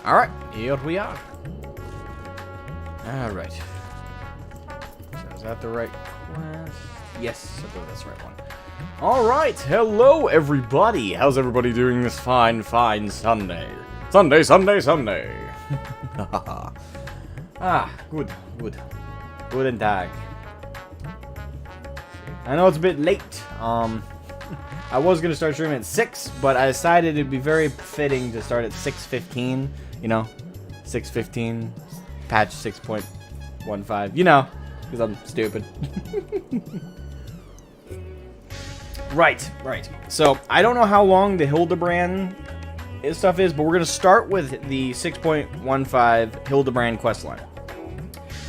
Alright, here we are. Alright. So is that the right quest? Yes, I believe that's the right one. Alright, hello everybody. How's everybody doing this fine Sunday? Sunday. Good. Guten Tag. I know it's a bit late. I was going to start streaming at 6, but I decided it'd be very fitting to start at 6:15. You know, 6:15, patch 6.15. You know, because I'm stupid. Right. So, I don't know how long the Hildibrand stuff is, but we're going to start with the 6.15 Hildibrand questline.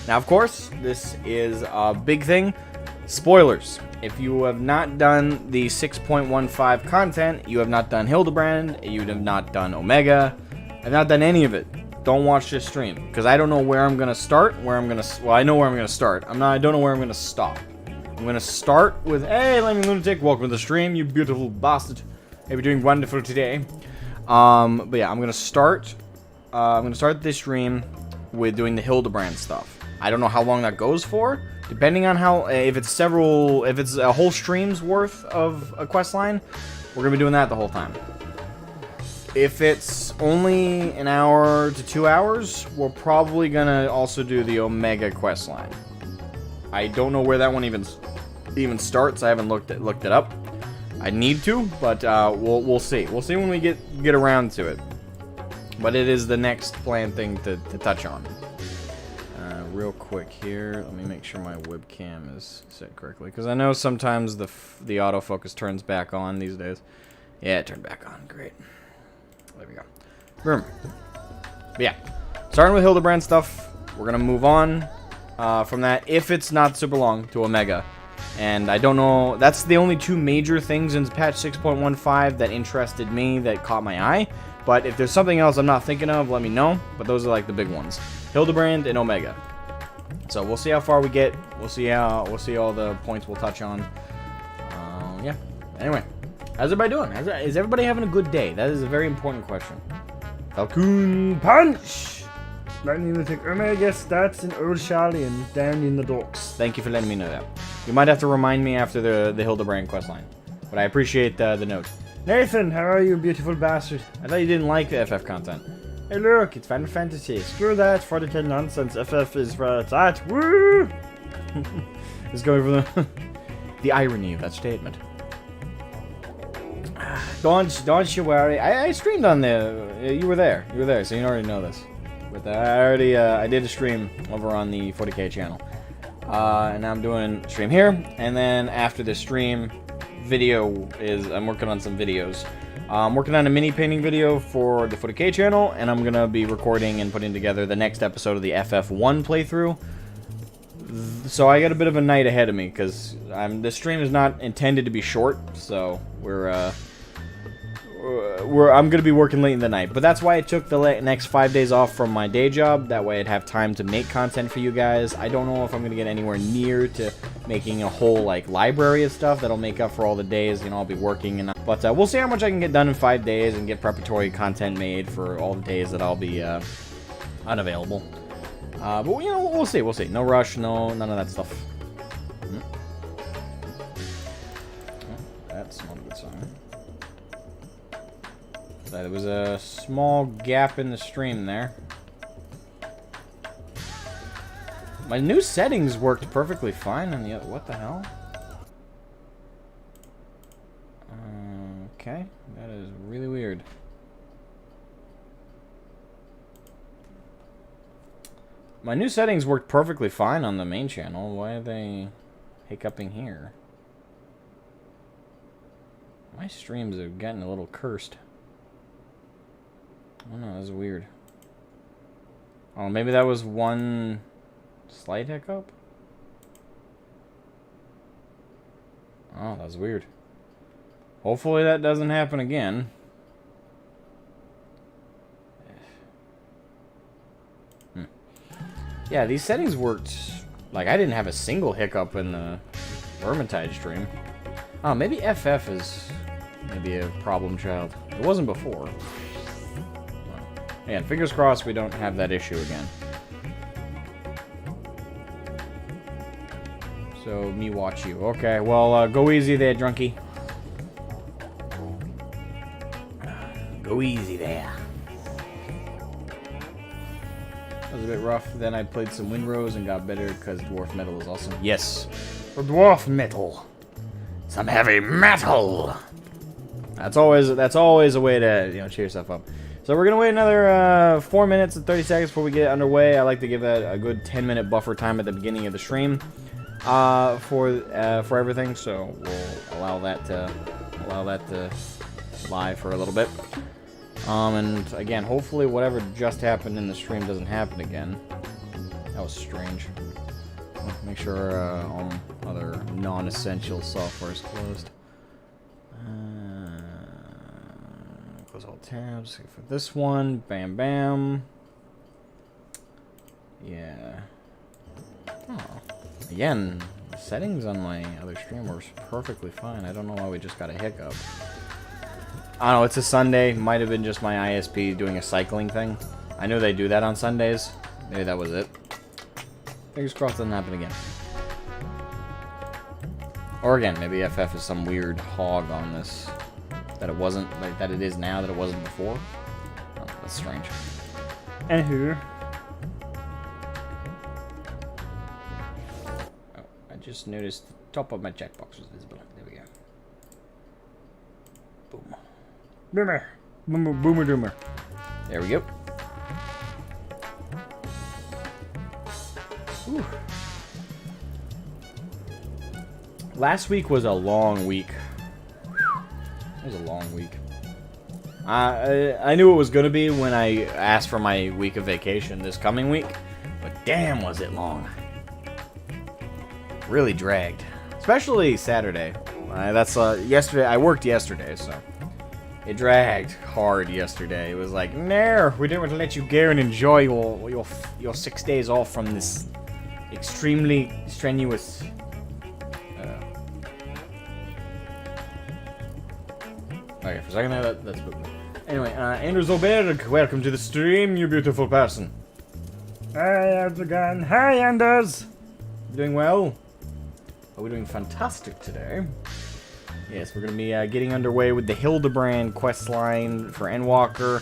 Now, of course, this is a big thing. Spoilers. If you have not done the 6.15 content, you have not done Hildibrand, you have not done Omega, I've not done any of it. Don't watch this stream, because I don't know where I'm going to start, well, I know where I'm going to start. I don't know where I'm going to stop. I'm going to start with, hey, Lemmy Lunatic, welcome to the stream, you beautiful bastard. Hey, we're doing wonderful today. But yeah, I'm going to start this stream with doing the Hildibrand stuff. I don't know how long that goes for. Depending on how, if it's a whole stream's worth of a quest line, we're gonna be doing that the whole time. If it's only an hour to 2 hours, we're probably gonna also do the Omega quest line. I don't know where that one even starts. I haven't looked it up. I need to, but we'll see. We'll see when we get around to it. But it is the next planned thing to touch on. Real quick here, let me make sure my webcam is set correctly, because I know sometimes the autofocus turns back on these days. Yeah, it turned back on. Great. There we go. Boom. But yeah, starting with Hildibrand stuff, we're gonna move on from that, if it's not super long, to Omega. And I don't know, that's the only two major things in patch 6.15 that interested me, that caught my eye. But if there's something else I'm not thinking of, let me know. But those are like the big ones: Hildibrand and Omega. So we'll see how far we get. We'll see all the points we'll touch on. Yeah. Anyway, how's everybody doing? Is everybody having a good day? That is a very important question. Falcon Punch! Lightning will take Omega stats in Old Charlie and down in the docks. Thank you for letting me know that. You might have to remind me after the Hildibrand questline. But I appreciate the note. Nathan, how are you, beautiful bastard? I thought you didn't like the FF content. Hey look, it's Final Fantasy. Screw that 40k nonsense. FF is where it's at. Woo! It's going for the irony of that statement. Don't you worry. I streamed on the. You were there, so you already know this. But I did a stream over on the 40k channel, and now I'm doing a stream here. And then after the stream, I'm working on some videos. I'm working on a mini painting video for the 40k channel, and I'm gonna be recording and putting together the next episode of the FF1 playthrough. So I got a bit of a night ahead of me, because this stream is not intended to be short. So I'm gonna be working late in the night, but that's why I took the next 5 days off from my day job. That way I'd have time to make content for you guys. I don't know if I'm gonna get anywhere near to making a whole library of stuff that'll make up for all the days. I'll be working, but we'll see how much I can get done in 5 days and get preparatory content made for all the days that I'll be unavailable. But we'll see. No rush, none of that stuff. That's not a good sign. There was a small gap in the stream there. My new settings worked perfectly fine on the other. What the hell? Okay, that is really weird. My new settings worked perfectly fine on the main channel. Why are they hiccuping here? My streams are getting a little cursed. Oh no, that's weird. Oh, maybe that was one slight hiccup? Oh, that's weird. Hopefully that doesn't happen again. Yeah, these settings worked. I didn't have a single hiccup in the Vermintide stream. Oh, maybe FF is maybe a problem child. It wasn't before. And fingers crossed we don't have that issue again. So, me watch you. Okay, well, go easy there, drunkie. Go easy there. That was a bit rough. Then I played some Windrose and got better because Dwarf Metal is awesome. Yes. For dwarf metal. Some heavy metal! That's always a way to, you know, cheer yourself up. So we're gonna wait another 4 minutes and 30 seconds before we get underway. I like to give that a good 10-minute buffer time at the beginning of the stream for everything. So we'll allow that to lie for a little bit. And again, hopefully whatever just happened in the stream doesn't happen again. That was strange. Make sure all other non-essential software is closed. Close all tabs. For this one, bam, bam. Yeah. Oh. Again, settings on my other stream were perfectly fine. I don't know why we just got a hiccup. I don't know, it's a Sunday. Might have been just my ISP doing a cycling thing. I know they do that on Sundays. Maybe that was it. Fingers crossed it doesn't happen again. Or again, maybe FF is some weird hog on this. That it wasn't, like, that it is now, that it wasn't before. Oh, that's strange. Anywho. Oh, I just noticed the top of my checkbox was visible. There we go. Boom. Boomer. Boomer doomer. There we go. Whew. Last week was a long week. It was a long week. I knew it was going to be when I asked for my week of vacation this coming week, but damn was it long. Really dragged. Especially Saturday. That's yesterday. I worked yesterday, so it dragged hard yesterday. It was like, no, we didn't want to let you go and enjoy your 6 days off from this extremely strenuous. Okay, for a second there, that's good. Anyway, Andrew Zoberg, welcome to the stream, you beautiful person. Hi, Asmogan. Hi, Anders. You doing well? Oh, we're doing fantastic today. Yes, we're going to be getting underway with the Hildibrand questline for Endwalker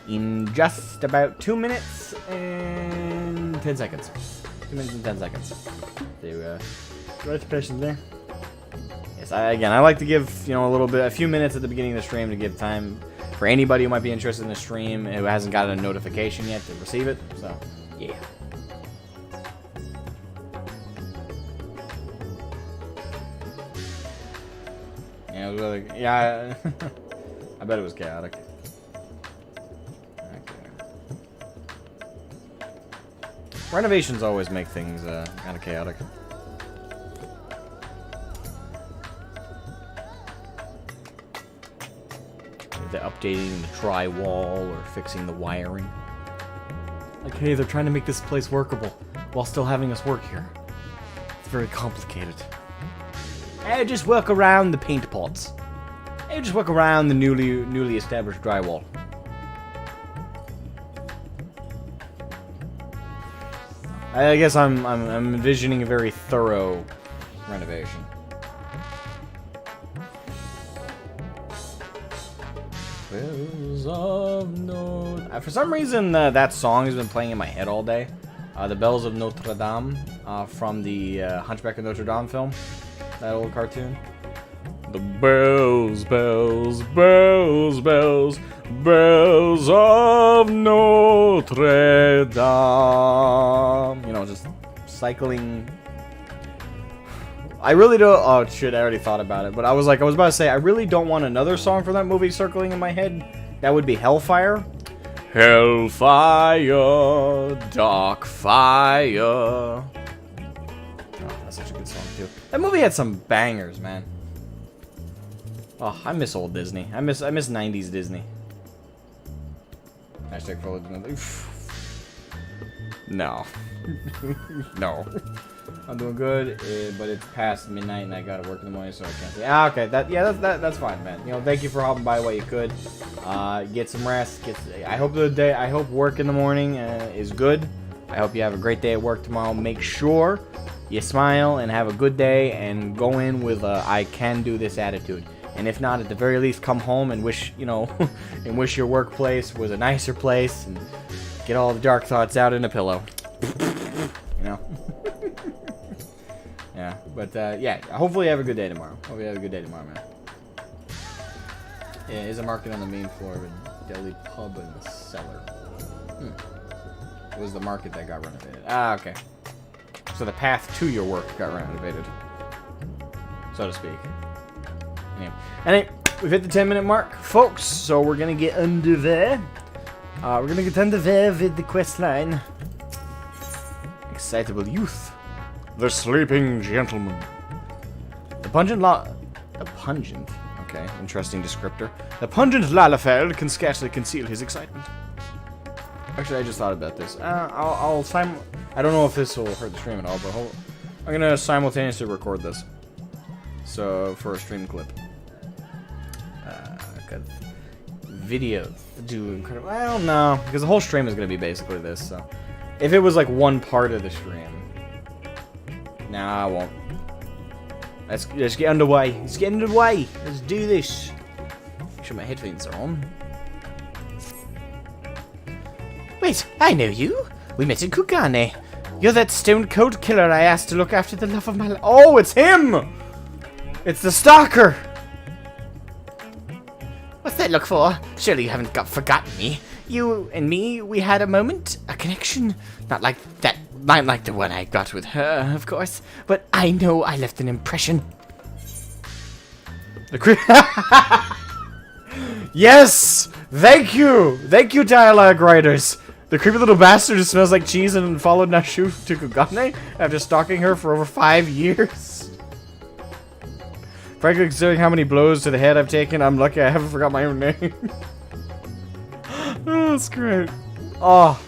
in just about 2 minutes and 10 seconds. 2 minutes and 10 seconds. So, Wait patiently. yes, I like to give, you know, a few minutes at the beginning of the stream to give time for anybody who might be interested in the stream who hasn't gotten a notification yet to receive it. So, yeah. Yeah, it was really, yeah, I bet it was chaotic. Okay. Renovations always make things kind of chaotic. They're updating the drywall or fixing the wiring. Like, hey, they're trying to make this place workable while still having us work here. It's very complicated. Hey, just work around the paint pots. Hey, just work around the newly established drywall. I guess I'm envisioning a very thorough renovation. Bells of Notre... for some reason, that song has been playing in my head all day. The Bells of Notre Dame from the Hunchback of Notre Dame film. That old cartoon. The bells, bells, bells, bells, bells of Notre Dame. You know, just cycling. I really don't. Oh shit! I already thought about it, but I was about to say, I really don't want another song from that movie circling in my head. That would be Hellfire. Hellfire, dark fire. Oh, that's such a good song too. That movie had some bangers, man. Oh, I miss old Disney. I miss 90s Disney. Hashtag for no. No. I'm doing good, but it's past midnight and I gotta work in the morning, so I can't say. Okay, that's fine, man. You know, thank you for hopping by while you could. Get some rest. I hope work in the morning is good. I hope you have a great day at work tomorrow. Make sure you smile and have a good day and go in with a I can do this attitude. And if not, at the very least, come home and wish, you know, and wish your workplace was a nicer place and get all the dark thoughts out in a pillow. You know? Yeah, but yeah, hopefully you have a good day tomorrow. Hope you have a good day tomorrow, man. Yeah, is a market on the main floor of a deli pub in the cellar. It was the market that got renovated. Ah, okay. So the path to your work got renovated, so to speak. Anyway, we've hit the 10-minute mark, folks, so we're gonna get under there. We're gonna get under there with the quest line. Excitable youth. The sleeping gentleman. The pungent, okay, interesting descriptor. The pungent Lalafell can scarcely conceal his excitement. Actually, I just thought about this. I don't know if this will hurt the stream at all, but I'm gonna simultaneously record this. So, for a stream clip. Cause videos do incredible. I don't know, because the whole stream is gonna be basically this, so. If it was like one part of the stream. Nah, I won't. Let's get underway. Let's get underway. Let's do this. Make sure my headphones are on. Wait, I know you. We met in Kugane. You're that stone cold killer I asked to look after the love of my life. Oh, it's him! It's the stalker! What's that look for? Surely you haven't forgotten me. You and me, we had a moment, a connection. Not like the one I got with her, of course. But I know I left an impression. Yes! Thank you! Thank you, dialogue writers! The creepy little bastard who smells like cheese and followed Nashu to Kugane after stalking her for over 5 years. Frankly, considering how many blows to the head I've taken, I'm lucky I haven't forgot my own name. Oh, that's great. Oh.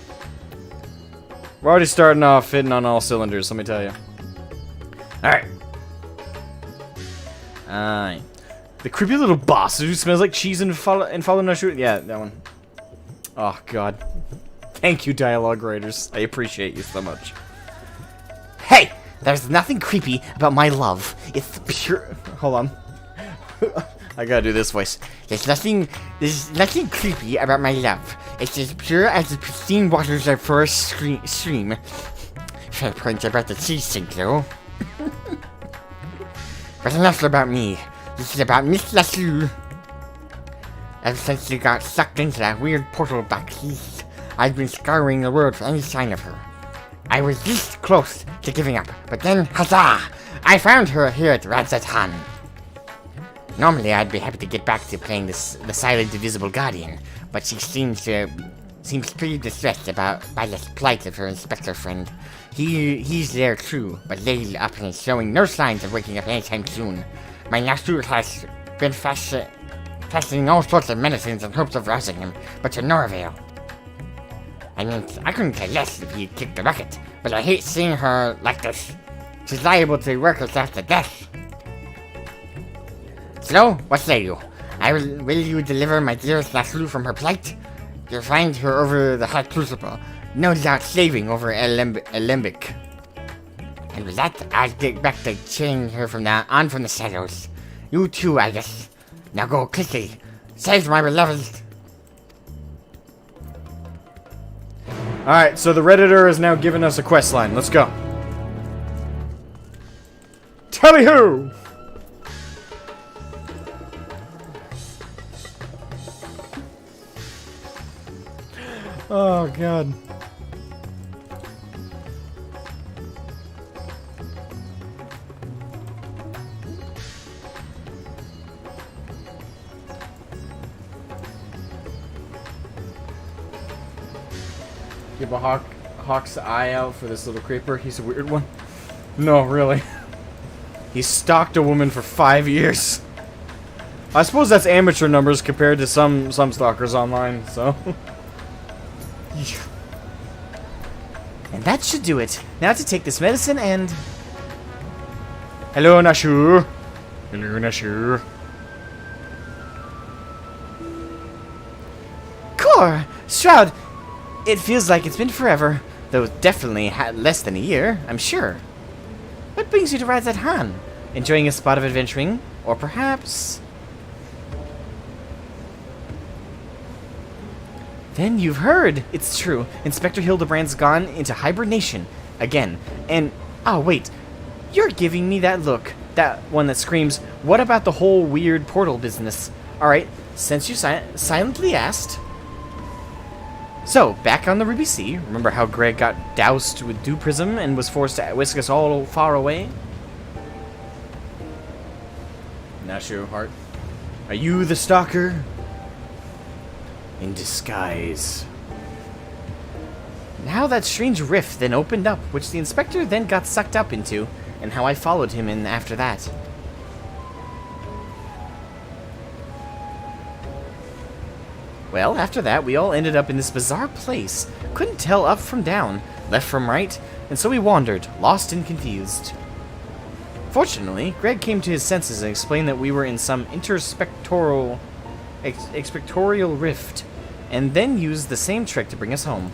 We're already starting off hitting on all cylinders, let me tell you. Alright. Alright. The creepy little boss who smells like cheese and follow Nashu. Yeah, that one. Oh, God. Thank you, dialogue writers. I appreciate you so much. Hey! There's nothing creepy about my love. It's pure... Hold on. I gotta do this voice. There's nothing creepy about my love. It's as pure as the pristine waters of forest stream. Fair point about the sea sink, though. But enough about me. This is about Miss Lassou. Ever since she got sucked into that weird portal back east, I've been scouring the world for any sign of her. I was this close to giving up, but then, huzzah! I found her here at Radzatan. Normally, I'd be happy to get back to playing the silent, invisible guardian, but she seems pretty distressed by the plight of her inspector friend. He's there too, but laid up and showing no signs of waking up anytime soon. My Nasur has been fastening all sorts of medicines in hopes of rousing him, but to no avail. I mean, I couldn't care less if he kicked the bucket, but I hate seeing her like this. She's liable to work herself to death. So, what say you? Will you deliver my dearest Laslu from her plight? You'll find her over the hot crucible, no doubt slaving over Alembic. And with that, I'll get back to cheering her from the shadows. You too, I guess. Now go quickly. Save my beloved. Alright, so the Redditor has now given us a quest line. Let's go. Tally-ho! Oh, God. Keep a hawk's eye out for this little creeper. He's a weird one. No, really. He stalked a woman for 5 years. I suppose that's amateur numbers compared to some stalkers online, so... And That should do it. Now to take this medicine and... Hello, Nashu. Hello, Nashu. Core! Shroud! It feels like it's been forever, though definitely less than a year, I'm sure. What brings you to rides at Han? Enjoying a spot of adventuring? Or perhaps... Then you've heard! It's true. Inspector Hildibrand's gone into hibernation. Again. And... Oh, wait. You're giving me that look. That one that screams, what about the whole weird portal business? Alright, since you silently asked... So, back on the Ruby Sea, remember how Greg got doused with dew prism and was forced to whisk us all far away? Nashu, heart. Are you the stalker? In disguise. How that strange rift then opened up, which the inspector then got sucked up into, and how I followed him in after that. Well, after that, we all ended up in this bizarre place. Couldn't tell up from down, left from right, and so we wandered, lost and confused. Fortunately, Greg came to his senses and explained that we were in some expectorial rift, and then used the same trick to bring us home.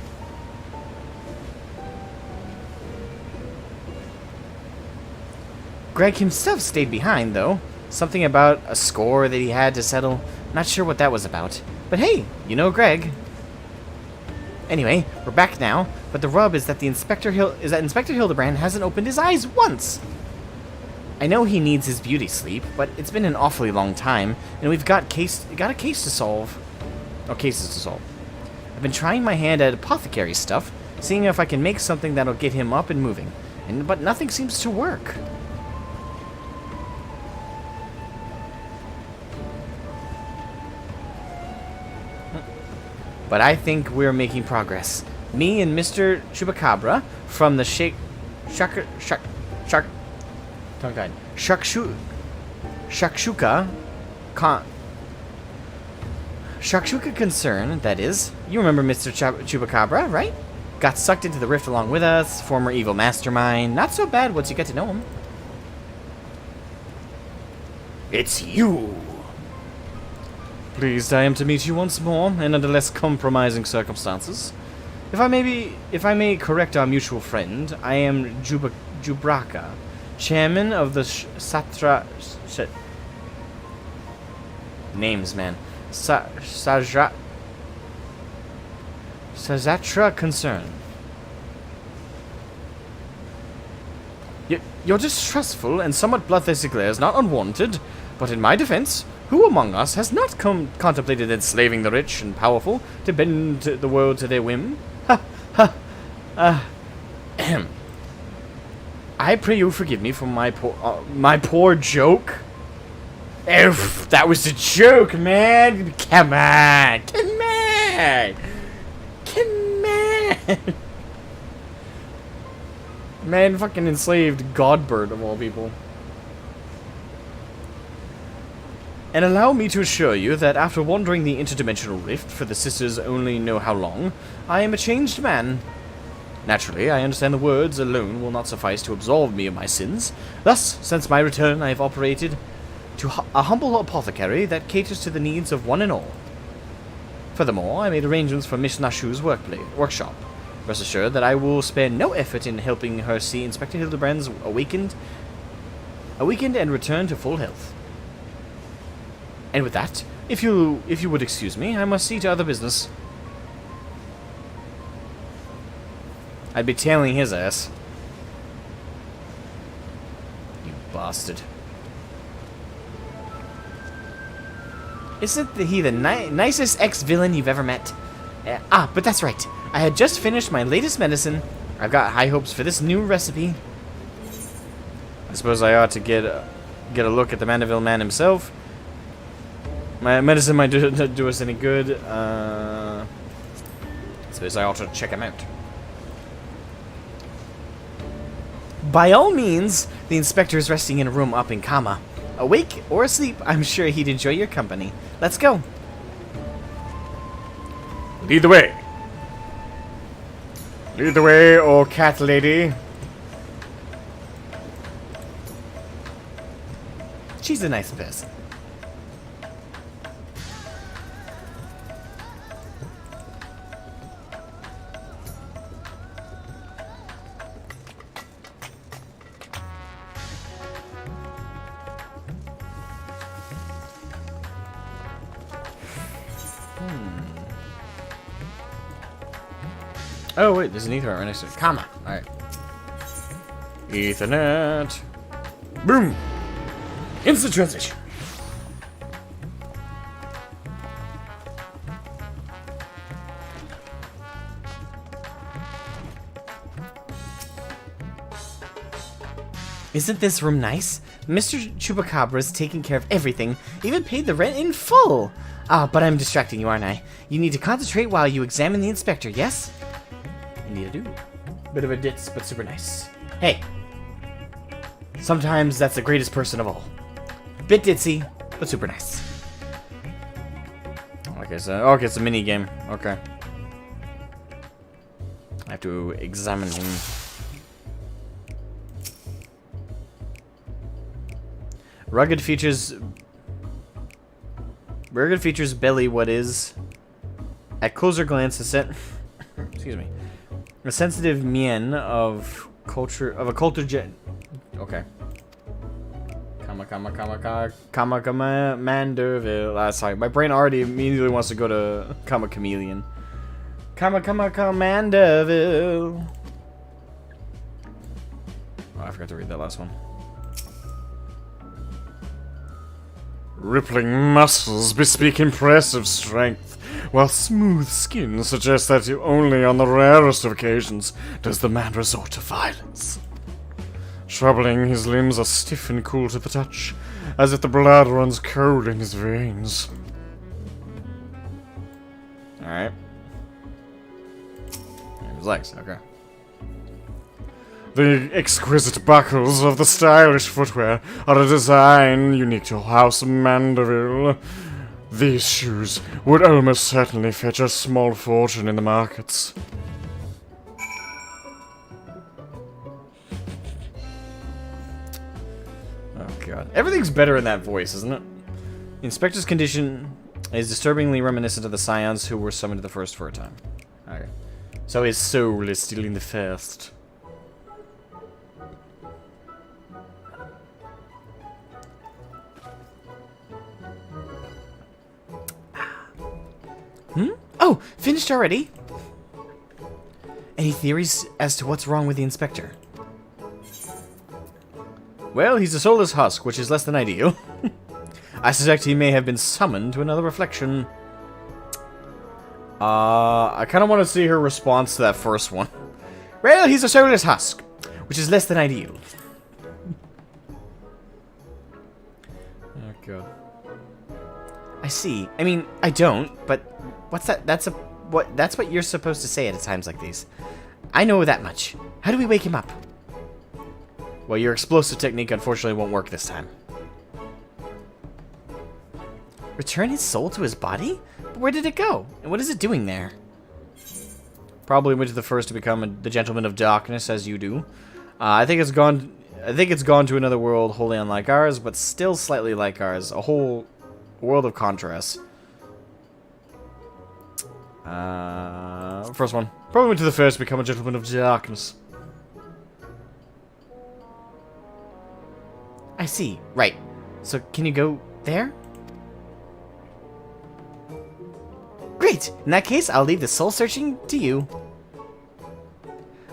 Greg himself stayed behind, though. Something about a score that he had to settle. Not sure what that was about. But hey, you know Greg. Anyway, we're back now, but the rub is that Inspector Hildibrand hasn't opened his eyes once. I know he needs his beauty sleep, but it's been an awfully long time, and we've got a case to solve. Or cases to solve. I've been trying my hand at apothecary stuff, seeing if I can make something that'll get him up and moving, but nothing seems to work. But I think we're making progress. Me and Mr. Chupacabra from the Shakshuka concern, that is. You remember Mr. Chupacabra, right? Got sucked into the rift along with us, former evil mastermind. Not so bad once you get to know him. It's you! Pleased I am to meet you once more, and under less compromising circumstances. If I may correct our mutual friend, I am Jubraka, chairman of the names, man. Sajatra concern. Your distrustful and somewhat bloodthirsty glare is not unwarranted, but in my defense, who among us has not contemplated enslaving the rich and powerful to bend the world to their whim? Ha, ha, ahem. I pray you forgive me for my poor joke. That was a joke, man. Come on. Man, fucking enslaved Godbird of all people. And allow me to assure you that after wandering the interdimensional rift for the sisters only know how long, I am a changed man. Naturally, I understand the words alone will not suffice to absolve me of my sins. Thus, since my return, I have operated to a humble apothecary that caters to the needs of one and all. Furthermore, I made arrangements for Miss Nashu's workshop. Rest assured that I will spare no effort in helping her see Inspector Hildibrand's awakened and return to full health. And with that, if you would excuse me, I must see to other business. I'd be tailing his ass. You bastard. Isn't he the nicest ex-villain you've ever met? But that's right. I had just finished my latest medicine. I've got high hopes for this new recipe. I suppose I ought to get a look at the Mandeville man himself. My medicine might do us any good. I suppose I ought to check him out. By all means, the inspector is resting in a room up in Kama. Awake or asleep, I'm sure he'd enjoy your company. Let's go. Lead the way. Lead the way, oh cat lady. She's a nice person. Oh wait, there's an Ethernet right next to it. Comma. Alright. Ethernet. Boom! Instant transition. Isn't this room nice? Mr. Chupacabra's taking care of everything, even paid the rent in full! Ah, but I'm distracting you, aren't I? You need to concentrate while you examine the inspector, yes? Indeed I do. Bit of a ditz, but super nice. Hey! Sometimes that's the greatest person of all. Bit ditzy, but super nice. Okay, it's a mini game. Okay. I have to examine him. Rugged features belly what is at closer glance excuse me. A sensitive mien of a culture okay. Manderville. Sorry, my brain already immediately wants to go to chameleon. Manderville. Oh, I forgot to read that last one. Rippling muscles bespeak impressive strength, while smooth skin suggests that only on the rarest of occasions does the man resort to violence. Troubling, his limbs are stiff and cool to the touch, as if the blood runs cold in his veins. Alright. His legs, okay. The exquisite buckles of the stylish footwear are a design unique to House Mandeville. These shoes would almost certainly fetch a small fortune in the markets. Oh god. Everything's better in that voice, isn't it? The inspector's condition is disturbingly reminiscent of the scions who were summoned to the first for a time. Okay. So his soul is still in the first. Oh, finished already? Any theories as to what's wrong with the inspector? Well, he's a soulless husk, which is less than ideal. I suspect he may have been summoned to another reflection. I kind of want to see her response to that first one. Well, he's a soulless husk, which is less than ideal. Oh, God. I see. I mean, I don't, but what's that? That's what you're supposed to say at times like these. I know that much. How do we wake him up? Well, your explosive technique unfortunately won't work this time. Return his soul to his body? But where did it go? And what is it doing there? Probably went to the first to become the Gentleman of Darkness, as you do. I think it's gone to another world wholly unlike ours, but still slightly like ours. A whole world of contrast. First one. Probably went to the first to become a Gentleman of Darkness. I see. Right. So, can you go there? Great! In that case, I'll leave the soul searching to you.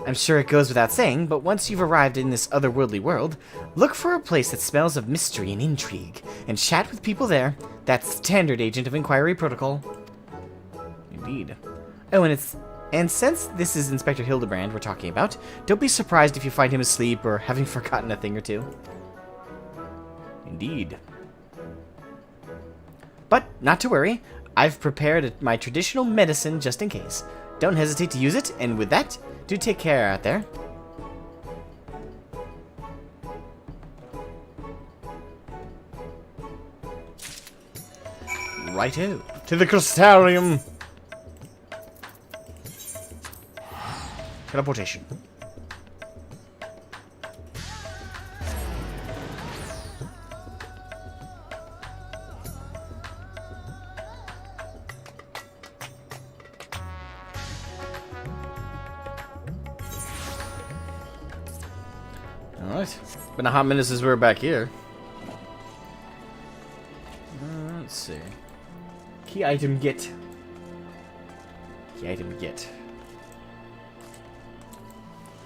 I'm sure it goes without saying, but once you've arrived in this otherworldly world, look for a place that smells of mystery and intrigue, and chat with people there. That's standard Agent of Inquiry protocol. Indeed. Oh, and since this is Inspector Hildibrand we're talking about, don't be surprised if you find him asleep or having forgotten a thing or two. Indeed. But, not to worry, I've prepared my traditional medicine just in case. Don't hesitate to use it, and with that, do take care out there. Righto. To the crystarium! Teleportation. Alright. Been a hot minute since we were back here. Let's see. Key item get. Key item get.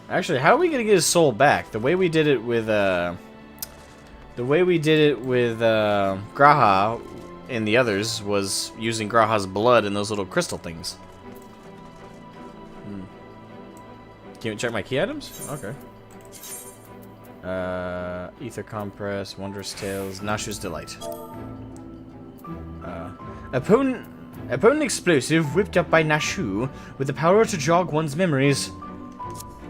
Actually, how are we gonna get his soul back? The way we did it with Graha and the others was using Graha's blood and those little crystal things. Can you check my key items? Okay. Ether Compress, Wondrous Tales, Nashu's Delight. A potent explosive whipped up by Nashu with the power to jog one's memories.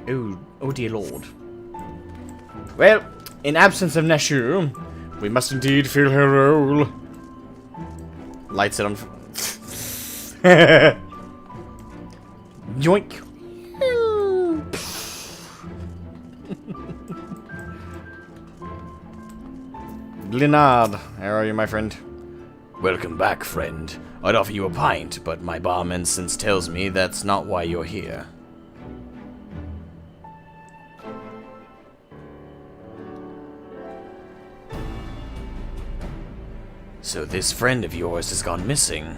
Oh dear lord. Well, in absence of Nashu, we must indeed fill her role. Lights it on. Yoink. Glenard, how are you, my friend? Welcome back, friend. I'd offer you a pint, but my barman sense tells me that's not why you're here. So this friend of yours has gone missing.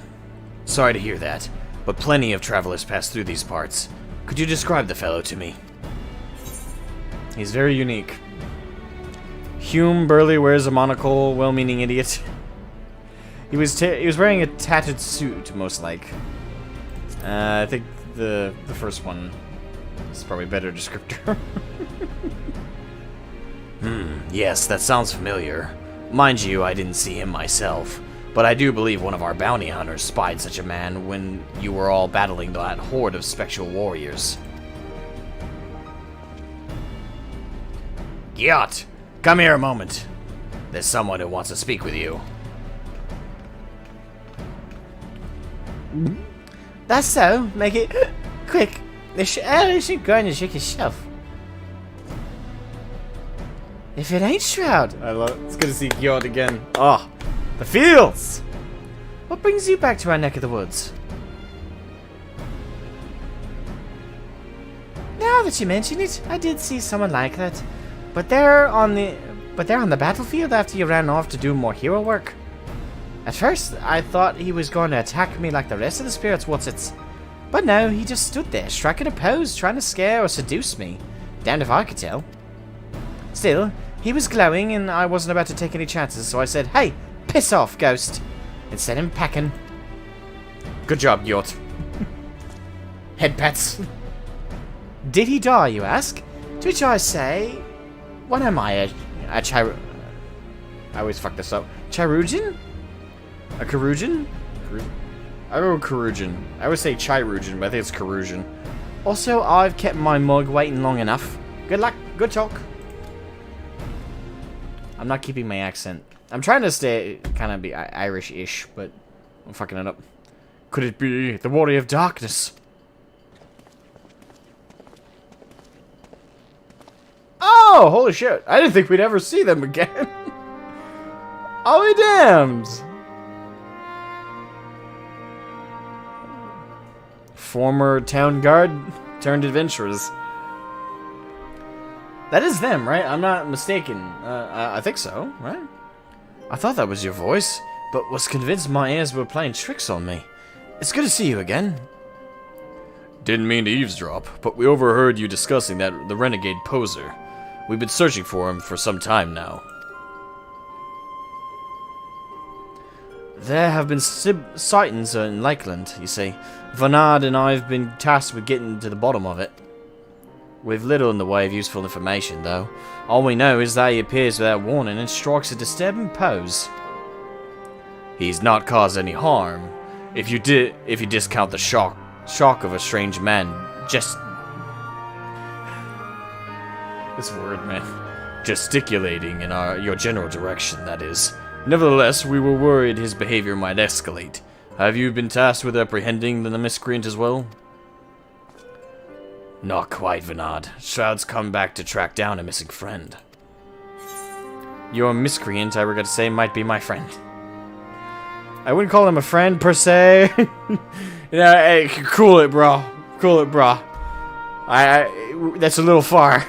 Sorry to hear that, but plenty of travelers pass through these parts. Could you describe the fellow to me? He's very unique. Hume Burley wears a monocle, well-meaning idiot. He was wearing a tattered suit, most like. I think the first one is probably a better descriptor. Yes, that sounds familiar. Mind you, I didn't see him myself, but I do believe one of our bounty hunters spied such a man when you were all battling that horde of spectral warriors. Gyat, come here a moment. There's someone who wants to speak with you. That's so. Make it quick. You should go and check yourself. If it ain't Shroud. It's good to see Gyat again. Oh, the fields. What brings you back to our neck of the woods? Now that you mention it, I did see someone like that. But they're on the battlefield after you ran off to do more hero work. At first, I thought he was going to attack me like the rest of the spirits what's-its. But no, he just stood there, striking a pose, trying to scare or seduce me. Damned if I could tell. Still, he was glowing and I wasn't about to take any chances, so I said, "Hey, piss off, ghost," and sent him packing. Good job, Gyat. Head pats. Did he die, you ask? To which I say, what am I, a I always fuck this up. Chirujan? A Karujan? I go Karujan. I would say Chirujan, but I think it's Karujan. Also, I've kept my mug waiting long enough. Good luck. Good talk. I'm not keeping my accent. I'm trying to stay, kind of be Irish-ish, but I'm fucking it up. Could it be the Warrior of Darkness? Oh, holy shit. I didn't think we'd ever see them again. I'll be damned. Former town guard turned adventurers. That is them, right? I'm not mistaken. I think so, right? I thought that was your voice, but was convinced my ears were playing tricks on me. It's good to see you again. Didn't mean to eavesdrop, but we overheard you discussing the renegade poser. We've been searching for him for some time now. There have been sightings in Lakeland, you see. Vanard and I have been tasked with getting to the bottom of it. We've little in the way of useful information, though. All we know is that he appears without warning and strikes a disturbing pose. He's not caused any harm. If you discount the shock of a strange man just... This word, man. gesticulating in your general direction, that is. Nevertheless, we were worried his behavior might escalate. Have you been tasked with apprehending the miscreant as well? Not quite, Vinod. Shroud's come back to track down a missing friend. Your miscreant, I regret to say, might be my friend. I wouldn't call him a friend, per se. Hey, cool it, bro. Cool it, bro. That's a little far.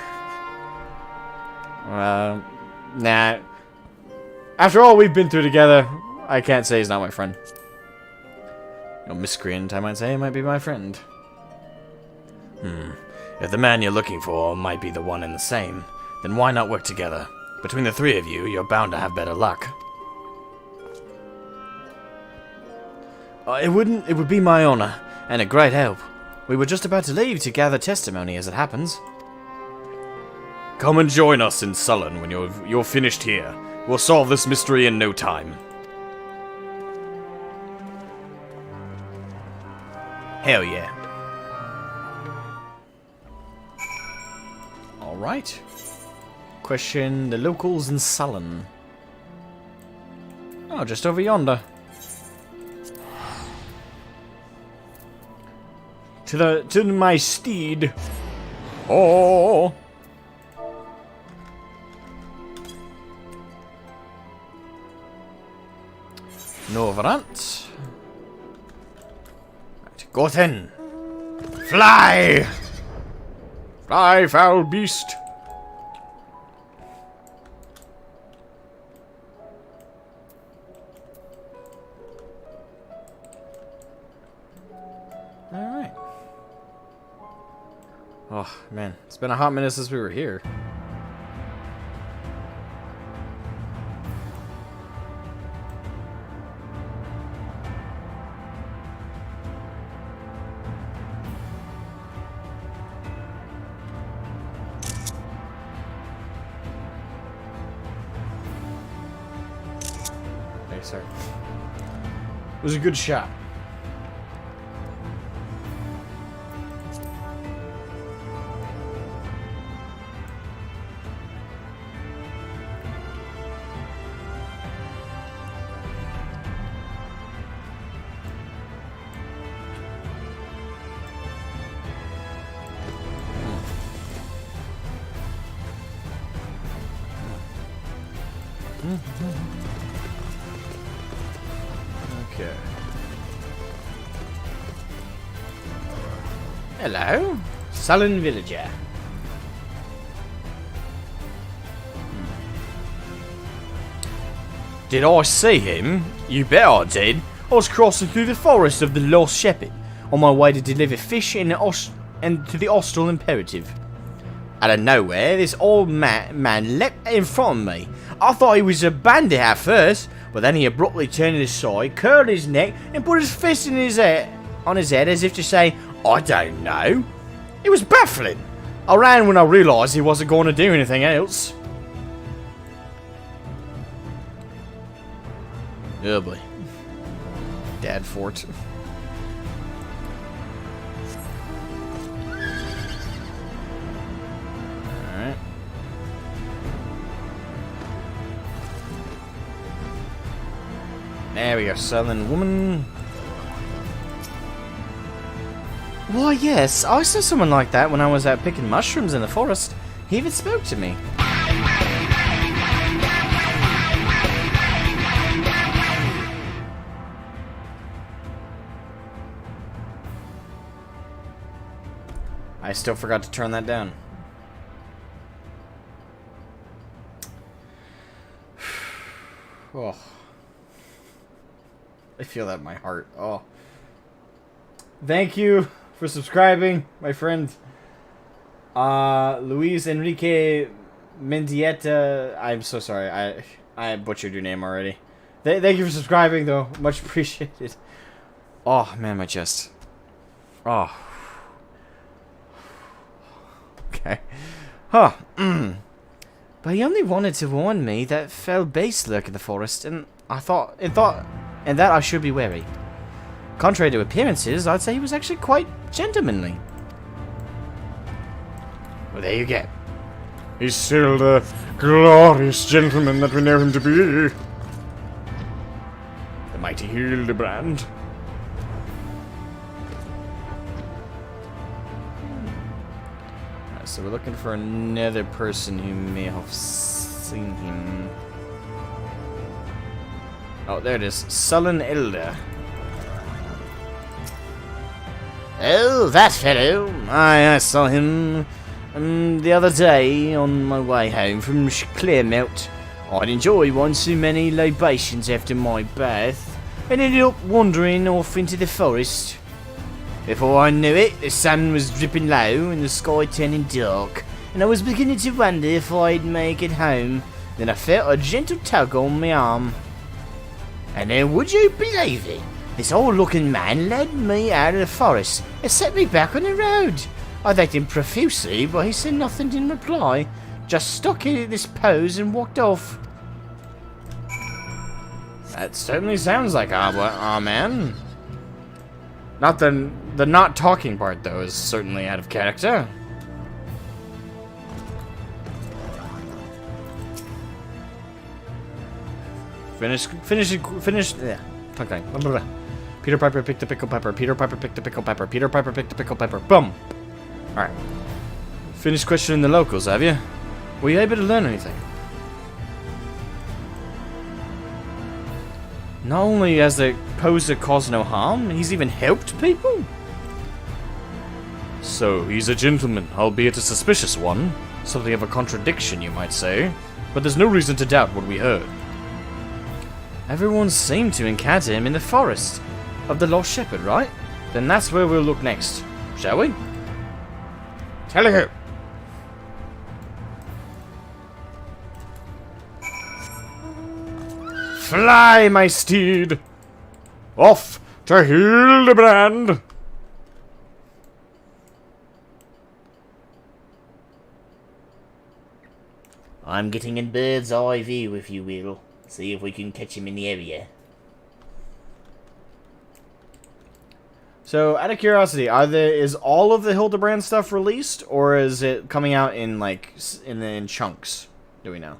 Nah. After all we've been through together, I can't say he's not my friend. No miscreant, I might say, might be my friend. If the man you're looking for might be the one and the same, then why not work together? Between the three of you, you're bound to have better luck. It would be my honor, and a great help. We were just about to leave to gather testimony, as it happens. Come and join us in Sullen when you're finished here. We'll solve this mystery in no time. Hell yeah. Alright. Question the locals in Sullen. Oh, just over yonder. To my steed. Oh. Novrant. Right, go then. Fly! Fly, foul beast. Alright. Oh, man. It's been a hot minute since we were here. Hey, sorry. It was a good shot. Okay. Hello, Sullen villager. Did I see him? You bet I did. I was crossing through the forest of the Lost Shepherd on my way to deliver fish and to the Austral Imperative. Out of nowhere, this old man leapt in front of me. I thought he was a bandit at first, but then he abruptly turned aside, curled his neck, and put his fist in his head, on his head as if to say, I don't know. It was baffling. I ran when I realised he wasn't going to do anything else. Oh boy. Dad fort. Alright. There we are, Southern woman. Why, yes, I saw someone like that when I was out picking mushrooms in the forest. He even spoke to me. I still forgot to turn that down. Oh. I feel that in my heart. Oh. Thank you for subscribing, my friend. Luis Enrique Mendieta. I'm so sorry. I butchered your name already. Thank you for subscribing, though. Much appreciated. Oh, man, my chest. Oh. Okay. Huh. But he only wanted to warn me that fell beasts lurk in the forest, and and that I should be wary. Contrary to appearances, I'd say he was actually quite gentlemanly. Well, there you go. He's still the glorious gentleman that we know him to be. The mighty Hildibrand. So we're looking for another person who may have seen him. Oh, there it is. Sullen Elder. Oh, that fellow. I saw him the other day on my way home from Claremont. I'd enjoyed one too many libations after my bath, and ended up wandering off into the forest. Before I knew it, the sun was dripping low and the sky turning dark, and I was beginning to wonder if I'd make it home. Then I felt a gentle tug on my arm. And then, would you believe it? This old-looking man led me out of the forest and set me back on the road. I thanked him profusely, but he said nothing in reply. Just stuck in this pose and walked off. That certainly sounds like our man. Not the not talking part though is certainly out of character. Finish. Yeah. Okay. Blah, blah, blah. Peter Piper picked the pickle pepper. Peter Piper picked the pickle pepper. Peter Piper picked the pickle pepper. Boom. All right. Finished questioning the locals, have you? Were you able to learn anything? Not only has the poser caused no harm, he's even helped people? So, he's a gentleman, albeit a suspicious one. Something of a contradiction, you might say. But there's no reason to doubt what we heard. Everyone seemed to encounter him in the forest of the Lost Shepherd, right? Then that's where we'll look next, shall we? Tally ho! Fly, my steed! Off to Hildibrand! I'm getting in bird's eye view, if you will. See if we can catch him in the area. So, out of curiosity, is all of the Hildibrand stuff released, or is it coming out in like in chunks? Do we know?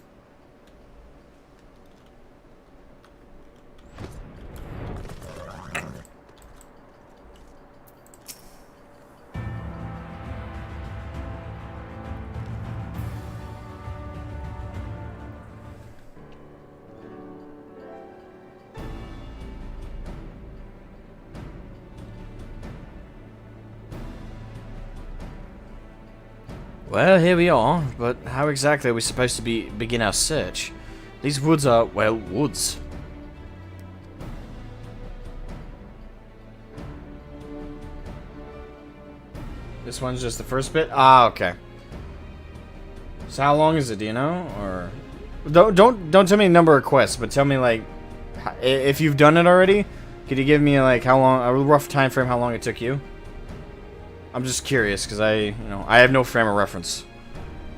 Well, here we are, but how exactly are we supposed to begin our search? These woods are, well, woods. This one's just the first bit? Ah, okay. So how long is it, do you know? Or don't tell me the number of quests, but tell me like if you've done it already, could you give me like how long, a rough time frame how long it took you? I'm just curious because I have no frame of reference.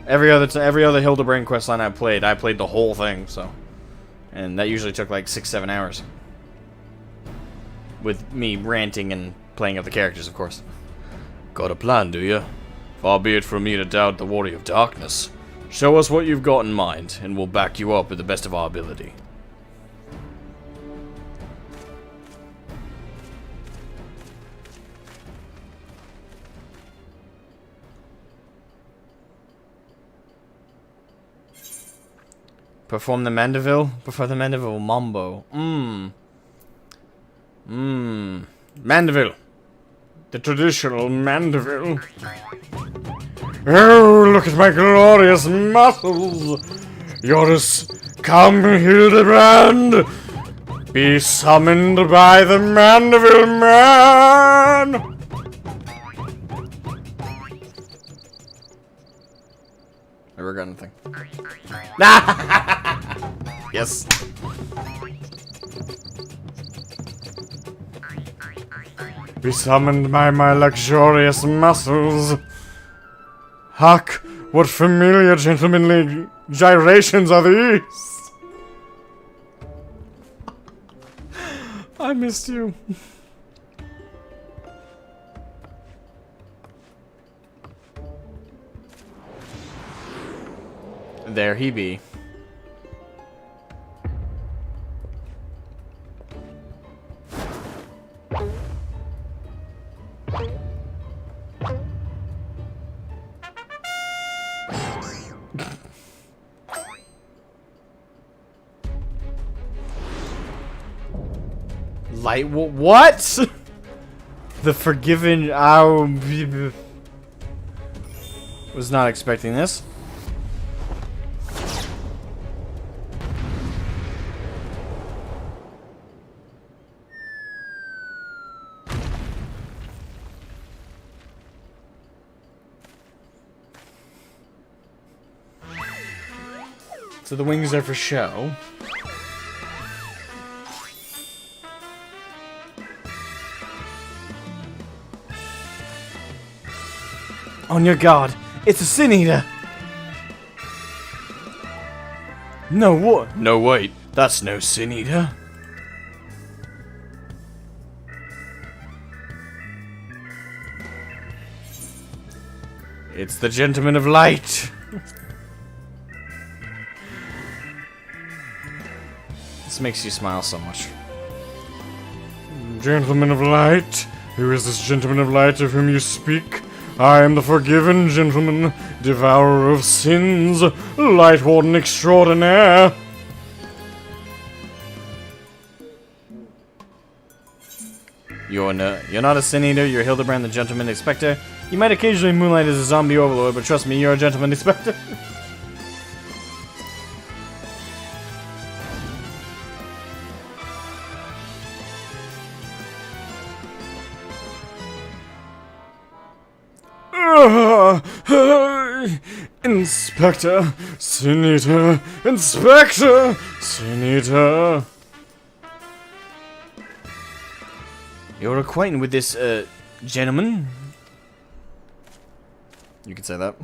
Every other Hildibrand questline I played the whole thing, so, and that usually took like 6-7 hours. With me ranting and playing up the characters, of course. Got a plan, do you? Far be it from me to doubt the Warrior of Darkness. Show us what you've got in mind, and we'll back you up with the best of our ability. Perform the Mandeville? Before the Mandeville Mambo. Mandeville. The traditional Mandeville. Oh, look at my glorious muscles. Yoris, come, Hildibrand. Be summoned by the Mandeville Man. Never got anything. Yes. Be summoned by my luxurious muscles. Hark, what familiar gentlemanly gyrations are these? I missed you. There he be. light. What? The forgiven. Was not expecting this. So the wings are for show. On your guard, it's a sin eater. No, what? No, wait, that's no sin eater. It's the Gentleman of Light. This makes you smile so much. Gentleman of Light, who is this Gentleman of Light of whom you speak? I am the forgiven gentleman, devourer of sins, light warden extraordinaire. You're not a sin eater. You're Hildibrand, the Gentleman Inspector. You might occasionally moonlight as a zombie overlord, but trust me, you're a Gentleman Inspector. Inspector, Sin Eater, Inspector, Sin Eater. You're acquainted with this, gentleman? You could say that.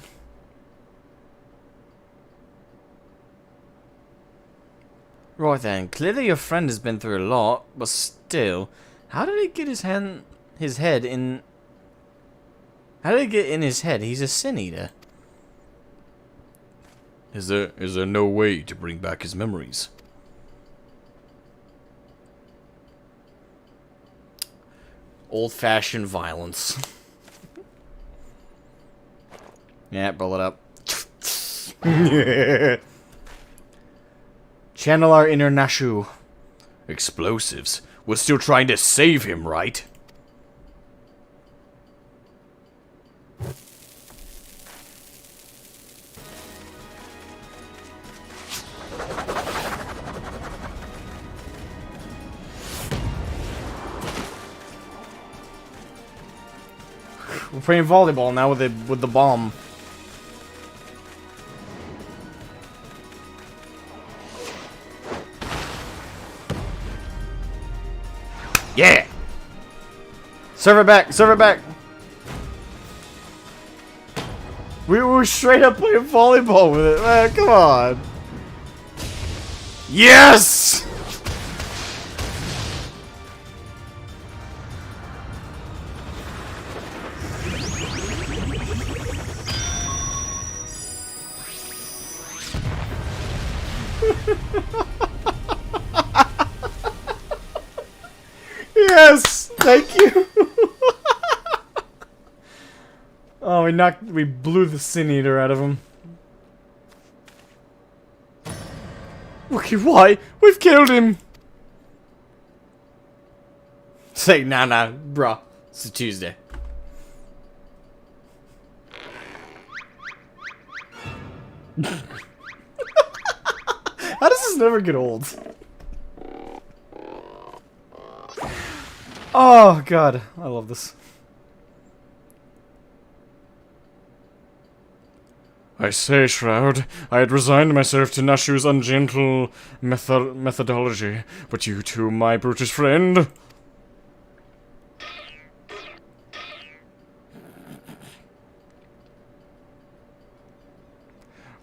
Right then, clearly your friend has been through a lot, but still, how did he get his head in... How did it get in his head? He's a sin eater. Is there no way to bring back his memories? Old-fashioned violence. Yeah, roll it up. Channel our inner Nashu. Explosives? We're still trying to save him, right? We're playing volleyball now with the bomb. Yeah! Serve it back! Serve it back! We were straight up playing volleyball with it. Man, come on. Yes! Yes! Thank you! Oh, we blew the Sin Eater out of him. Okay, why? We've killed him! Say, nah, bruh. It's a Tuesday. How does this never get old? Oh, God. I love this. I say, Shroud, I had resigned myself to Nashu's ungentle methodology, but you too, my brutish friend.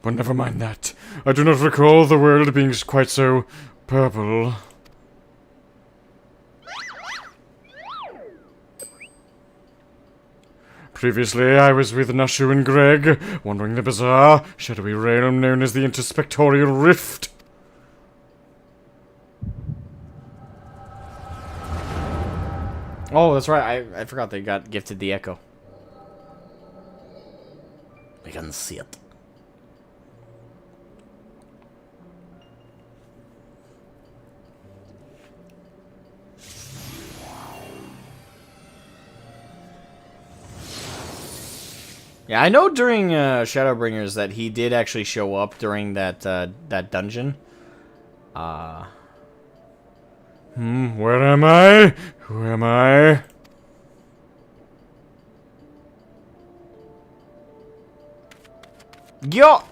But never mind that. I do not recall the world being quite so purple. Previously, I was with Nashu and Greg, wandering the bizarre, shadowy realm known as the Interspectorial Rift. Oh, that's right. I forgot they got gifted the Echo. We can see it. Yeah, I know during Shadowbringers that he did actually show up during that that dungeon. Where am I? Who am I? Gyot!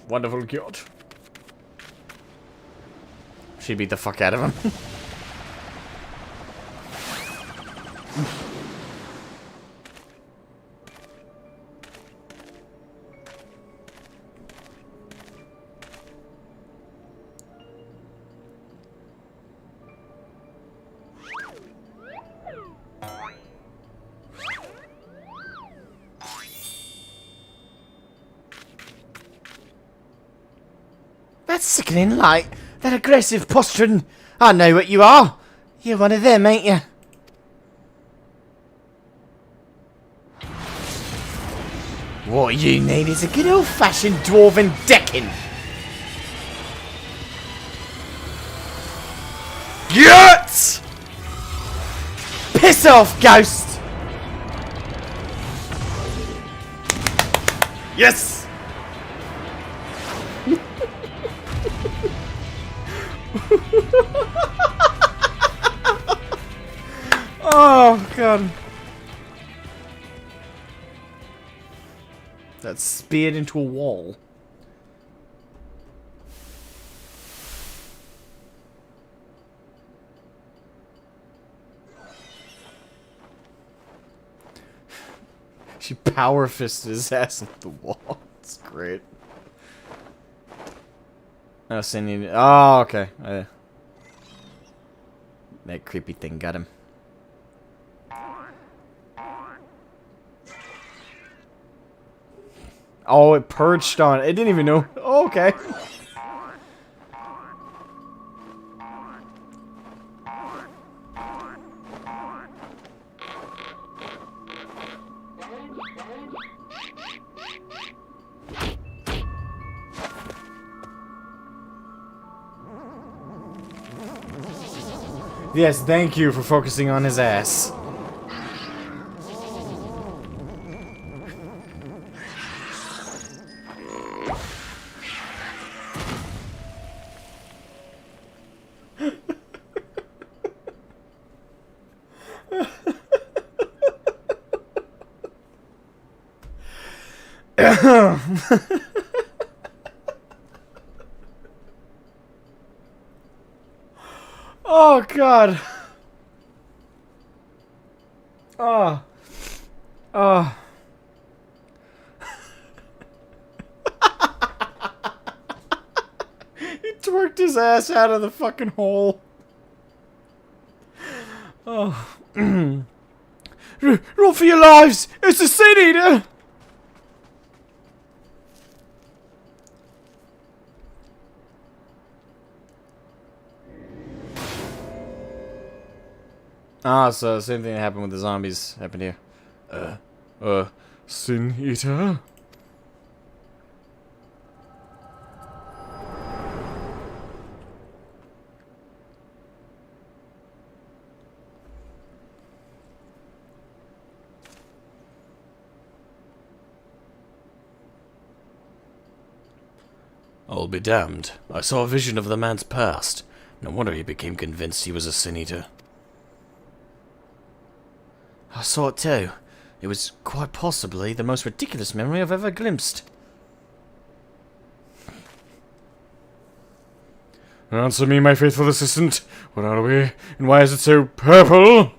Wonderful Gyot. She beat the fuck out of him. That's sickening, like, that aggressive posturing. I know what you are. You're one of them, ain't you? What you need is a good old-fashioned dwarven decking. Gyot! Piss off, ghost! Yes! Oh, God. That speared into a wall. She power fisted his ass into the wall. It's great. Oh, sending. Oh, okay. That creepy thing got him. Oh, it perched on. It didn't even know. Oh, okay. Yes, thank you for focusing on his ass. Oh, God. Oh. Oh. He twerked his ass out of the fucking hole. Oh. Run for your lives! It's a Sin Eater! Ah, so same thing that happened with the zombies happened here. Sin Eater? I'll be damned. I saw a vision of the man's past. No wonder he became convinced he was a Sin Eater. I saw it too. It was quite possibly the most ridiculous memory I've ever glimpsed. Answer me, my faithful assistant. What are we? And why is it so purple?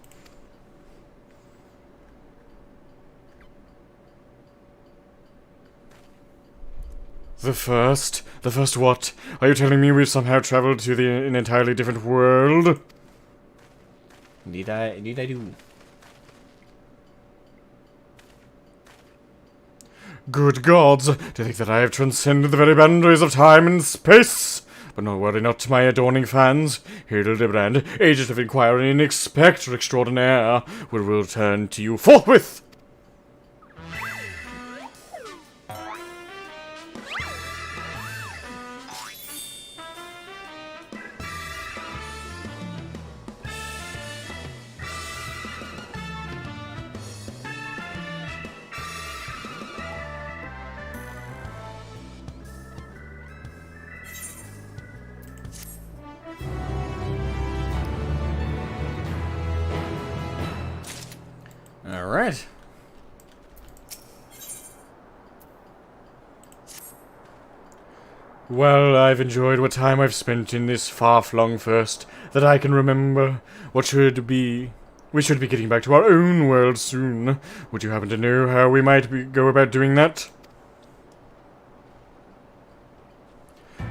The first? The first what? Are you telling me we've somehow traveled to an entirely different world? Indeed I do. Good gods, to think that I have transcended the very boundaries of time and space! But no worry not, my adorning fans. Hildibrand, agent of inquiry and inspector extraordinaire, will return to you forthwith! Alright. Well, I've enjoyed what time I've spent in this far-flung first that I can remember. We should be getting back to our own world soon. Would you happen to know how we might go about doing that?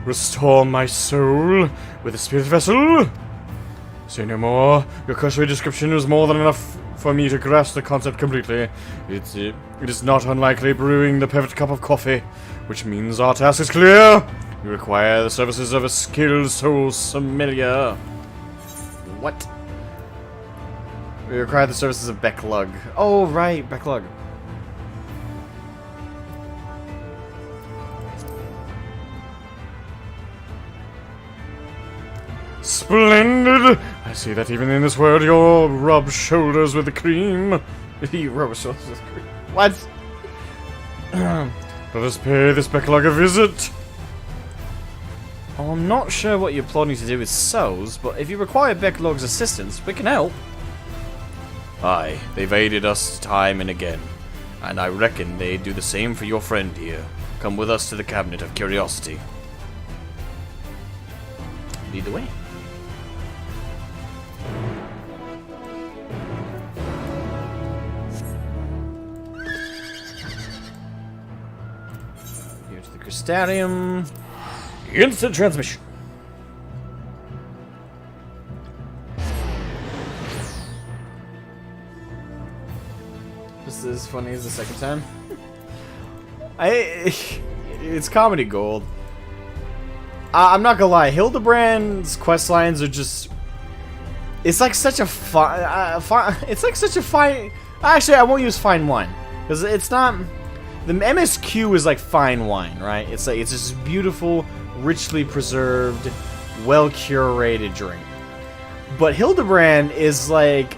Restore my soul with a spirit vessel? Say no more. Your cursory description was more than enough for me to grasp the concept completely. It is not unlikely brewing the perfect cup of coffee, which means our task is clear. We require the services of a skilled soul sommelier. What? We require the services of Becklug. Oh, right, Becklug. Splendid! I see that even in this world you'll rub shoulders with the cream. You rub shoulders with cream. What? Let us pay this Becklug a visit. Oh, I'm not sure what you're plotting to do with souls, but if you require Becklug's assistance, we can help. Aye, they've aided us time and again, and I reckon they'd do the same for your friend here. Come with us to the Cabinet of Curiosity. Lead the way. Here's the Crystarium. Instant transmission. Just as funny as the second time. It's comedy gold. I'm not gonna lie, Hildibrand's quest lines are just. It's like such a it's like such a fine. Actually, I won't use fine wine because it's not. The MSQ is like fine wine, right? It's like it's this beautiful, richly preserved, well curated drink. But Hildibrand is like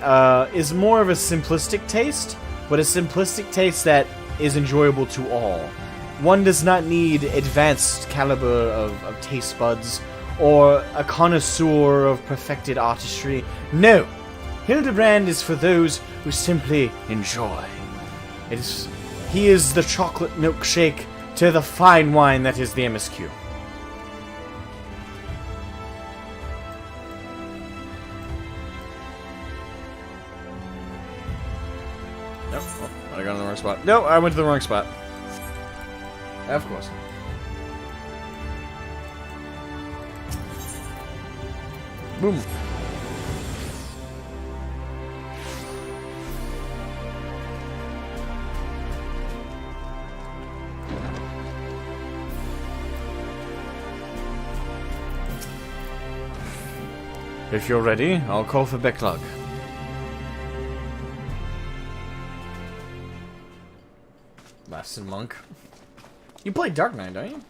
is more of a simplistic taste, but a simplistic taste that is enjoyable to all. One does not need advanced caliber of taste buds or a connoisseur of perfected artistry. No, Hildibrand is for those who simply enjoy. He is the chocolate milkshake to the fine wine that is the MSQ. Nope. Oh, I got in the wrong spot. No, I went to the wrong spot. Of course. Boom. If you're ready, I'll call for Becklug. Blasted monk. You play Dark Knight, don't you?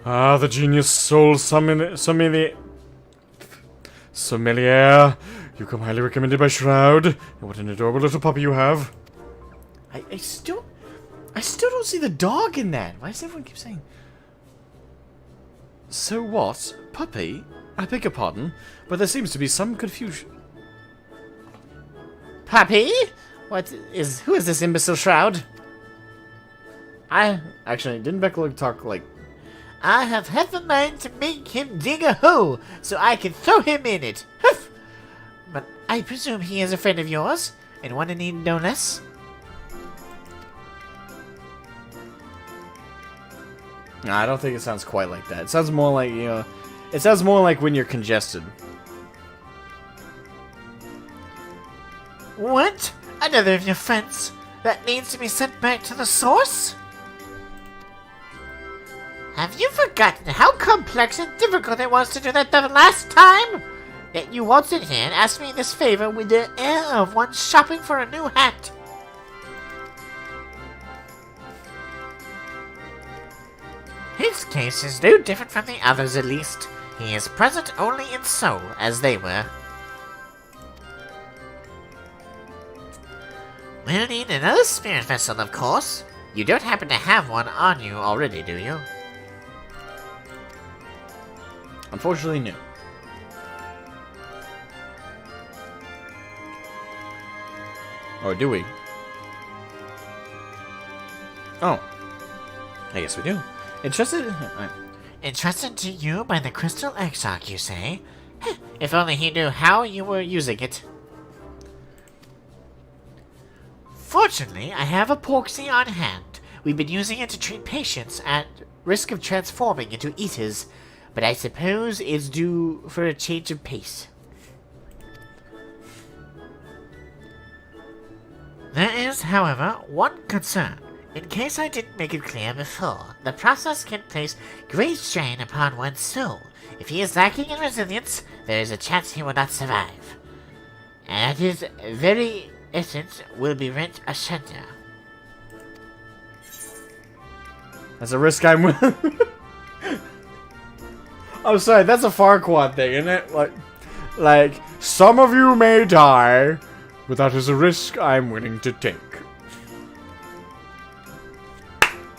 Ah, the genius soul sommelier. You come highly recommended by Shroud. And what an adorable little puppy you have. I still don't see the dog in that. Why does everyone keep saying? So what? Puppy? I beg your pardon, but there seems to be some confusion. Puppy? Who is this imbecile Shroud? Actually, didn't Becklug talk like... I have half a mind to make him dig a hole, so I can throw him in it. Huff! But I presume he is a friend of yours, and one to need no less? No, I don't think it sounds quite like that. It sounds more like, you know... It sounds more like when you're congested. What? Another of your friends? That needs to be sent back to the source? Have you forgotten how complex and difficult it was to do that the last time? Yet you waltzed in here and asked me this favor with the air of one shopping for a new hat. His case is no different from the others, at least. He is present only in soul, as they were. We'll need another spirit vessel, of course. You don't happen to have one on you already, do you? Unfortunately, no. Or do we? Oh. I guess we do. Interested? Entrusted to you by the Crystal Exarch, you say? If only he knew how you were using it. Fortunately, I have a porksy on hand. We've been using it to treat patients at risk of transforming into eaters, but I suppose it's due for a change of pace. There is, however, one concern. In case I didn't make it clear before, the process can place great strain upon one's soul. If he is lacking in resilience, there is a chance he will not survive. And his very essence will be rent asunder. That's a risk I'm willing. I'm sorry, that's a Farquaad thing, isn't it? Like, Some of you may die, but that is a risk I'm willing to take.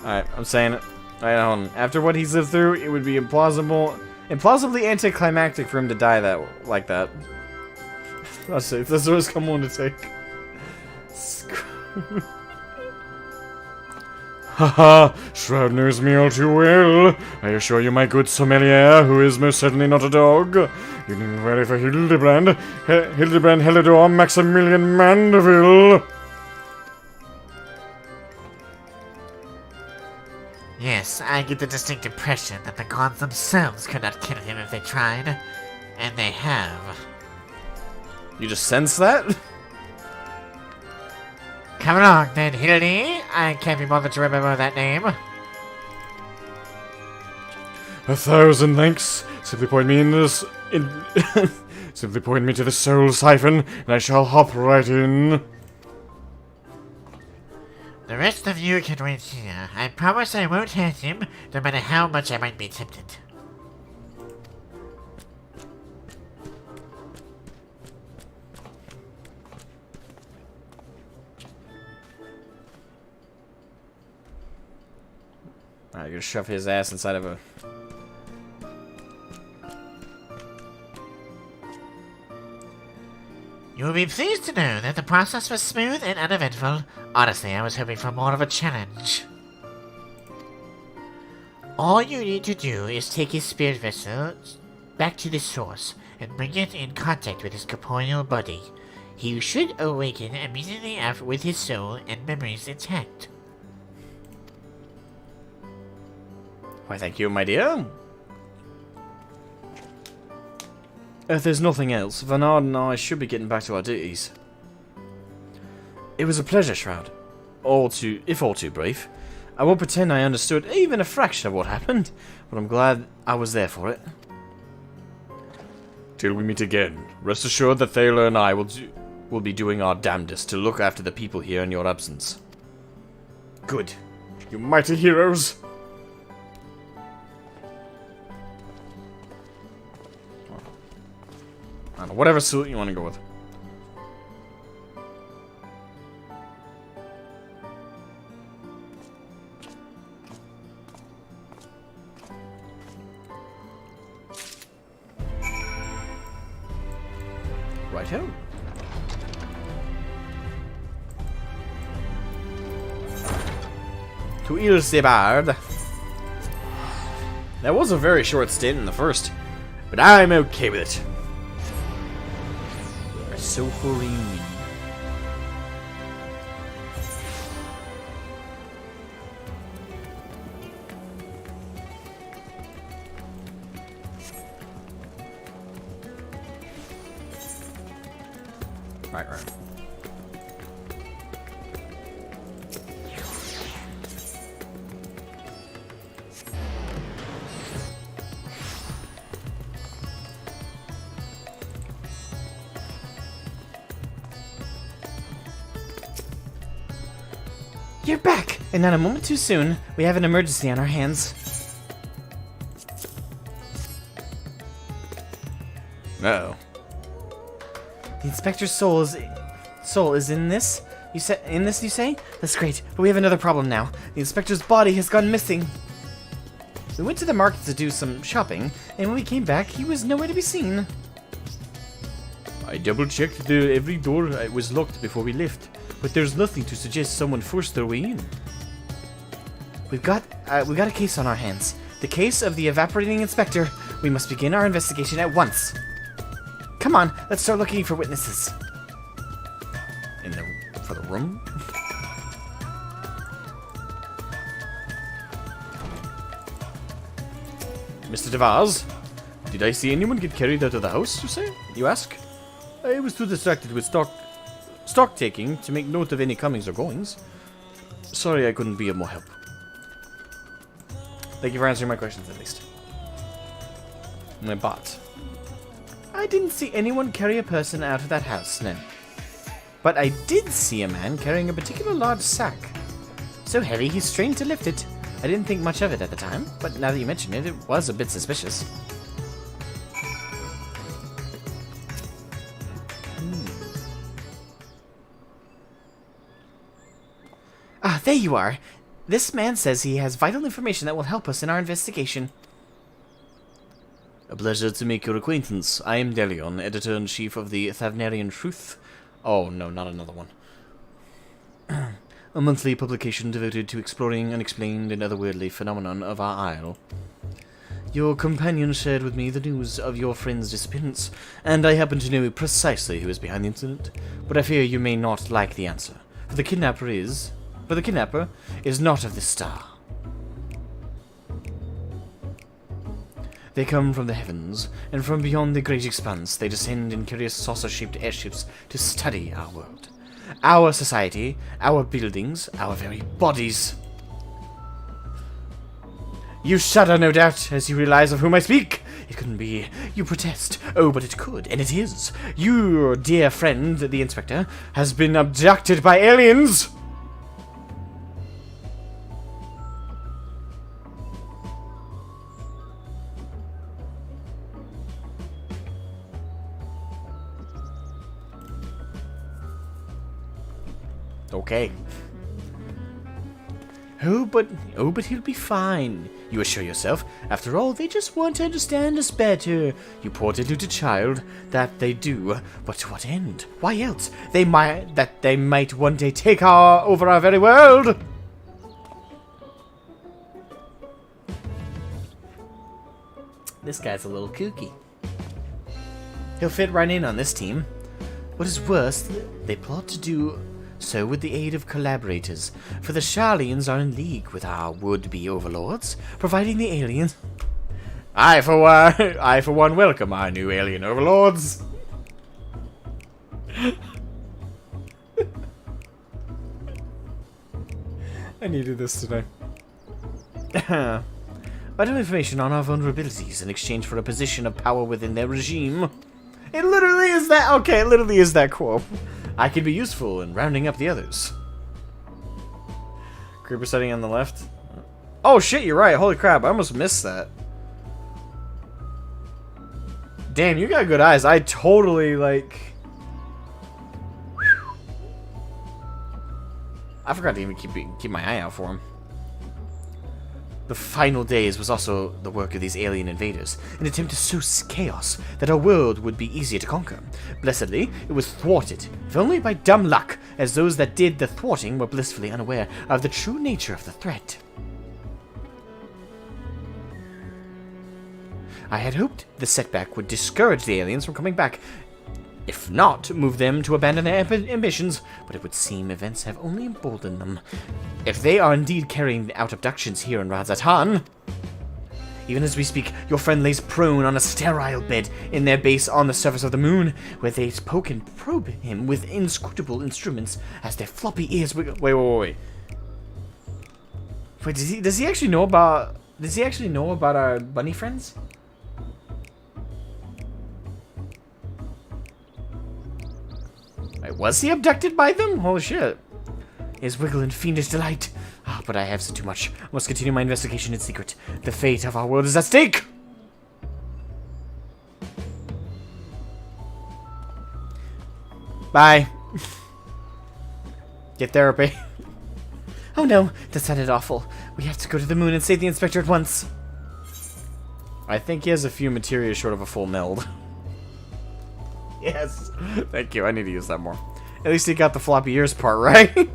alright, I'm saying it. Alright, hold on. After what he's lived through, it would be implausibly anticlimactic for him to die like that. Let's see, if that's the risk I'm willing to take. Haha, Shroud knows me all too well. I assure you, my good sommelier, who is most certainly not a dog. You need ready for Hildibrand. Hildibrand Helidor Maximilian Mandeville. Yes, I get the distinct impression that the gods themselves could not kill him if they tried. And they have. You just sense that? Come along then, Hildy. I can't be bothered to remember that name. 1,000 thanks. Simply point me simply point me to the soul siphon, and I shall hop right in. The rest of you can wait here. I promise I won't hurt him, no matter how much I might be tempted. Alright, you're gonna shove his ass inside of a... You will be pleased to know that the process was smooth and uneventful. Honestly, I was hoping for more of a challenge. All you need to do is take his spirit vessel back to the source and bring it in contact with his corporeal body. He should awaken immediately after with his soul and memories intact. Why, thank you, my dear. If there's nothing else, Vanard and I should be getting back to our duties. It was a pleasure, Shroud. If all too brief. I won't pretend I understood even a fraction of what happened, but I'm glad I was there for it. Till we meet again. Rest assured that Thaler and I will be doing our damnedest to look after the people here in your absence. Good. You mighty heroes. I don't know, whatever suit you want to go with. Righto. To Hildibrand. That was a very short stint in the first, but I'm okay with it. So for reunion. Right. You're back! And not a moment too soon. We have an emergency on our hands. Uh-oh. The inspector's soul is in this? You say? That's great, but we have another problem now. The inspector's body has gone missing. We went to the market to do some shopping, and when we came back, he was nowhere to be seen. I double-checked every door was locked before we left, but there's nothing to suggest someone forced their way in. We've got a case on our hands. The case of the evaporating inspector. We must begin our investigation at once. Come on, let's start looking for witnesses. For the room? Mr. DeVaz, did I see anyone get carried out of the house, you ask? I was too distracted with stock taking to make note of any comings or goings. Sorry I couldn't be of more help. Thank you for answering my questions, at least. My bot. I didn't see anyone carry a person out of that house, no. But I did see a man carrying a particular large sack. So heavy, he strained to lift it. I didn't think much of it at the time, but now that you mention it, it was a bit suspicious. Ah, there you are. This man says he has vital information that will help us in our investigation. A pleasure to make your acquaintance. I am Delion, editor-in-chief of the Thavnarian Truth. Oh, no, not another one. A monthly publication devoted to exploring unexplained and otherworldly phenomenon of our isle. Your companion shared with me the news of your friend's disappearance, and I happen to know precisely who is behind the incident, but I fear you may not like the answer, for the kidnapper is not of this star. They come from the heavens, and from beyond the great expanse they descend in curious saucer-shaped airships to study our world. Our society, our buildings, our very bodies. You shudder, no doubt, as you realize of whom I speak. It couldn't be. You protest. Oh, but it could, and it is. Your dear friend, the inspector, has been abducted by aliens. Okay. Oh, but he'll be fine. You assure yourself. After all, they just want to understand us better. You poor deluded child. That they do. But to what end? Why else? They might one day take over our very world. This guy's a little kooky. He'll fit right in on this team. What is worse, they plot to do so with the aid of collaborators, for the Sharlians are in league with our would-be overlords, providing the aliens... I for one welcome our new alien overlords. I needed this today. Vital information on our vulnerabilities in exchange for a position of power within their regime. It literally is that... Okay, it literally is that quote. I could be useful in rounding up the others. Creeper setting on the left. Oh shit, you're right. Holy crap, I almost missed that. Damn, you got good eyes. I totally, like... Whew. I forgot to even keep my eye out for him. The final days was also the work of these alien invaders, an attempt to sow chaos that our world would be easier to conquer. Blessedly, it was thwarted, if only by dumb luck, as those that did the thwarting were blissfully unaware of the true nature of the threat. I had hoped the setback would discourage the aliens from coming back, if not, move them to abandon their ambitions, but it would seem events have only emboldened them. If they are indeed carrying out abductions here in Razatan... Even as we speak, your friend lays prone on a sterile bed in their base on the surface of the moon, where they poke and probe him with inscrutable instruments as their floppy ears wiggle... Wait. Wait, does he actually know about... Does he actually know about our bunny friends? Wait, was he abducted by them? Holy shit. His wiggle in fiendish delight. Ah, but I have said too much. I must continue my investigation in secret. The fate of our world is at stake! Bye. Get therapy. Oh no, that sounded awful. We have to go to the moon and save the inspector at once. I think he has a few materia short of a full meld. Yes. Thank you. I need to use that more. At least he got the floppy ears part right.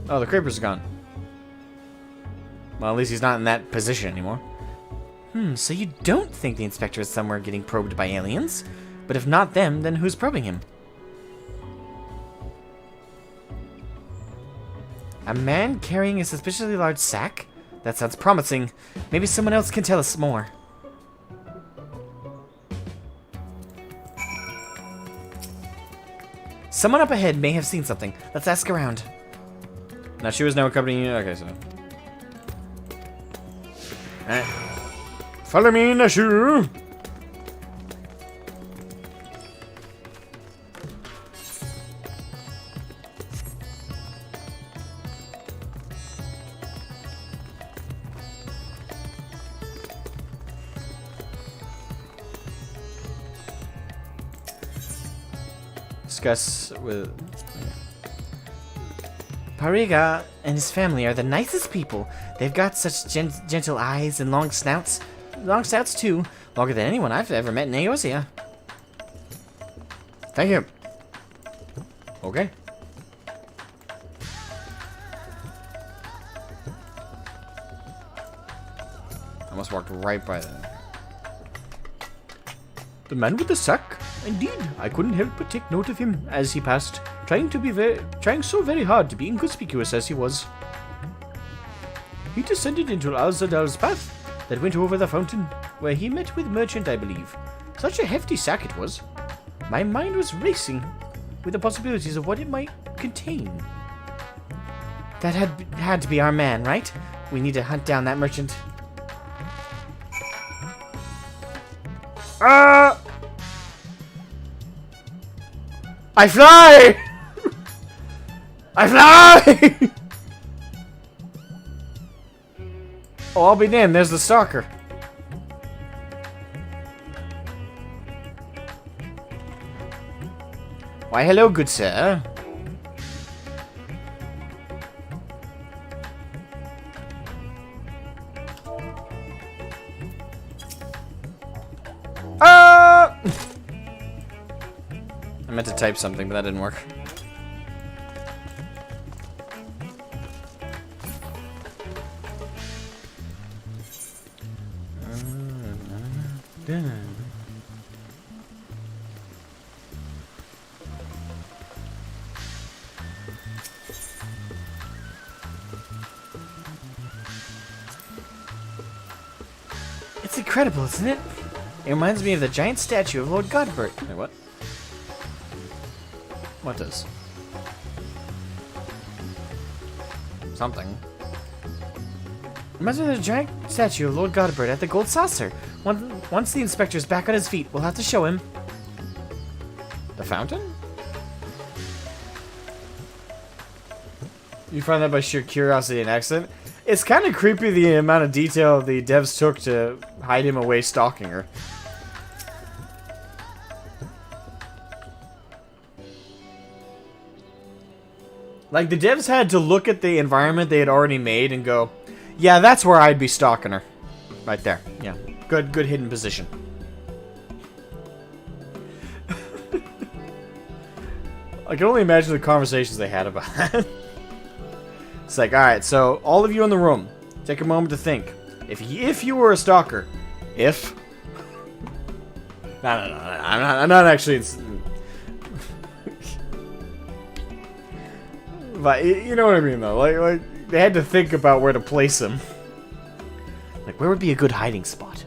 Oh, the creeper's gone. Well, at least he's not in that position anymore. So you don't think the inspector is somewhere getting probed by aliens? But if not them, then who's probing him? A man carrying a suspiciously large sack? That sounds promising. Maybe someone else can tell us more. Someone up ahead may have seen something. Let's ask around. Now she was now accompanying you. Okay, so. Alright. Follow me, Nashu. Discuss with... Pariga and his family are the nicest people. They've got such gentle eyes and long snouts. Long snouts, too. Longer than anyone I've ever met in Eosia. Thank you. Okay. I almost walked right by them. The man with the sack? Indeed, I couldn't help but take note of him as he passed, trying so very hard to be inconspicuous as he was. He descended into Al-Zadal's path that went over the fountain, where he met with merchant, I believe. Such a hefty sack it was. My mind was racing with the possibilities of what it might contain. That had to be our man, right? We need to hunt down that merchant. I fly! I fly! Oh, I'll be damned, there's the stalker. Why, hello, good sir. I meant to type something, but that didn't work. It's incredible, isn't it? It reminds me of the giant statue of Lord Godbert. Wait, what? What does? Something. Reminds me of the giant statue of Lord Godbert at the Gold Saucer. Once the inspector's back on his feet, we'll have to show him. The fountain? You find that by sheer curiosity and accident? It's kind of creepy the amount of detail the devs took to hide him away stalking her. Like, the devs had to look at the environment they had already made and go, yeah, that's where I'd be stalking her. Right there. Yeah. Good hidden position. I can only imagine the conversations they had about that. It's like, alright, so all of you in the room, take a moment to think. If you were a stalker, if... No, I'm not actually... But you know what I mean, though. Like they had to think about where to place him. Like, where would be a good hiding spot?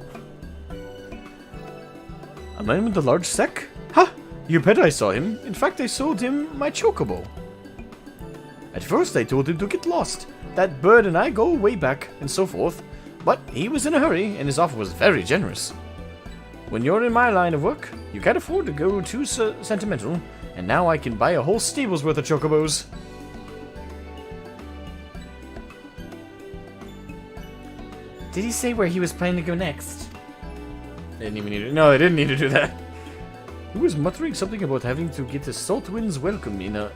A man with a large sack? Ha! You bet I saw him. In fact, I sold him my chocobo. At first, I told him to get lost. That bird and I go way back, and so forth. But he was in a hurry, and his offer was very generous. When you're in my line of work, you can't afford to go too sentimental, and now I can buy a whole stable's worth of chocobos. Did he say where he was planning to go next? They didn't even need to. No, they didn't need to do that. He was muttering something about having to get the salt winds welcome in a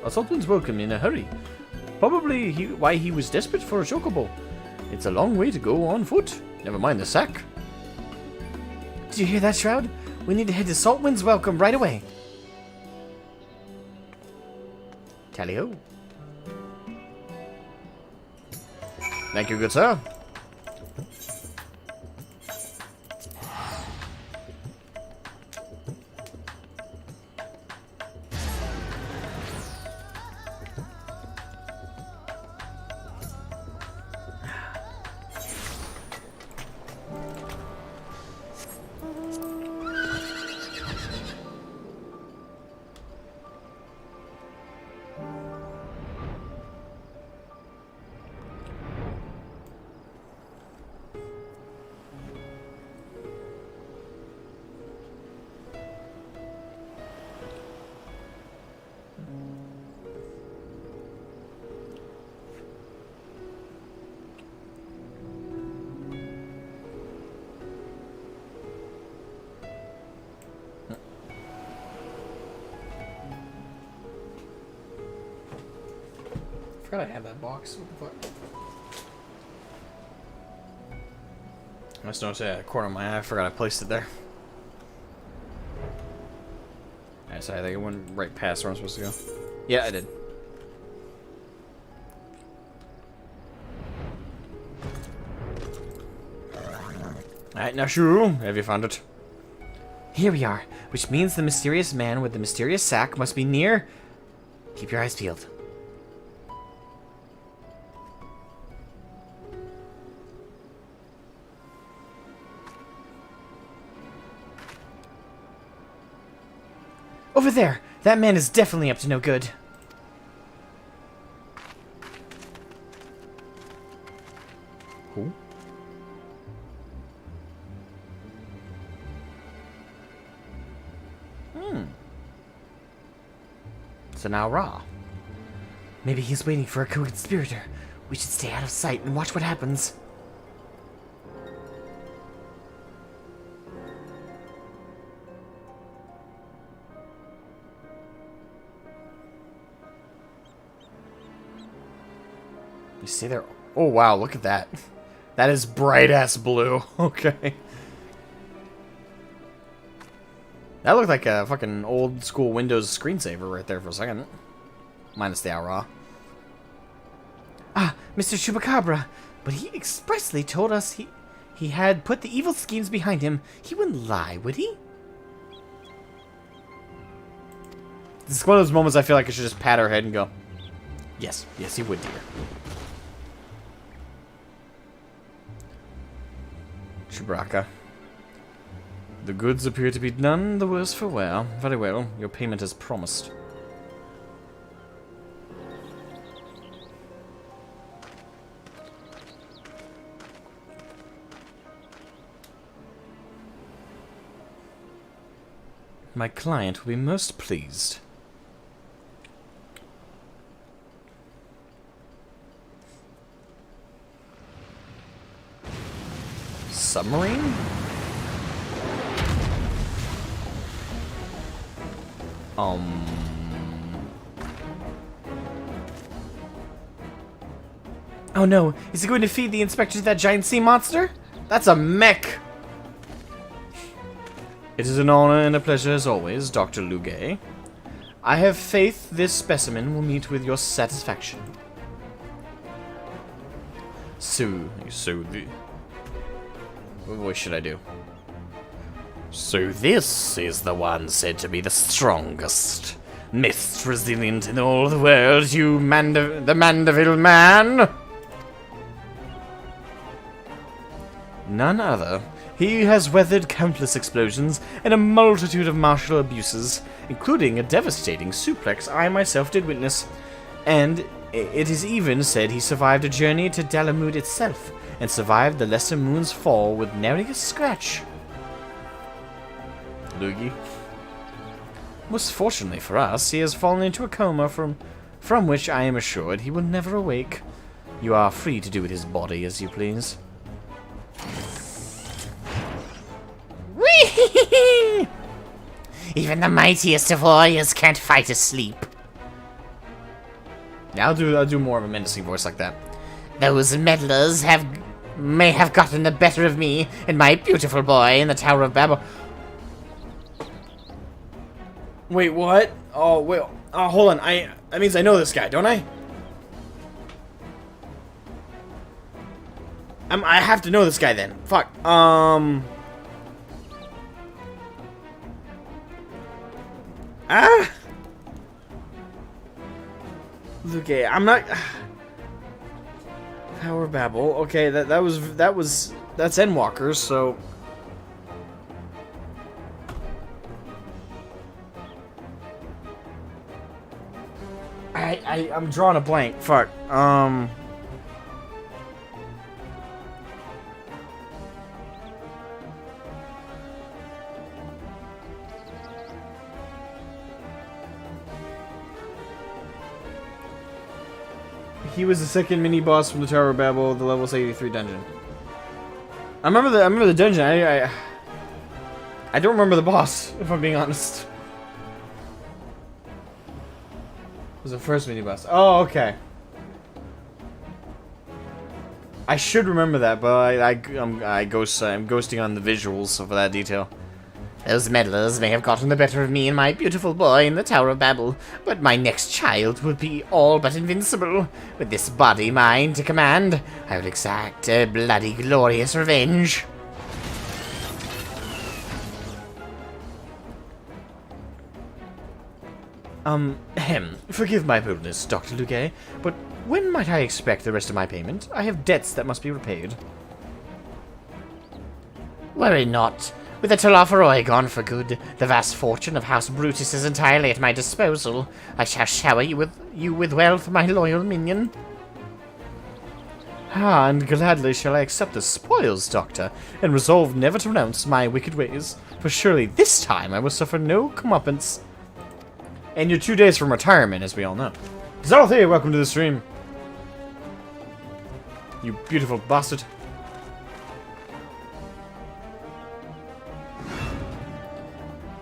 Saltwind's welcome in a hurry. Probably why he was desperate for a chocobo. It's a long way to go on foot. Never mind the sack. Did you hear that, Shroud? We need to head to Saltwind's welcome right away. Tally-ho. Thank you, good sir. I forgot I had that box. What the fuck? I just noticed it at the corner of my eye. I forgot I placed it there. Alright, sorry, I think it went right past where I'm supposed to go. Yeah, I did. Alright, now Shrew, have you found it? Here we are, which means the mysterious man with the mysterious sack must be near. Keep your eyes peeled. Over there! That man is definitely up to no good. Who? So now Ra. Maybe he's waiting for a co-conspirator. We should stay out of sight and watch what happens. You see there? Oh wow, look at that. That is bright ass blue. Okay. That looked like a fucking old school Windows screensaver right there for a second. Minus the Aura. Ah, Mr. Chupacabra. But he expressly told us he had put the evil schemes behind him. He wouldn't lie, would he? This is one of those moments I feel like I should just pat her head and go, yes, yes, he would, dear. Chewbacca. The goods appear to be none the worse for wear. Very well, your payment is promised. My client will be most pleased. Submarine? Oh no, is he going to feed the inspector to that giant sea monster? That's a mech! It is an honor and a pleasure as always, Dr. Lugay. I have faith this specimen will meet with your satisfaction. What voice should I do? So this is the one said to be the strongest, most resilient in all the world, you the Mandeville man? None other. He has weathered countless explosions and a multitude of martial abuses, including a devastating suplex I myself did witness. And it is even said he survived a journey to Dalamud itself, and survived the Lesser Moon's fall with nary a scratch. Luigi. Most fortunately for us, he has fallen into a coma from which I am assured he will never awake. You are free to do with his body as you please. Even the mightiest of warriors can't fight asleep. Yeah, I'll do more of a menacing voice like that. Those meddlers may have gotten the better of me and my beautiful boy in the Tower of Babel. Wait, what? Oh, wait. Oh, hold on. That means I know this guy, don't I? I have to know this guy then. Fuck. Okay, I'm not. Power Babel. Okay, that's endwalkers. So. I'm drawing a blank. Fuck. He was the second mini boss from the Tower of Babel, the level 83 dungeon. I remember the dungeon. I don't remember the boss, if I'm being honest. It was the first mini boss. Oh, okay. I should remember that, but I'm ghosting on the visuals of that detail. Those meddlers may have gotten the better of me and my beautiful boy in the Tower of Babel, but my next child will be all but invincible. With this body mine to command, I will exact a bloody glorious revenge. Forgive my boldness, Dr. Luque, but when might I expect the rest of my payment? I have debts that must be repaid. Worry not. With the Talafaroi gone for good, the vast fortune of House Brutus is entirely at my disposal. I shall shower you with wealth, my loyal minion. Ah, and gladly shall I accept the spoils, Doctor, and resolve never to renounce my wicked ways, for surely this time I will suffer no comeuppance. And you're 2 days from retirement, as we all know. Zarothe, welcome to the stream. You beautiful bastard.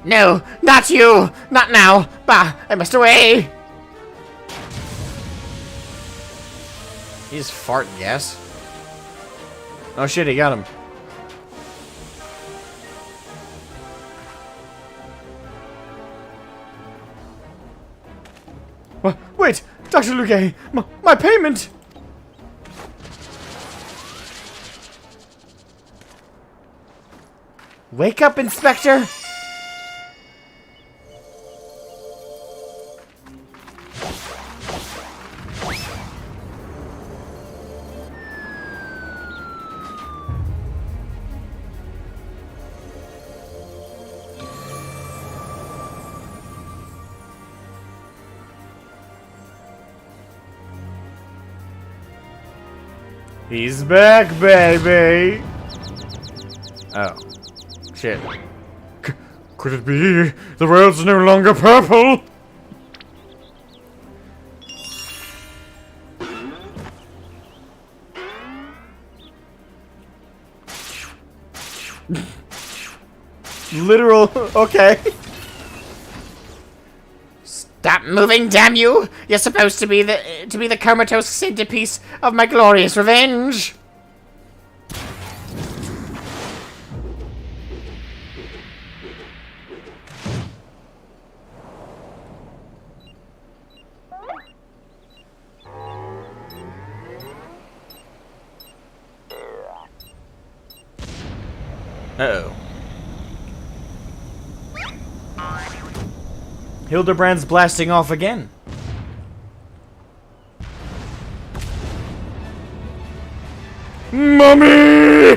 No, not you! Not now! Bah, I must away! He's farting gas. Oh shit, he got him. Wait, Dr. Luque, my payment! Wake up, Inspector! He's back, baby! Oh. Shit. Could it be? The world's no longer purple! Literal. Okay. Stop moving, damn you! You're supposed to be the comatose centerpiece of my glorious revenge! Uh-oh. Hildibrand's blasting off again. Mommy!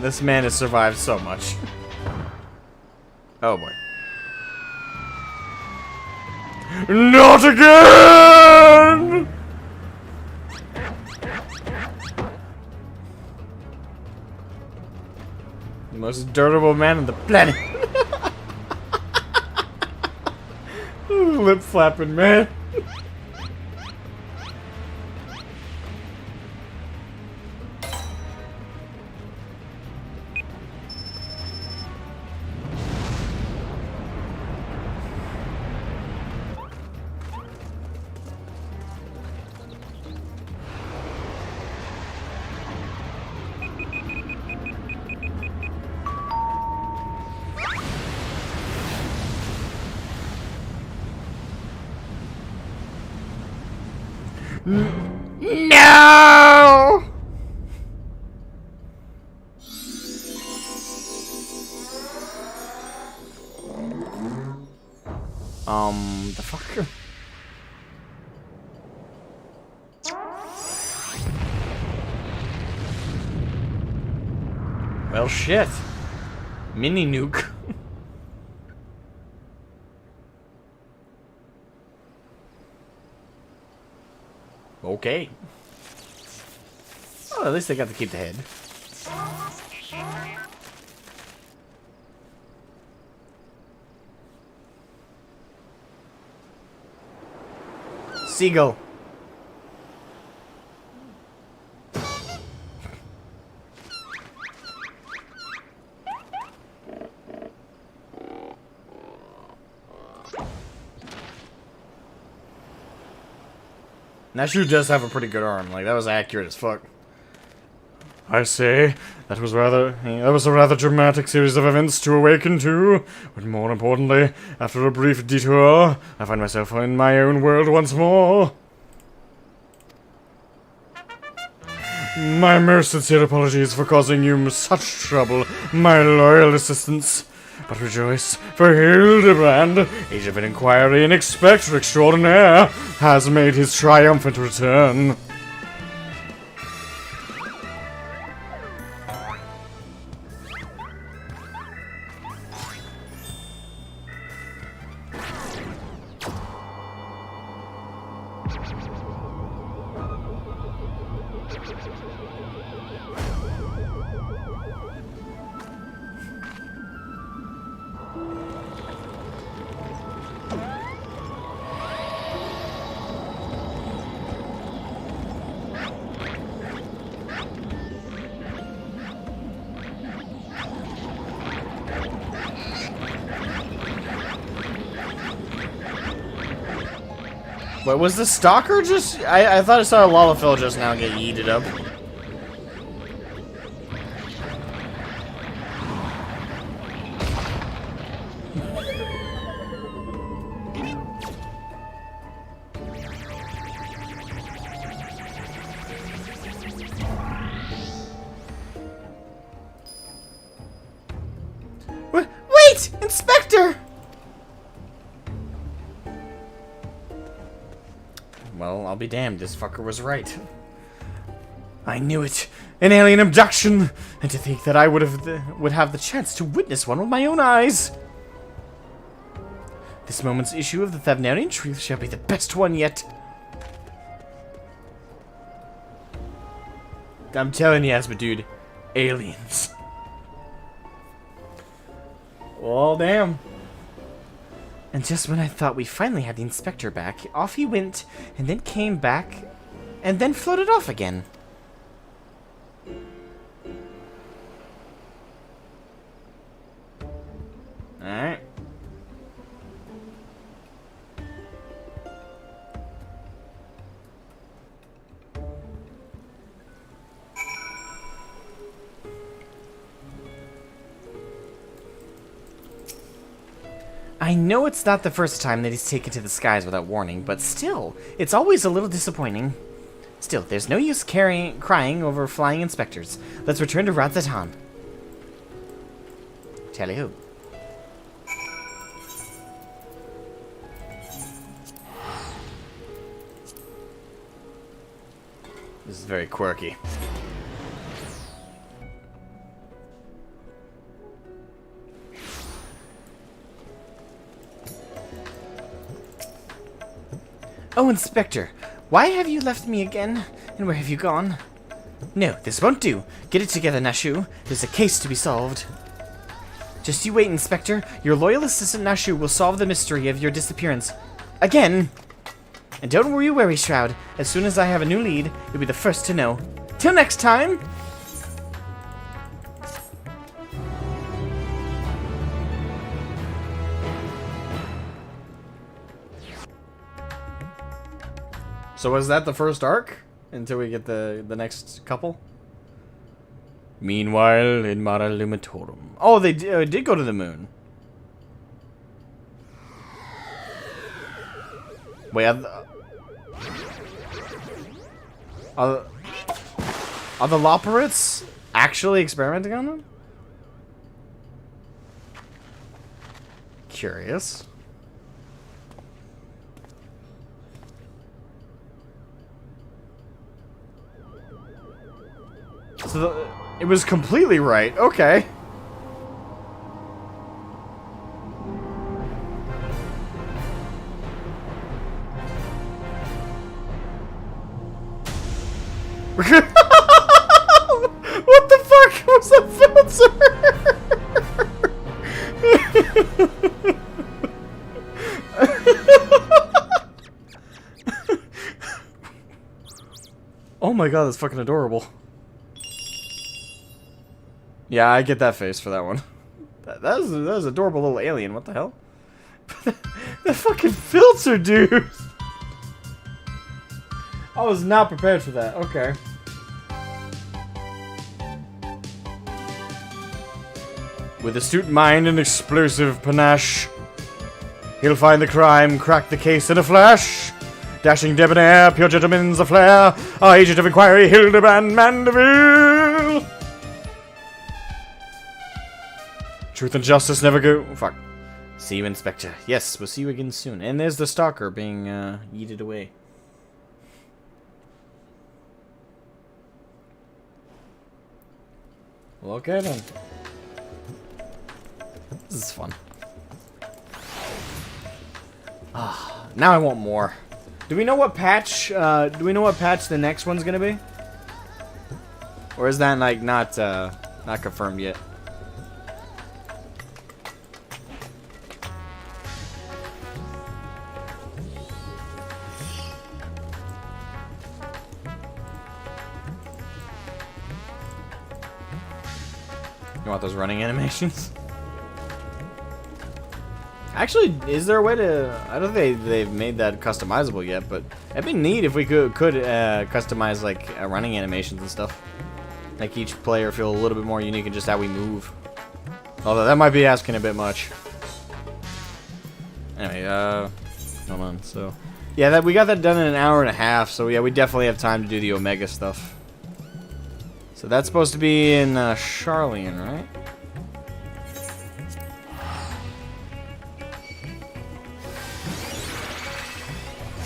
This man has survived so much. Oh boy. Not again! Most durable man on the planet. Lip flapping, man. No! The fucker. Well, shit. Mini nuke. Okay. Well, at least they got to keep the head. Seagull. Nashu does have a pretty good arm. Like, that was accurate as fuck. I say, that was a rather dramatic series of events to awaken to, but more importantly, after a brief detour, I find myself in my own world once more. My most sincere apologies for causing you such trouble, my loyal assistants. But rejoice, for Hildibrand, agent of inquiry and inspector extraordinaire, has made his triumphant return. What was the stalker just? I thought I saw a Lalafell just now get yeeted up. Wait! Inspector! Well, I'll be damned, this fucker was right. I knew it! An alien abduction! And to think that I would have the chance to witness one with my own eyes! This moment's issue of the Thavnarian Truth shall be the best one yet! I'm telling you, Asma, dude. Aliens. Well, damn. And just when I thought we finally had the inspector back, off he went, and then came back, and then floated off again. Alright. I know it's not the first time that he's taken to the skies without warning, but still, it's always a little disappointing. Still, there's no use crying over flying inspectors. Let's return to Radzatan. Tally-ho. This is very quirky. Oh, Inspector, why have you left me again? And where have you gone? No, this won't do. Get it together, Nashu. There's a case to be solved. Just you wait, Inspector. Your loyal assistant Nashu will solve the mystery of your disappearance. Again! And don't worry, Shroud. As soon as I have a new lead, you'll be the first to know. Till next time! So was that the first arc? Until we get the next couple? Meanwhile, in Mara Lumitorum. Oh, they did go to the moon. Wait, are the Loporits actually experimenting on them? Curious. So it was completely right. Okay. What the fuck was that filter? Oh my god, that's fucking adorable. Yeah, I get that face for that one. That was an adorable little alien. What the hell? That fucking filter, dude! I was not prepared for that. Okay. With astute mind and explosive panache, he'll find the crime, crack the case in a flash. Dashing debonair, pure gentleman's a flair. Our agent of inquiry, Hildibrand Mandeville. Truth and justice never go. Fuck. See you, Inspector. Yes, we'll see you again soon. And there's the stalker being yeeted away. Well, okay then. This is fun. Ah, now I want more. Do we know what patch? Do we know what patch the next one's gonna be? Or is that like not confirmed yet? You want those running animations? Actually, is there a way to... I don't think they've made that customizable yet, but it'd be neat if we could customize, like, running animations and stuff. Make each player feel a little bit more unique in just how we move. Although, that might be asking a bit much. Anyway, hold on, so... Yeah, we got that done in an hour and a half, so yeah, we definitely have time to do the Omega stuff. So that's supposed to be in Charlian, right?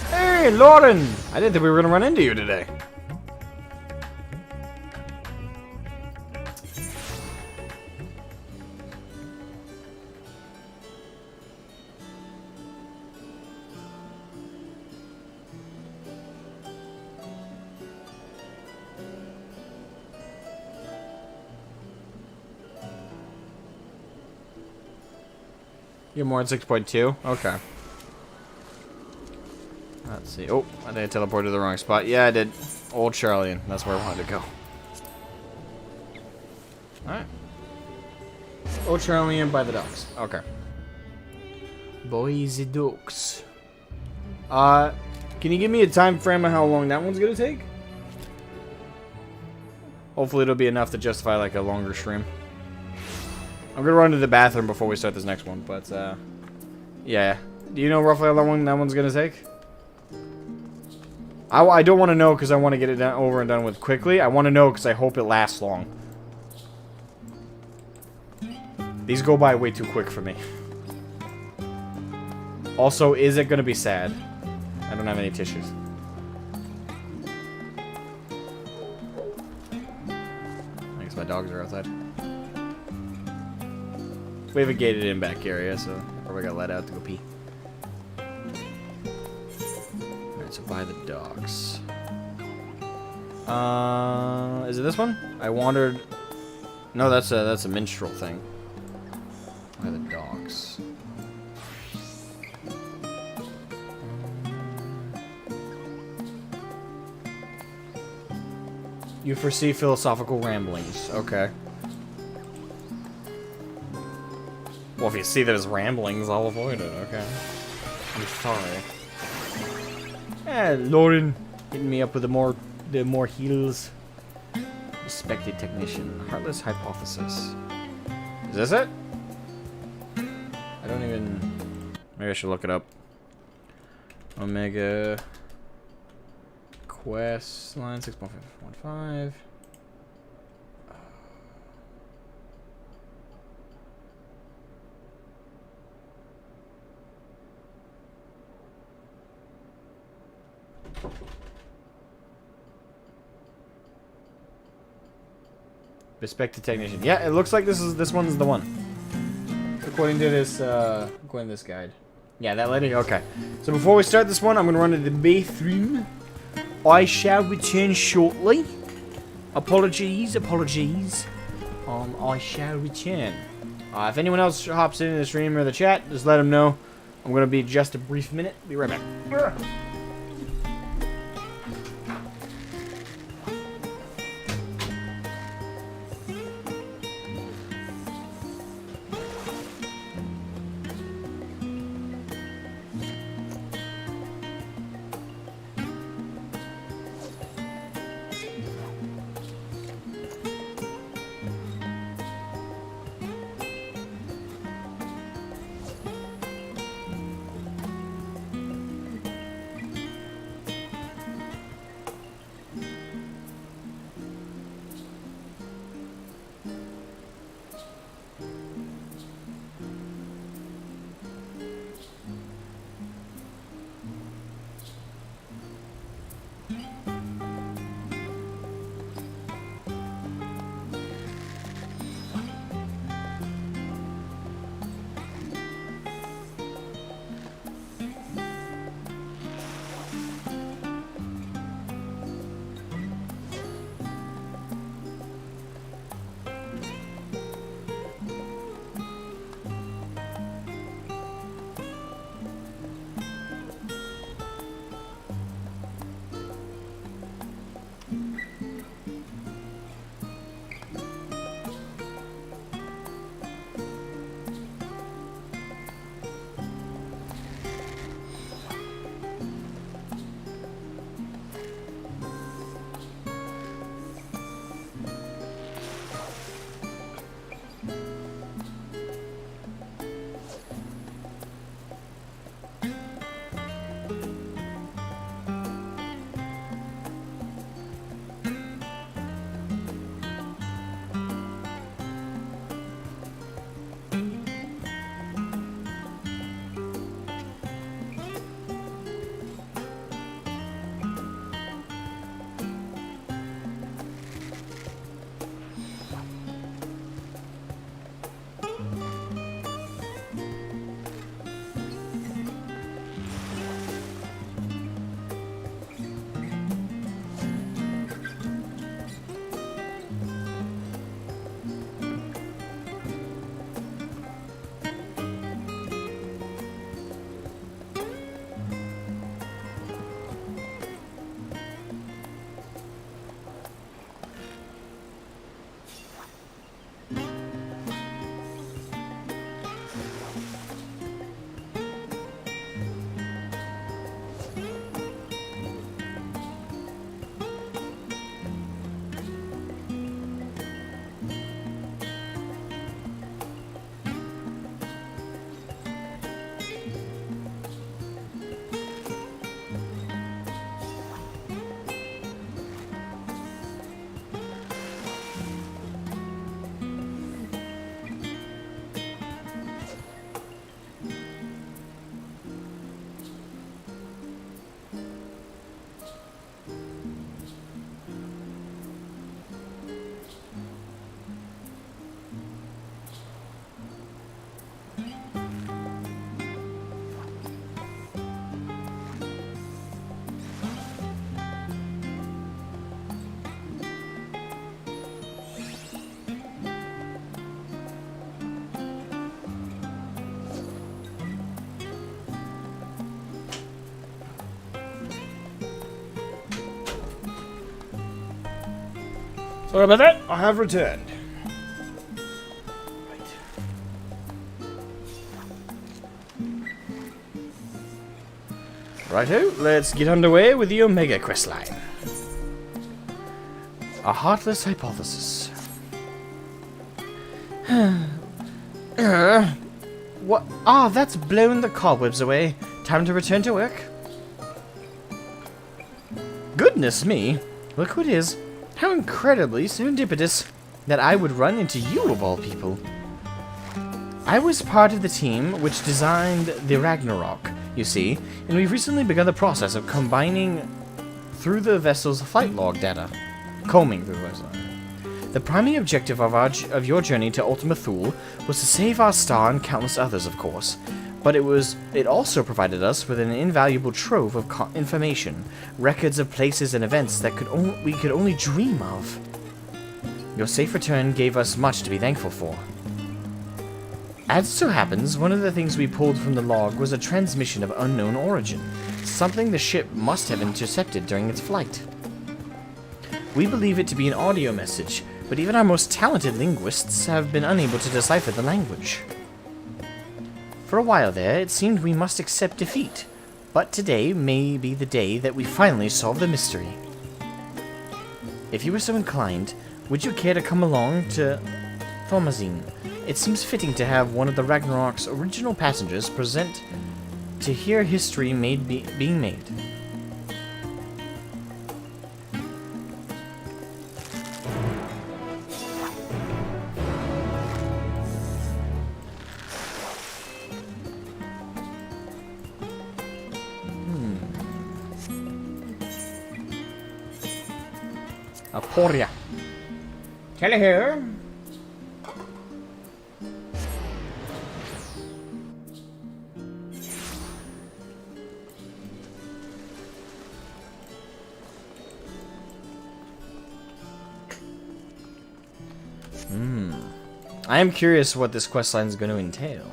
Hey, Lauren! I didn't think we were going to run into you today. You're more than 6.2? Okay. Let's see. Oh, I think I teleported to the wrong spot. Yeah, I did. Old Charlian. That's where I wanted to go. Alright. Old Charlian by the docks. Okay. Boys the docks. Can you give me a time frame of how long that one's gonna take? Hopefully it'll be enough to justify like a longer stream. I'm gonna run to the bathroom before we start this next one, but yeah. Do you know roughly how long that one's gonna take? I don't want to know because I want to get it done, over and done with quickly. I want to know because I hope it lasts long. These go by way too quick for me. Also, is it gonna be sad? I don't have any tissues. I guess my dogs are outside. We have a gated in back area, so probably got let out to go pee. Alright, so by the docks. Is it this one? I wandered. No, that's a minstrel thing. You foresee philosophical ramblings. Okay. Well, if you see there's ramblings, I'll avoid it, okay? I'm sorry. Lauren hitting me up with the more heals. Respected technician. Heartless hypothesis. Is this it? I don't even... Maybe I should look it up. Omega... Questline 6.515. Respected technician. Yeah, it looks like this one's the one. According to this guide. Yeah, that lady. Okay. So before we start this one, I'm gonna run to the bathroom. I shall return shortly. Apologies. I shall return. If anyone else hops into the stream or the chat, just let them know. I'm gonna be just a brief minute. Be right back. Sorry about that. I have returned. Righto, let's get underway with the Omega Questline. A heartless hypothesis. What? Ah, that's blown the cobwebs away. Time to return to work. Goodness me. Look who it is. How incredibly serendipitous that I would run into you of all people. I was part of the team which designed the Ragnarok, you see, and we've recently begun the process of combining through the vessel's flight log data. Combing through the vessel. The primary objective of your journey to Ultima Thule was to save our star and countless others, of course, but it also provided us with an invaluable trove of information, records of places and events that we could only dream of. Your safe return gave us much to be thankful for. As it so happens, one of the things we pulled from the log was a transmission of unknown origin, something the ship must have intercepted during its flight. We believe it to be an audio message, but even our most talented linguists have been unable to decipher the language. For a while there, it seemed we must accept defeat, but today may be the day that we finally solve the mystery. If you were so inclined, would you care to come along to Thomazine? It seems fitting to have one of the Ragnarok's original passengers present to hear history being made. Aporia. Kelly here. I am curious what this questline is going to entail.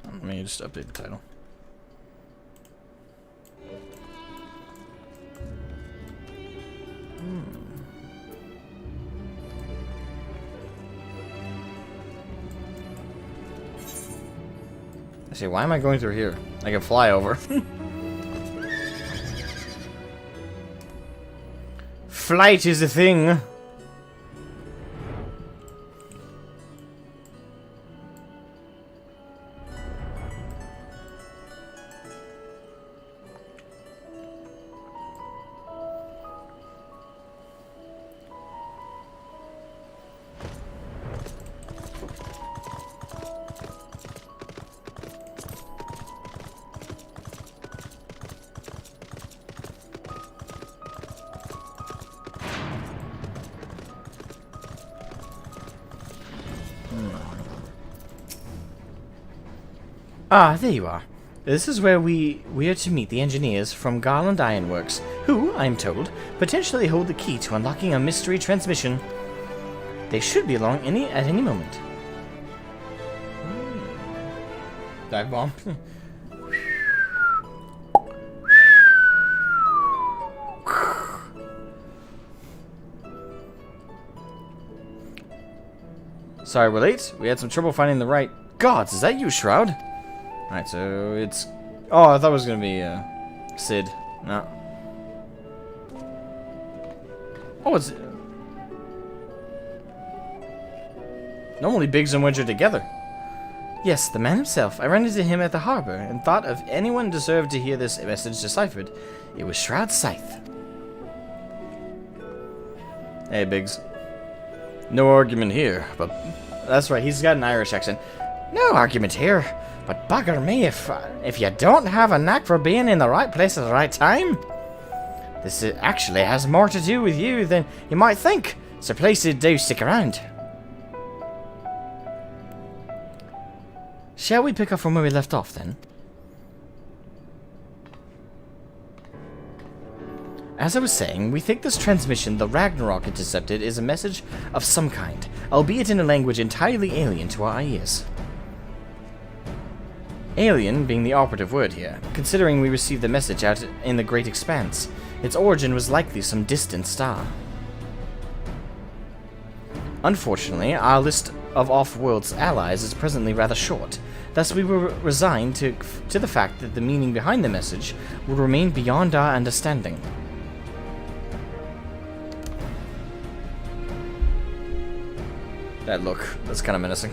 Let me just update the title. I say, why am I going through here? I can fly over. Flight is a thing. Ah, there you are. This is where we are to meet the engineers from Garland Ironworks, who, I am told, potentially hold the key to unlocking a mystery transmission. They should be along at any moment. Dive bomb. Sorry, we're late. We had some trouble finding the right... Gods, is that you, Shroud? Alright, so it's... Oh, I thought it was gonna be, Sid. No. Oh, it's... Normally Biggs and Wedge are together. Yes, the man himself. I ran into him at the harbor, and thought if anyone deserved to hear this message deciphered, it was Shroud Scythe. Hey, Biggs. No argument here, but... That's right, he's got an Irish accent. No argument here. But bugger me, if you don't have a knack for being in the right place at the right time, this actually has more to do with you than you might think. So please do stick around. Shall we pick up from where we left off then? As I was saying, we think this transmission the Ragnarok intercepted is a message of some kind, albeit in a language entirely alien to our ears. Alien being the operative word here, considering we received the message out in the Great Expanse. Its origin was likely some distant star. Unfortunately, our list of off-world's allies is presently rather short, thus we were resigned to the fact that the meaning behind the message would remain beyond our understanding. That look, that's kind of menacing.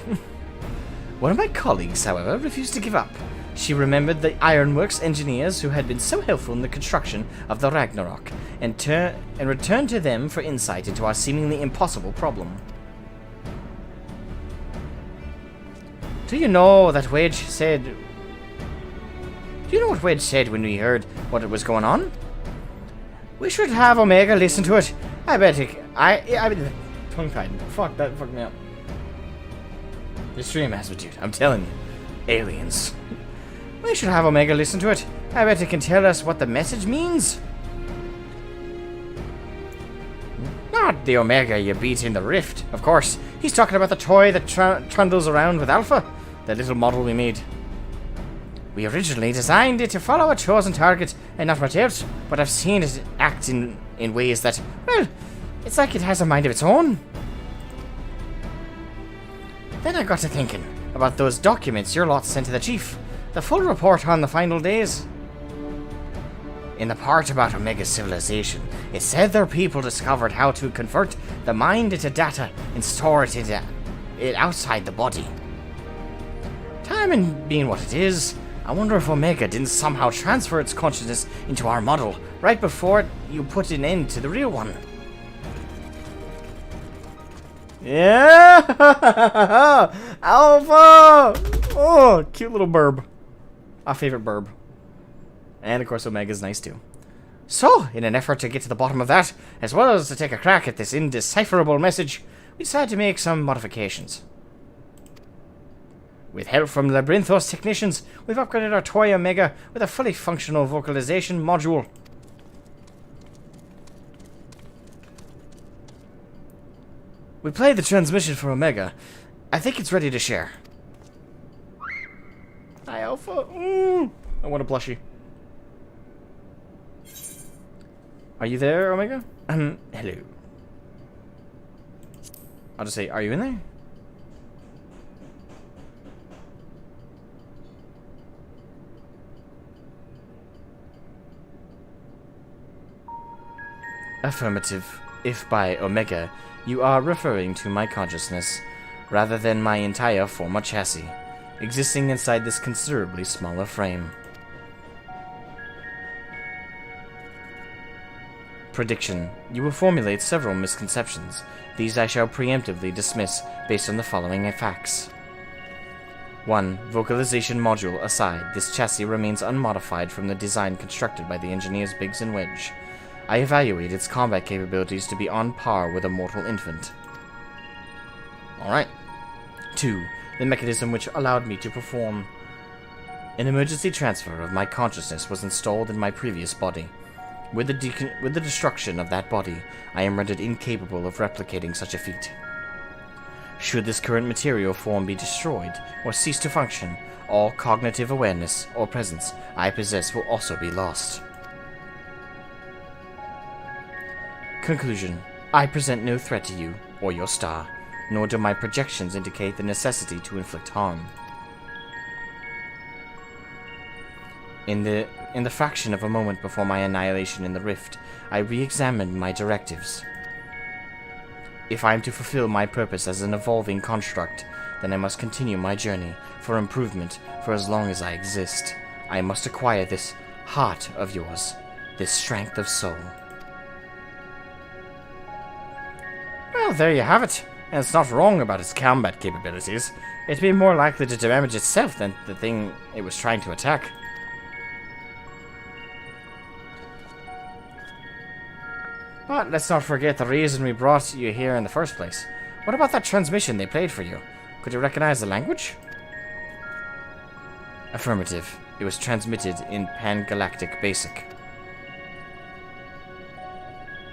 One of my colleagues, however, refused to give up. She remembered the ironworks engineers who had been so helpful in the construction of the Ragnarok, and returned to them for insight into our seemingly impossible problem. Do you know what Wedge said when we heard what was going on? We should have Omega listen to it. I bet it... tongue-tied. Fuck, that fucked me up. Extreme attitude, I'm telling you. Aliens. We should have Omega listen to it. I bet it can tell us what the message means. Not the Omega you beat in the Rift, of course. He's talking about the toy that trundles around with Alpha. The little model we made. We originally designed it to follow a chosen target and not much else, but I've seen it act in ways that, well, it's like it has a mind of its own. Then I got to thinking about those documents your lot sent to the chief. The full report on the final days. In the part about Omega's civilization, it said their people discovered how to convert the mind into data and store it outside the body. Time being what it is, I wonder if Omega didn't somehow transfer its consciousness into our model right before you put an end to the real one. Yeah! Alpha! Oh, cute little burb. Our favorite burb. And of course Omega's nice too. So, in an effort to get to the bottom of that, as well as to take a crack at this indecipherable message, we decided to make some modifications. With help from Labyrinthos technicians, we've upgraded our toy Omega with a fully functional vocalization module. We played the transmission for Omega. I think it's ready to share. Hi, Alpha. I want a plushie. Are you there, Omega? Hello. I'll just say, are you in there? Affirmative. If by Omega, you are referring to my consciousness, rather than my entire former chassis, existing inside this considerably smaller frame. Prediction. You will formulate several misconceptions. These I shall preemptively dismiss based on the following facts. 1. Vocalization module aside, this chassis remains unmodified from the design constructed by the engineers Biggs and Wedge. I evaluate its combat capabilities to be on par with a mortal infant. Alright. 2. The mechanism which allowed me to perform an emergency transfer of my consciousness was installed in my previous body. With the destruction of that body, I am rendered incapable of replicating such a feat. Should this current material form be destroyed or cease to function, all cognitive awareness or presence I possess will also be lost. Conclusion. I present no threat to you or your star, nor do my projections indicate the necessity to inflict harm. In the fraction of a moment before my annihilation in the rift, I re-examined my directives. If I am to fulfill my purpose as an evolving construct, then I must continue my journey for improvement for as long as I exist. I must acquire this heart of yours, this strength of soul. Well, there you have it. And it's not wrong about its combat capabilities. It'd be more likely to damage itself than the thing it was trying to attack. But let's not forget the reason we brought you here in the first place. What about that transmission they played for you? Could you recognize the language? Affirmative. It was transmitted in Pan-Galactic Basic.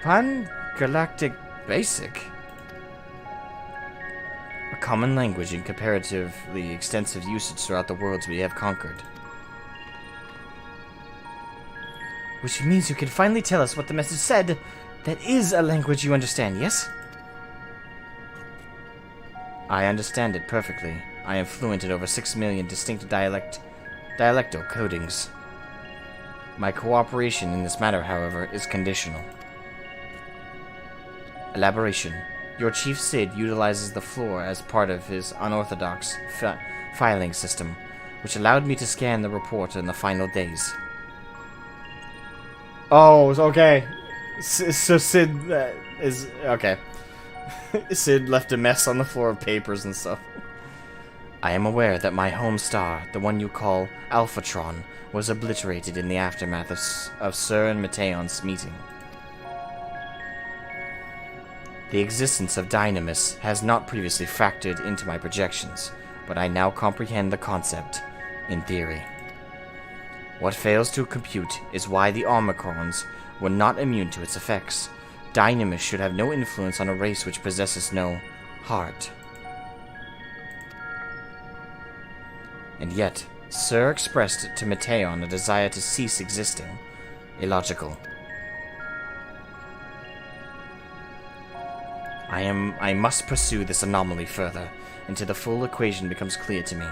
Pan-Galactic Basic? A common language in comparatively extensive usage throughout the worlds we have conquered. Which means you can finally tell us what the message said. That is a language you understand, yes? I understand it perfectly. I am fluent in over 6 million distinct dialectal codings. My cooperation in this matter, however, is conditional. Elaboration. Your Chief Sid utilizes the floor as part of his unorthodox filing system, which allowed me to scan the report in the final days. Oh, okay. So Sid is... Okay. Sid left a mess on the floor of papers and stuff. I am aware that my home star, the one you call Alphatron, was obliterated in the aftermath of Sir and Mateon's meeting. The existence of Dynamis has not previously factored into my projections, but I now comprehend the concept, in theory. What fails to compute is why the Omicrons were not immune to its effects. Dynamis should have no influence on a race which possesses no heart. And yet, Sir expressed to Mateon a desire to cease existing. Illogical. I must pursue this anomaly further, until the full equation becomes clear to me.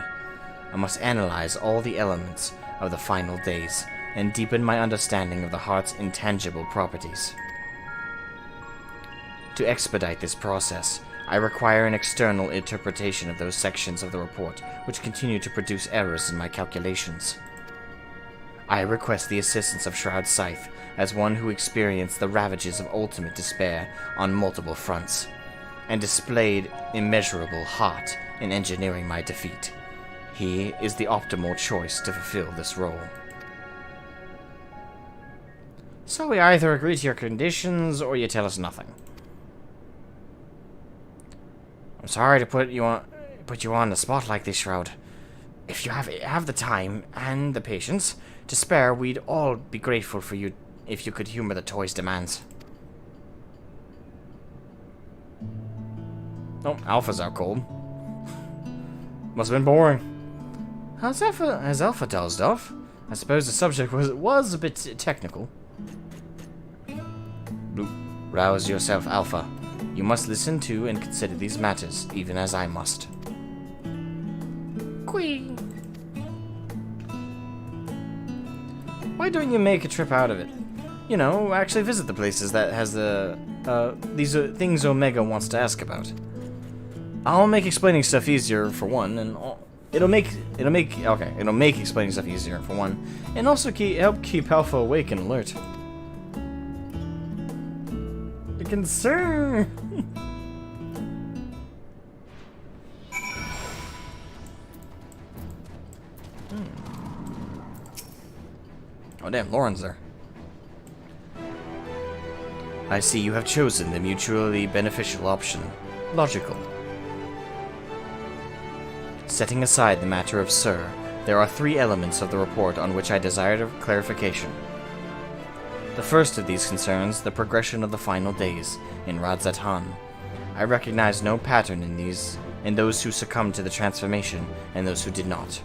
I must analyze all the elements of the final days, and deepen my understanding of the heart's intangible properties. To expedite this process, I require an external interpretation of those sections of the report which continue to produce errors in my calculations. I request the assistance of Shroud Scythe, as one who experienced the ravages of ultimate despair on multiple fronts, and displayed immeasurable heart in engineering my defeat. He is the optimal choice to fulfill this role. So we either agree to your conditions, or you tell us nothing. I'm sorry to put you on the spot like this, Shroud. If you have the time and the patience to spare, we'd all be grateful for you if you could humor the toy's demands. Oh, Alpha's out cold. Must have been boring. Has Alpha dozed off? I suppose the subject was a bit technical. Rouse yourself, Alpha. You must listen to and consider these matters, even as I must. Quee. Why don't you make a trip out of it? You know, actually visit the places that has these things Omega wants to ask about. I'll make explaining stuff easier for one, and it'll make explaining stuff easier for one, and also help keep Alpha awake and alert. The concern. Oh damn, Lauren's there. I see you have chosen the mutually beneficial option. Logical. Setting aside the matter of Sir, there are 3 elements of the report on which I desire clarification. The first of these concerns the progression of the final days in Radzatan. I recognize no pattern in those who succumbed to the transformation and those who did not.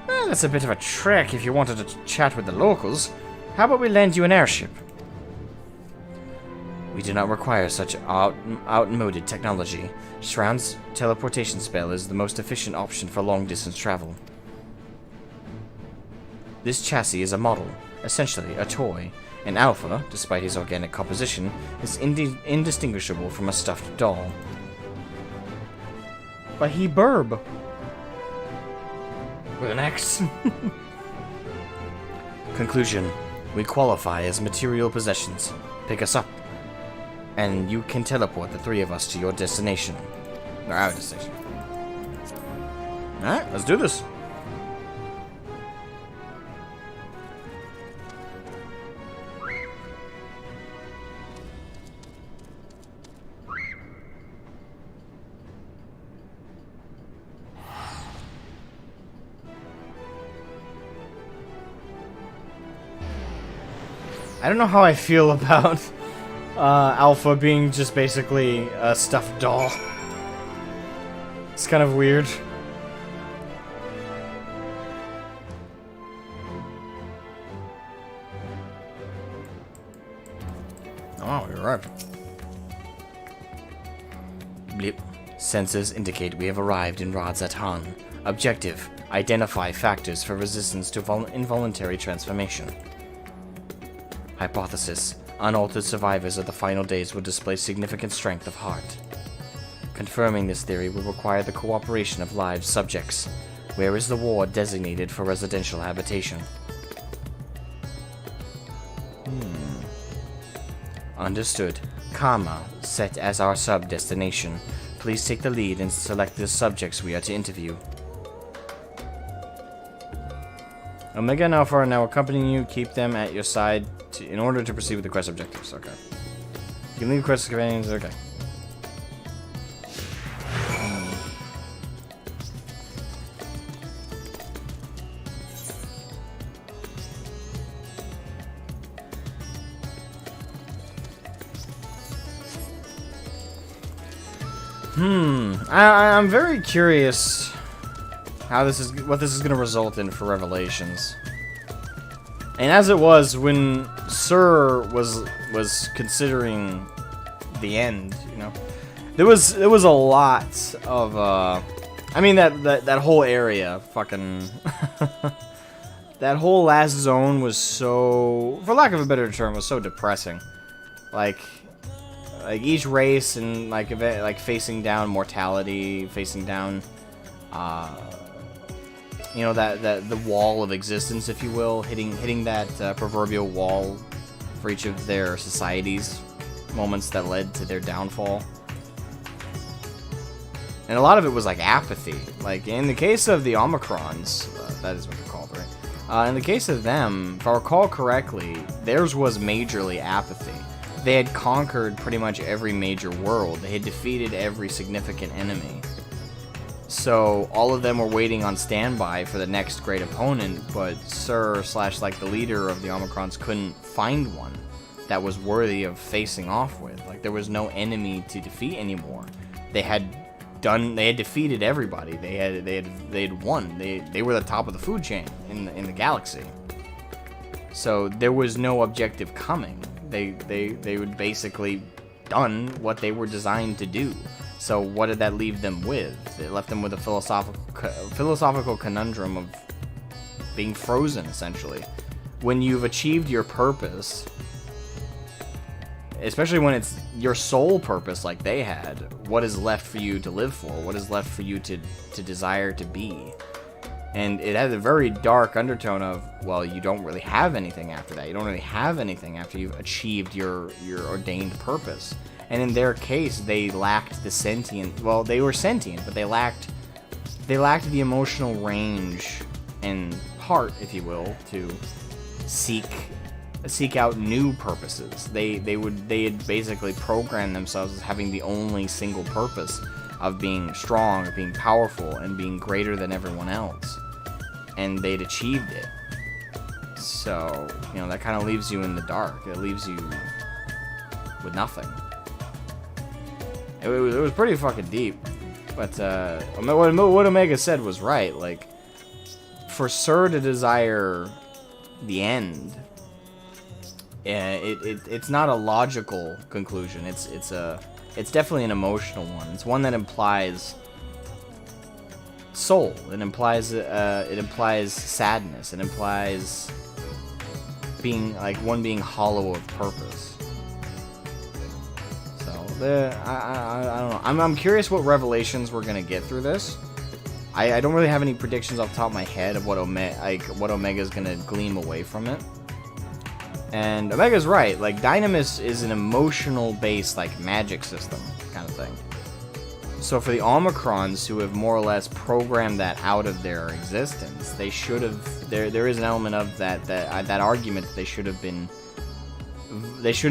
That's a bit of a trek if you wanted to chat with the locals. How about we lend you an airship? We do not require such outmoded technology. Shroud's teleportation spell is the most efficient option for long-distance travel. This chassis is a model, essentially a toy, and Alpha, despite his organic composition, is indistinguishable from a stuffed doll. But he burb. With an X. Conclusion. We qualify as material possessions. Pick us up, and you can teleport the 3 of us to your destination. Or our destination. Alright, let's do this. I don't know how I feel about Alpha being just basically a stuffed doll. It's kind of weird. Oh, you're right. Blip. Sensors indicate we have arrived in Radzatan. Objective: identify factors for resistance to involuntary transformation. Hypothesis: unaltered survivors of the final days will display significant strength of heart. Confirming this theory will require the cooperation of live subjects. Where is the ward designated for residential habitation? Understood. Karma, set as our sub-destination. Please take the lead and select the subjects we are to interview. Omega and Alpha are now accompanying you. Keep them at your side in order to proceed with the quest objectives. Okay. You can leave quest companions. Okay. I'm very curious how what this is going to result in for Revelations. And as it was when Sir was considering the end, you know, there was a lot of I mean that whole area, fucking that whole last zone was so, for lack of a better term, was so depressing. Like each race and like facing down mortality, facing down you know, that the wall of existence, if you will, hitting that proverbial wall for each of their societies, moments that led to their downfall. And a lot of it was like apathy. Like in the case of the Omicrons, that is what they're called, right? In the case of them, if I recall correctly, theirs was majorly apathy. They had conquered pretty much every major world. They had defeated every significant enemy. So all of them were waiting on standby for the next great opponent, but Sir / like the leader of the Omicrons couldn't find one that was worthy of facing off with. Like there was no enemy to defeat anymore. They had defeated everybody. They had won. They were the top of the food chain in the galaxy. So there was no objective coming. They would basically done what they were designed to do. So what did that leave them with? It left them with a philosophical conundrum of being frozen, essentially. When you've achieved your purpose, especially when it's your sole purpose like they had, what is left for you to live for? What is left for you to desire to be? And it has a very dark undertone of, well, you don't really have anything after that. You don't really have anything after you've achieved your ordained purpose. And in their case, they lacked the sentient. Well, they were sentient, but they lacked the emotional range and heart, if you will, to seek out new purposes. They had basically programmed themselves as having the only single purpose of being strong, of being powerful, and being greater than everyone else. And they'd achieved it. So, you know, that kind of leaves you in the dark. It leaves you with nothing. It was pretty fucking deep. But what Omega said was right. Like, for Sir to desire the end, it's not a logical conclusion. It's definitely an emotional one. It's one that implies soul. It implies sadness. It implies being being hollow of purpose. So I don't know. I'm curious what revelations we're gonna get through this. I don't really have any predictions off the top of my head of what Omega's gonna gleam away from it. And Omega's right. Like, Dynamis is an emotional-based, like, magic system kind of thing. So for the Omicrons, who have more or less programmed that out of their existence, they should have. There is an element of that argument that they shouldn't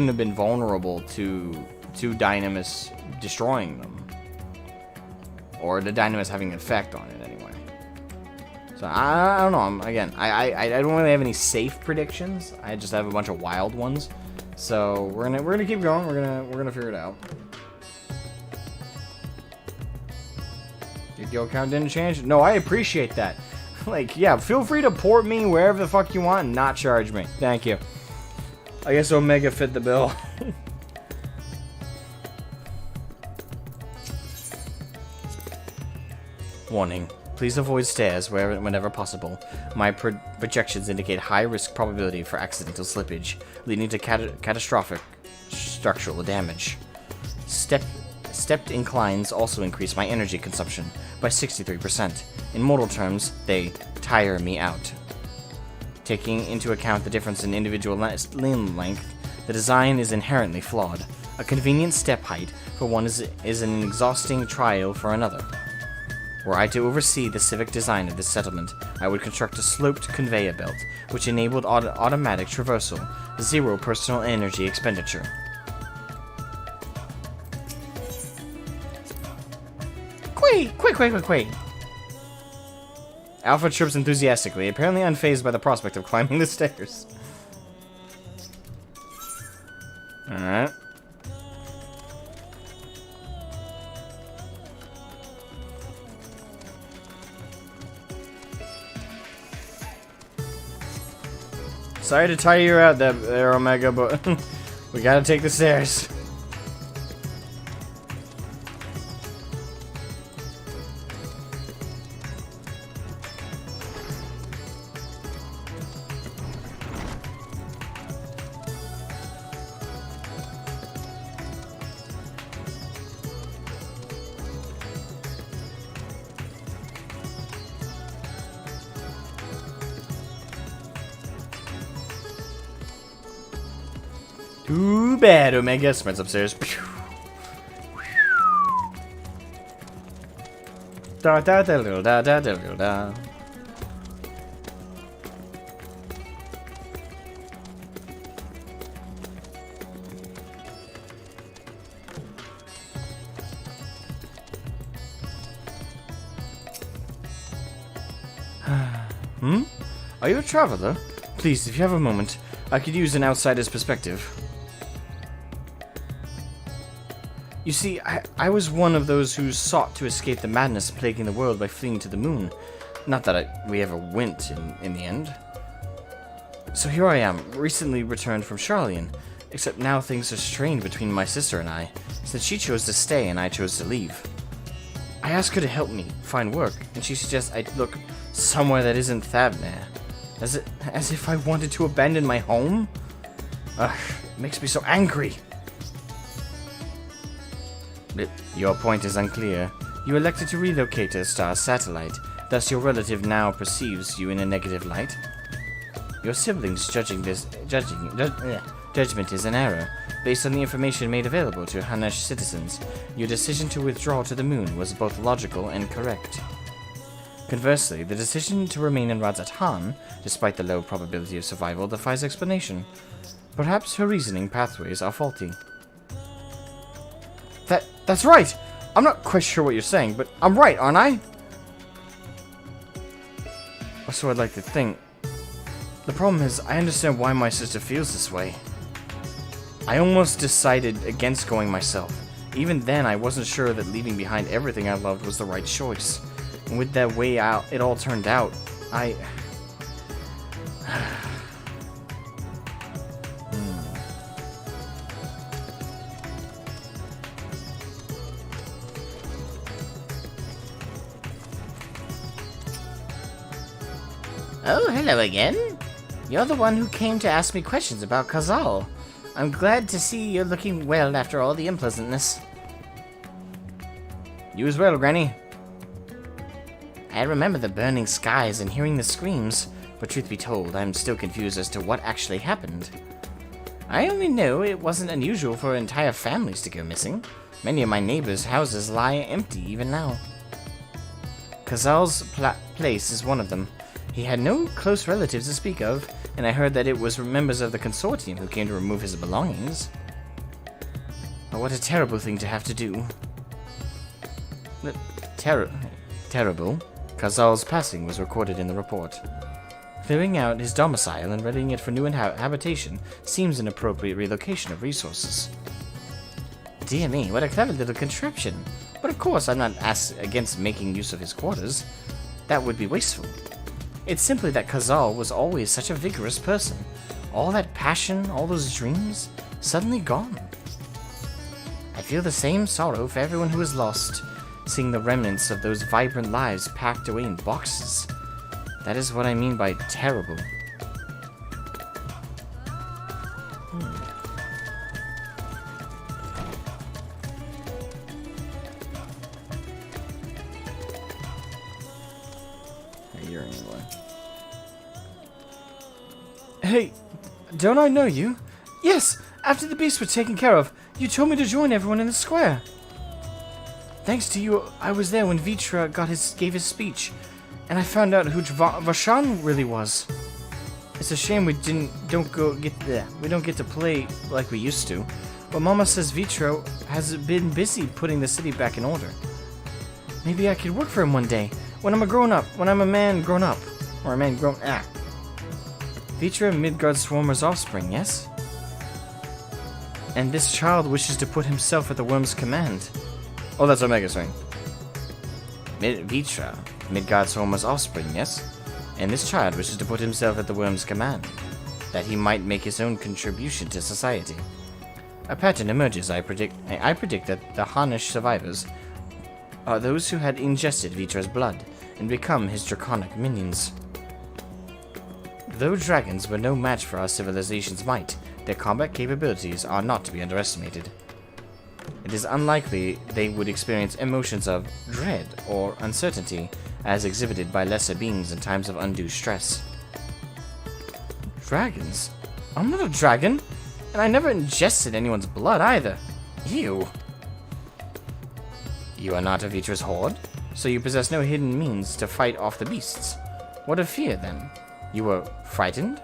have been vulnerable to Dynamis destroying them, or the Dynamis having an effect on it anyway. So I don't know. I don't really have any safe predictions. I just have a bunch of wild ones. So we're gonna keep going. We're gonna figure it out. Your guild count didn't change? No, I appreciate that. Like, yeah, feel free to port me wherever the fuck you want and not charge me. Thank you. I guess Omega fit the bill. Warning. Please avoid stairs whenever possible. My projections indicate high risk probability for accidental slippage, leading to catastrophic structural damage. Stepped inclines also increase my energy consumption by 63%. In mortal terms, they tire me out. Taking into account the difference in individual limb length, the design is inherently flawed. A convenient step height for one is an exhausting trial for another. Were I to oversee the civic design of this settlement, I would construct a sloped conveyor belt, which enabled automatic traversal, zero personal energy expenditure. Quick! Alpha chirps enthusiastically, apparently unfazed by the prospect of climbing the stairs. Alright. Sorry to tire you out there, Omega, but we gotta take the stairs. Too bad, Omega. Sprints upstairs. Da da da da da da da da. Are you a traveler? Please, if you have a moment, I could use an outsider's perspective. You see, I was one of those who sought to escape the madness plaguing the world by fleeing to the moon. Not that we ever went in the end. So here I am, recently returned from Charlian, except now things are strained between my sister and I, since she chose to stay and I chose to leave. I asked her to help me find work, and she suggests I look somewhere that isn't Thavnir. As if I wanted to abandon my home? Ugh, it makes me so angry. Your point is unclear. You elected to relocate to a star satellite, thus your relative now perceives you in a negative light. Your siblings' judgment is an error. Based on the information made available to Hanesh citizens, your decision to withdraw to the moon was both logical and correct. Conversely, the decision to remain in Rajasthan, despite the low probability of survival, defies explanation. Perhaps her reasoning pathways are faulty. That's right! I'm not quite sure what you're saying, but I'm right, aren't I? Or so I'd like to think. The problem is, I understand why my sister feels this way. I almost decided against going myself. Even then, I wasn't sure that leaving behind everything I loved was the right choice. And with that way out, it all turned out, Oh, hello again. You're the one who came to ask me questions about Kazal. I'm glad to see you're looking well after all the unpleasantness. You as well, Granny. I remember the burning skies and hearing the screams, but truth be told, I'm still confused as to what actually happened. I only know it wasn't unusual for entire families to go missing. Many of my neighbors' houses lie empty even now. Kazal's place is one of them. He had no close relatives to speak of, and I heard that it was members of the consortium who came to remove his belongings. But what a terrible thing to have to do. Terrible? Kazal's passing was recorded in the report. Clearing out his domicile and readying it for new habitation seems an appropriate relocation of resources. Dear me, what a clever little contraption. But of course, I'm not against making use of his quarters. That would be wasteful. It's simply that Kazal was always such a vigorous person. All that passion, all those dreams, suddenly gone. I feel the same sorrow for everyone who is lost, seeing the remnants of those vibrant lives packed away in boxes. That is what I mean by terrible. Hey, don't I know you? Yes, after the beasts were taken care of, you told me to join everyone in the square. Thanks to you, I was there when Vitra gave his speech, and I found out who Vashan really was. It's a shame we don't get to play like we used to. But Mama says Vitra has been busy putting the city back in order. Maybe I could work for him one day, when I'm a man grown up, or a man grown Vitra Midgard's Swarmer's offspring, yes? And this child wishes to put himself at the worm's command. Oh, that's Omega saying. Vitra, Midgard Swarmer's offspring, yes? And this child wishes to put himself at the worm's command, that he might make his own contribution to society. A pattern emerges, I predict that the Hanish survivors are those who had ingested Vitra's blood and become his draconic minions. Though dragons were no match for our civilization's might, their combat capabilities are not to be underestimated. It is unlikely they would experience emotions of dread or uncertainty as exhibited by lesser beings in times of undue stress. Dragons? I'm not a dragon, and I never ingested anyone's blood either. Ew. You are not of Vitra's horde, so you possess no hidden means to fight off the beasts. What of fear, then? You were frightened?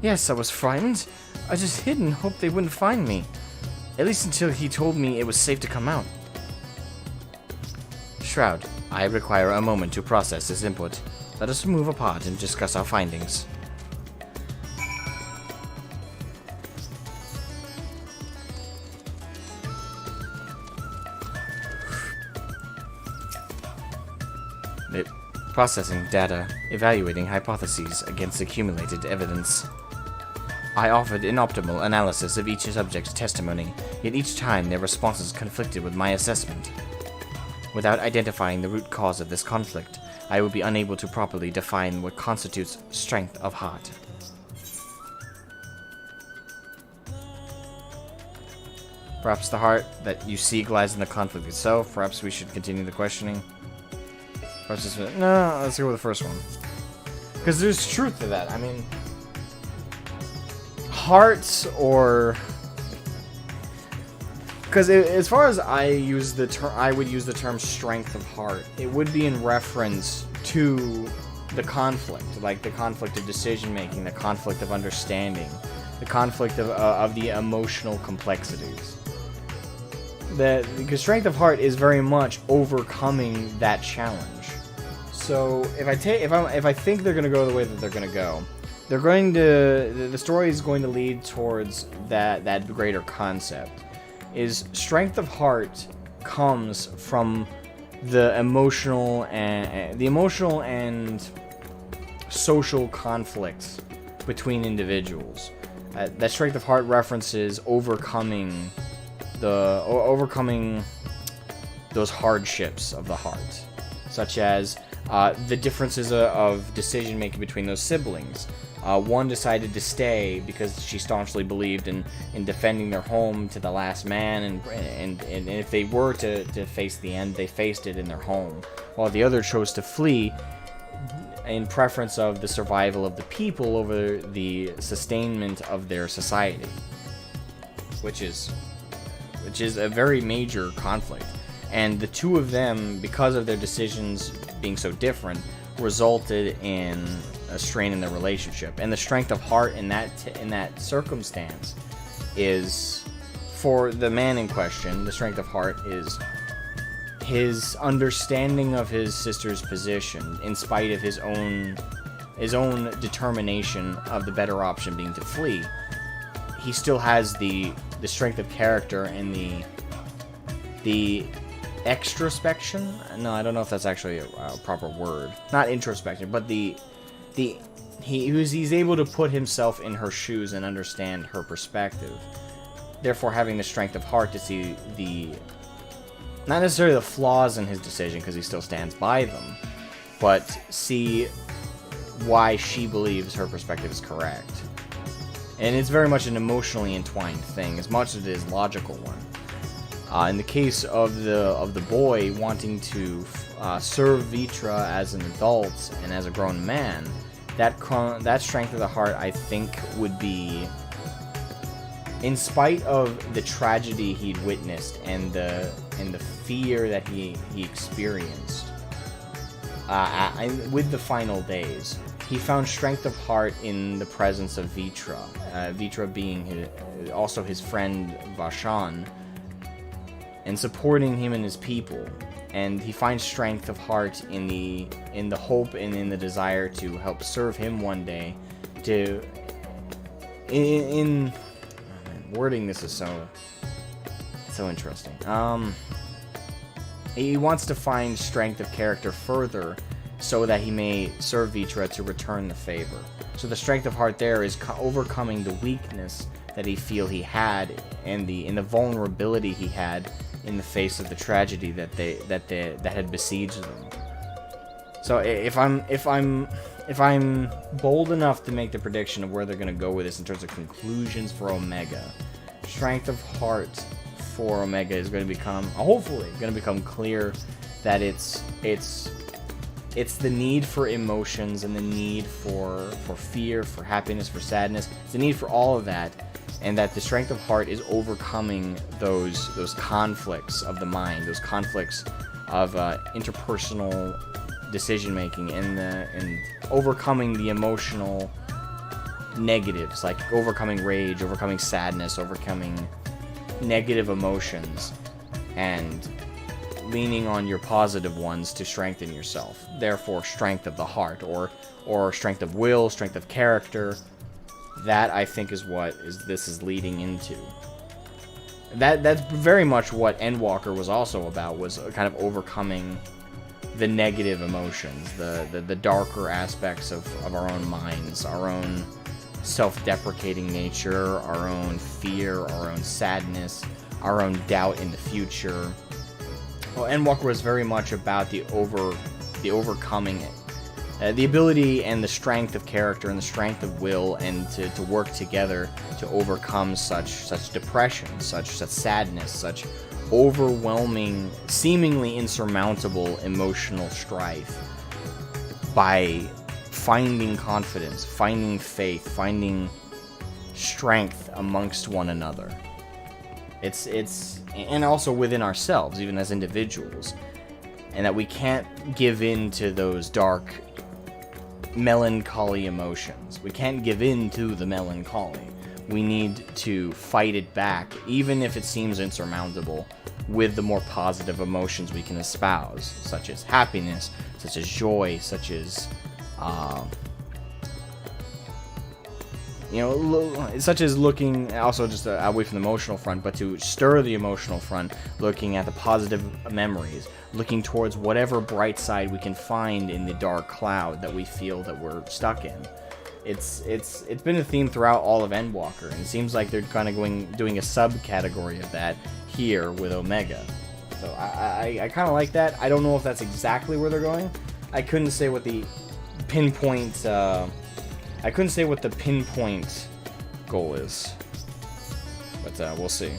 Yes, I was frightened. I just hid and hoped they wouldn't find me. At least until he told me it was safe to come out. Shroud, I require a moment to process this input. Let us move apart and discuss our findings. Processing data, evaluating hypotheses against accumulated evidence. I offered an optimal analysis of each subject's testimony, yet each time their responses conflicted with my assessment. Without identifying the root cause of this conflict, I would be unable to properly define what constitutes strength of heart. Perhaps the heart that you seek lies in the conflict itself. Perhaps we should continue the questioning. No, let's go with the first one. Because there's truth to that. I mean, hearts or... Because as far as I use the term, I would use the term strength of heart. It would be in reference to the conflict, like the conflict of decision making, the conflict of understanding, the conflict of the emotional complexities. Because strength of heart is very much overcoming that challenge. So if I think they're gonna go the way that they're gonna go, the story is going to lead towards that greater concept. Is strength of heart comes from the emotional and social conflicts between individuals. That strength of heart references overcoming those hardships of the heart, such as the differences of decision making between those siblings. One decided to stay because she staunchly believed in defending their home to the last man, and if they were to face the end, they faced it in their home, while the other chose to flee in preference of the survival of the people over the sustainment of their society, which is a very major conflict. And the two of them, because of their decisions being so different, resulted in a strain in their relationship. And the strength of heart in that circumstance is, for the man in question, the strength of heart is his understanding of his sister's position, in spite of his own determination of the better option being to flee, he still has the strength of character and the extrospection. No, I don't know if that's actually a proper word. Not introspection, but he's able to put himself in her shoes and understand her perspective. Therefore, having the strength of heart to see not necessarily the flaws in his decision, because he still stands by them, but see why she believes her perspective is correct. And it's very much an emotionally entwined thing, as much as it is a logical one. In the case of the boy wanting to serve Vitra as an adult and as a grown man, that strength of the heart, I think, would be, in spite of the tragedy he'd witnessed and the fear that he experienced with the final days, he found strength of heart in the presence of Vitra. Vitra being also his friend Vashan, and supporting him and his people. And he finds strength of heart in the hope and in the desire to help serve him one day. Wording this is so interesting. He wants to find strength of character further, so that he may serve Vitra to return the favor. So the strength of heart there is overcoming the weakness that he had, and the vulnerability he had in the face of the tragedy that had besieged them. So if I'm bold enough to make the prediction of where they're gonna go with this in terms of conclusions for Omega, strength of heart for Omega is going to become, hopefully, going to become clear that it's the need for emotions and the need for fear, for happiness, for sadness. It's the need for all of that, and that the strength of heart is overcoming those conflicts of the mind, those conflicts of interpersonal decision making, and overcoming the emotional negatives, like overcoming rage, overcoming sadness, overcoming negative emotions, and leaning on your positive ones to strengthen yourself. Therefore, strength of the heart, or strength of will, strength of character. That, I think, is what this is leading into. That's very much what Endwalker was also about, was kind of overcoming the negative emotions, the darker aspects of our own minds, our own self-deprecating nature, our own fear, our own sadness, our own doubt in the future. Well, Endwalker was very much about the overcoming it. The ability and the strength of character and the strength of will, and to work together to overcome such depression, such sadness, such overwhelming, seemingly insurmountable emotional strife, by finding confidence, finding faith, finding strength amongst one another. It's and also within ourselves, even as individuals, and that we can't give in to those dark, melancholy emotions. We can't give in to the melancholy. We need to fight it back, even if it seems insurmountable, with the more positive emotions we can espouse, such as happiness, such as joy, such as such as looking also just away from the emotional front, but to stir the emotional front, looking at the positive memories, looking towards whatever bright side we can find in the dark cloud that we feel that we're stuck in. It's been a theme throughout all of Endwalker, and it seems like they're kind of doing a subcategory of that here with Omega. So I kind of like that. I don't know if that's exactly where they're going. I couldn't say what the pinpoint goal is, but we'll see.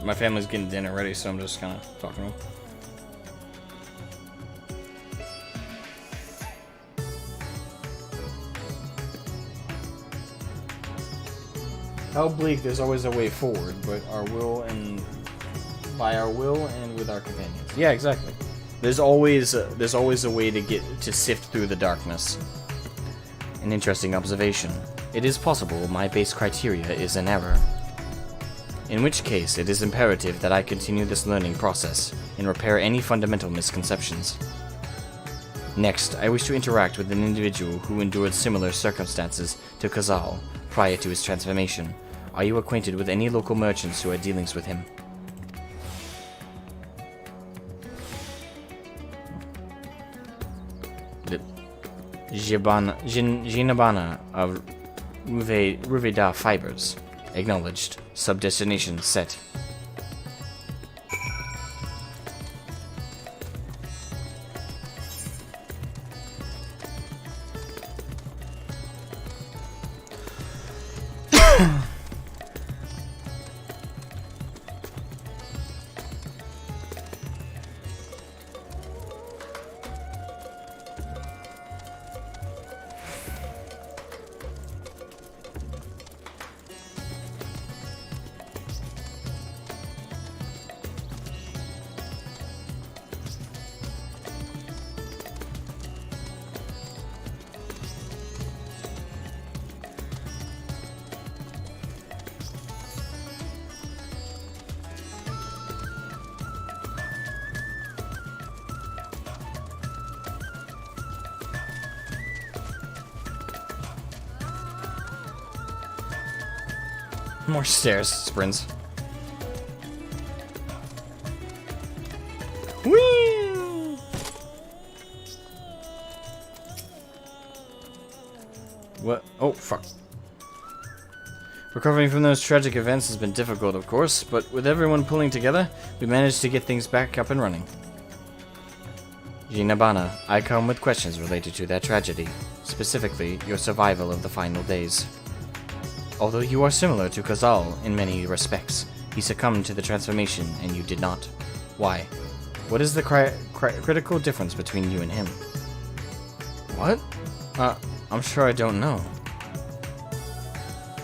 My family's getting dinner ready, so I'm just kind of talking to them. How bleak, there's always a way forward, but by our will and with our companions. Yeah, exactly. There's always a way to sift through the darkness. An interesting observation. It is possible my base criteria is an error. In which case, it is imperative that I continue this learning process and repair any fundamental misconceptions. Next, I wish to interact with an individual who endured similar circumstances to Kazal prior to his transformation. Are you acquainted with any local merchants who had dealings with him? Jinabana of Ruveda Fibers. Acknowledged. Subdestination set. More stairs, sprints. Whee! What? Oh, fuck. Recovering from those tragic events has been difficult, of course, but with everyone pulling together, we managed to get things back up and running. Jinabana, I come with questions related to that tragedy, specifically your survival of the final days. Although you are similar to Kazal in many respects, he succumbed to the transformation and you did not. Why? What is the critical difference between you and him? What? I'm sure I don't know.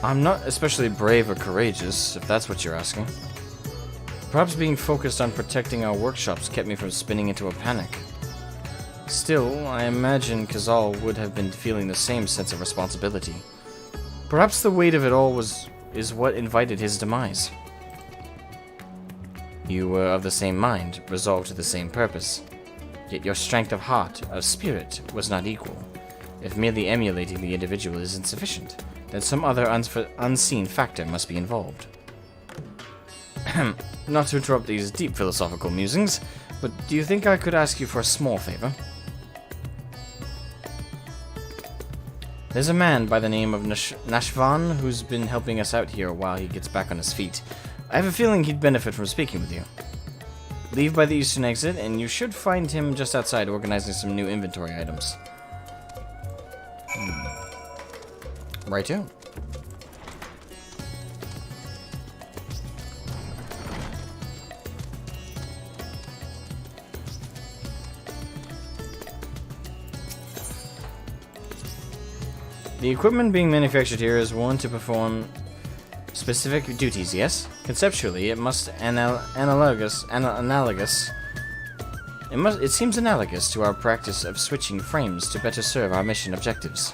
I'm not especially brave or courageous, if that's what you're asking. Perhaps being focused on protecting our workshops kept me from spinning into a panic. Still, I imagine Kazal would have been feeling the same sense of responsibility. Perhaps the weight of it all is what invited his demise. You were of the same mind, resolved to the same purpose. Yet your strength of heart, of spirit, was not equal. If merely emulating the individual is insufficient, then some other unseen factor must be involved. Not to interrupt these deep philosophical musings, but do you think I could ask you for a small favor? There's a man by the name of Nashvan who's been helping us out here while he gets back on his feet. I have a feeling he'd benefit from speaking with you. Leave by the eastern exit, and you should find him just outside organizing some new inventory items. Righto. The equipment being manufactured here is one to perform specific duties, yes? Conceptually, it must it seems analogous to our practice of switching frames to better serve our mission objectives.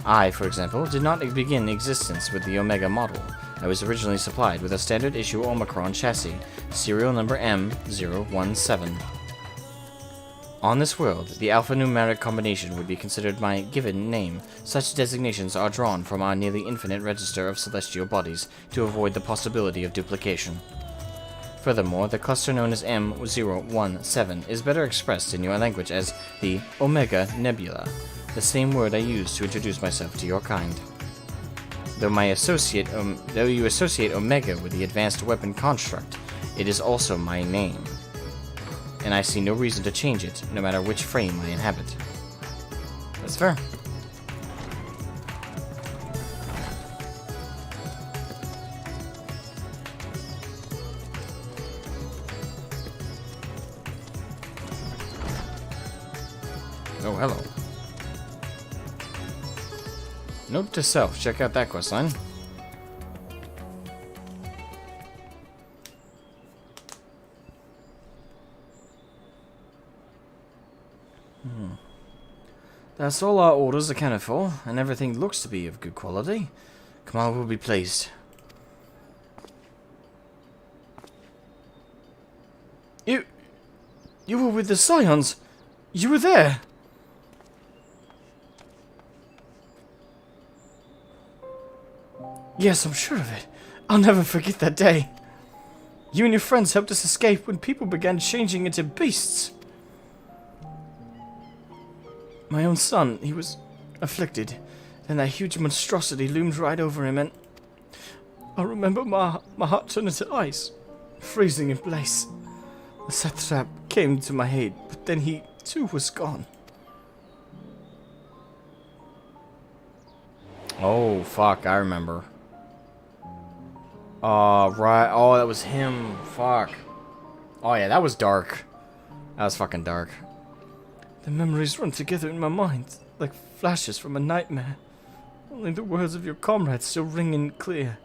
I, for example, did not begin existence with the Omega model. I was originally supplied with a standard issue Omicron chassis, serial number M017. On this world, the alphanumeric combination would be considered my given name. Such designations are drawn from our nearly infinite register of celestial bodies to avoid the possibility of duplication. Furthermore, the cluster known as M017 is better expressed in your language as the Omega Nebula, the same word I use to introduce myself to your kind. Though you associate Omega with the advanced weapon construct, it is also my name. And I see no reason to change it, no matter which frame I inhabit. That's fair. Oh, hello. Note to self, check out that questline. That's all our orders accounted for, and everything looks to be of good quality. Kamal will be pleased. You were with the Scions. You were there. Yes, I'm sure of it. I'll never forget that day. You and your friends helped us escape when people began changing into beasts. My own son, he was afflicted. Then that huge monstrosity loomed right over him, and I remember my heart turned into ice, freezing in place. The satrap came to my aid, but then he too was gone. Oh, fuck, I remember. Right. Oh, that was him. Fuck. Oh, yeah, that was dark. That was fucking dark. The memories run together in my mind, like flashes from a nightmare. Only the words of your comrades still ring in clear.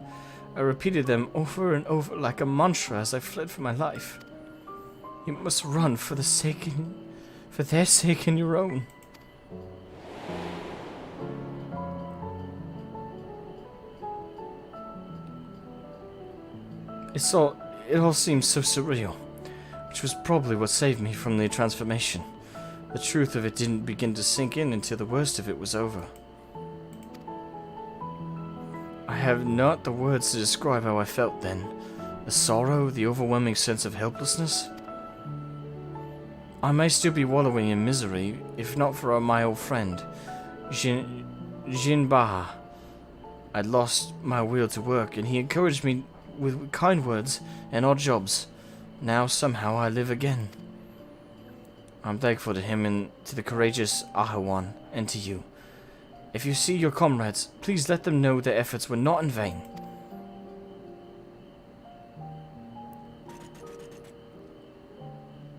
I repeated them over and over like a mantra as I fled for my life. You must run for their sake and your own. It all seems so surreal, which was probably what saved me from the transformation. The truth of it didn't begin to sink in until the worst of it was over. I have not the words to describe how I felt then. The sorrow, the overwhelming sense of helplessness. I may still be wallowing in misery, if not for my old friend, Jin Baha. I'd lost my will to work, and he encouraged me with kind words and odd jobs. Now somehow I live again. I'm thankful to him and to the courageous Ahawan and to you. If you see your comrades, please let them know their efforts were not in vain.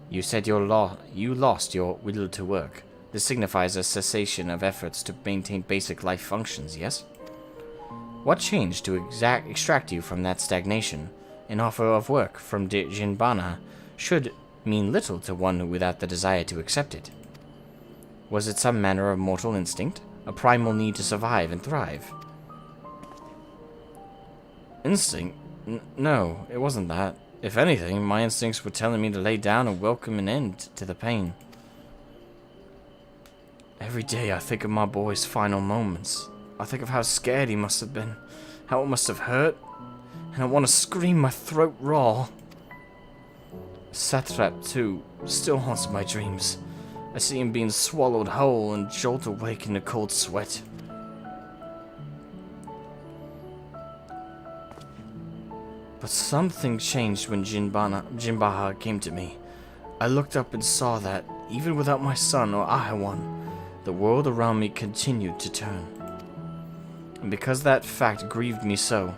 You said you lost your will to work. This signifies a cessation of efforts to maintain basic life functions, yes? What changed to extract you from that stagnation? An offer of work from Jinbana should mean little to one without the desire to accept it. Was it some manner of mortal instinct? A primal need to survive and thrive? Instinct? No, it wasn't that. If anything, my instincts were telling me to lay down and welcome an end to the pain. Every day I think of my boy's final moments. I think of how scared he must have been, how it must have hurt, and I want to scream my throat raw. Satrap, too, still haunts my dreams. I see him being swallowed whole and jolt awake in a cold sweat. But something changed when Jinbaha came to me. I looked up and saw that, even without my son or Ahawan, the world around me continued to turn. And because that fact grieved me so,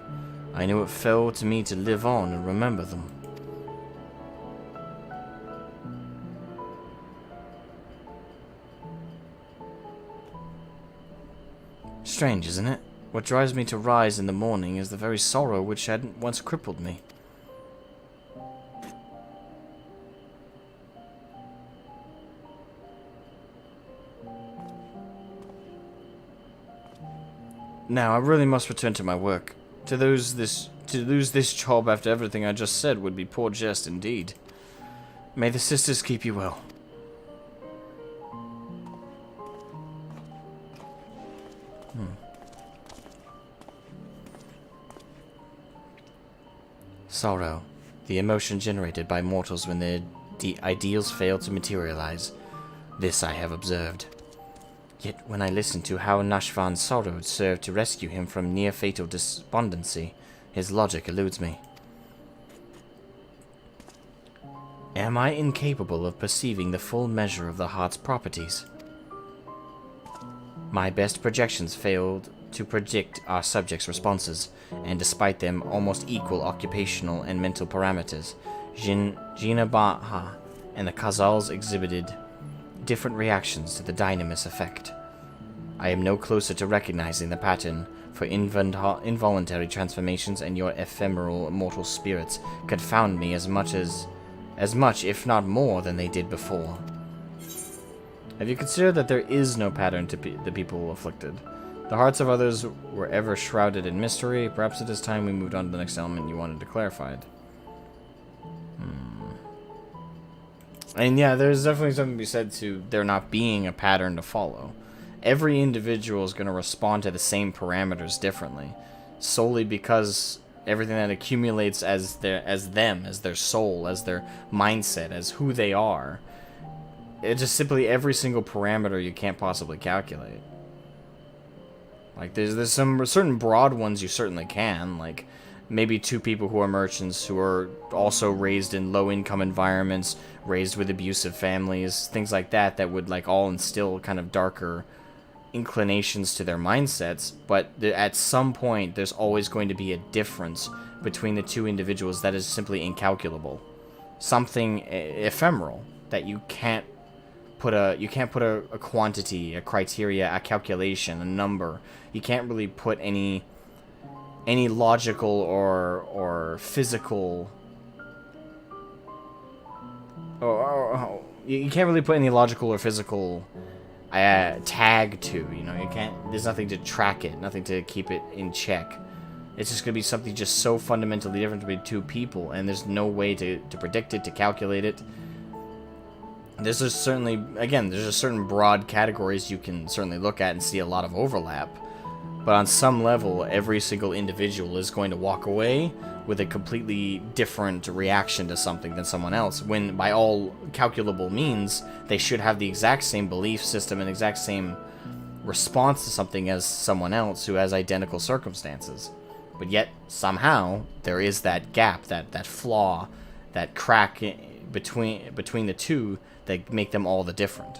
I knew it fell to me to live on and remember them. Strange, isn't it? What drives me to rise in the morning is the very sorrow which had once crippled me. Now, I really must return to my work. To lose this job after everything I just said would be poor jest indeed. May the sisters keep you well. Sorrow, the emotion generated by mortals when their ideals fail to materialize. This I have observed. Yet when I listen to how Nashvan's sorrow served to rescue him from near-fatal despondency, his logic eludes me. Am I incapable of perceiving the full measure of the heart's properties? My best projections failed to predict our subjects' responses, and despite them almost equal occupational and mental parameters, Jinabaha and the Khazals exhibited different reactions to the dynamis effect. I am no closer to recognizing the pattern, for involuntary transformations and your ephemeral mortal spirits confound me as much, if not more, than they did before. Have you considered that there is no pattern to the people afflicted? The hearts of others were ever shrouded in mystery. Perhaps it is time we moved on to the next element you wanted to clarify. And yeah, there's definitely something to be said to there not being a pattern to follow. Every individual is going to respond to the same parameters differently, solely because everything that accumulates as their soul, as their mindset, as who they are. It's just simply every single parameter you can't possibly calculate. Like, there's some certain broad ones you certainly can, like maybe two people who are merchants who are also raised in low-income environments, raised with abusive families, things like that, that would, like, all instill kind of darker inclinations to their mindsets, but at some point, there's always going to be a difference between the two individuals that is simply incalculable. Something ephemeral that you can't put a quantity, a criteria, a calculation, a number. You can't really put any logical or physical or you can't really put any logical or physical tag to, you know. You can't, there's nothing to track it, nothing to keep it in check. It's just gonna be something just so fundamentally different between two people, and there's no way to predict it, to calculate it. There's just certainly, again, there's just certain broad categories you can certainly look at and see a lot of overlap. But on some level, every single individual is going to walk away with a completely different reaction to something than someone else, when by all calculable means, they should have the exact same belief system and exact same response to something as someone else who has identical circumstances. But yet, somehow, there is that gap, that flaw, that crack between the two that make them all the different.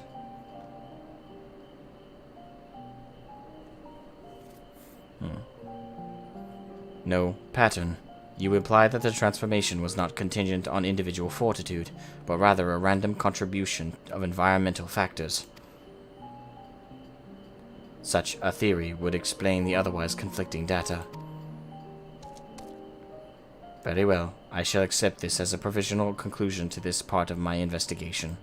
No pattern. You imply that the transformation was not contingent on individual fortitude, but rather a random contribution of environmental factors. Such a theory would explain the otherwise conflicting data. Very well. I shall accept this as a provisional conclusion to this part of my investigation.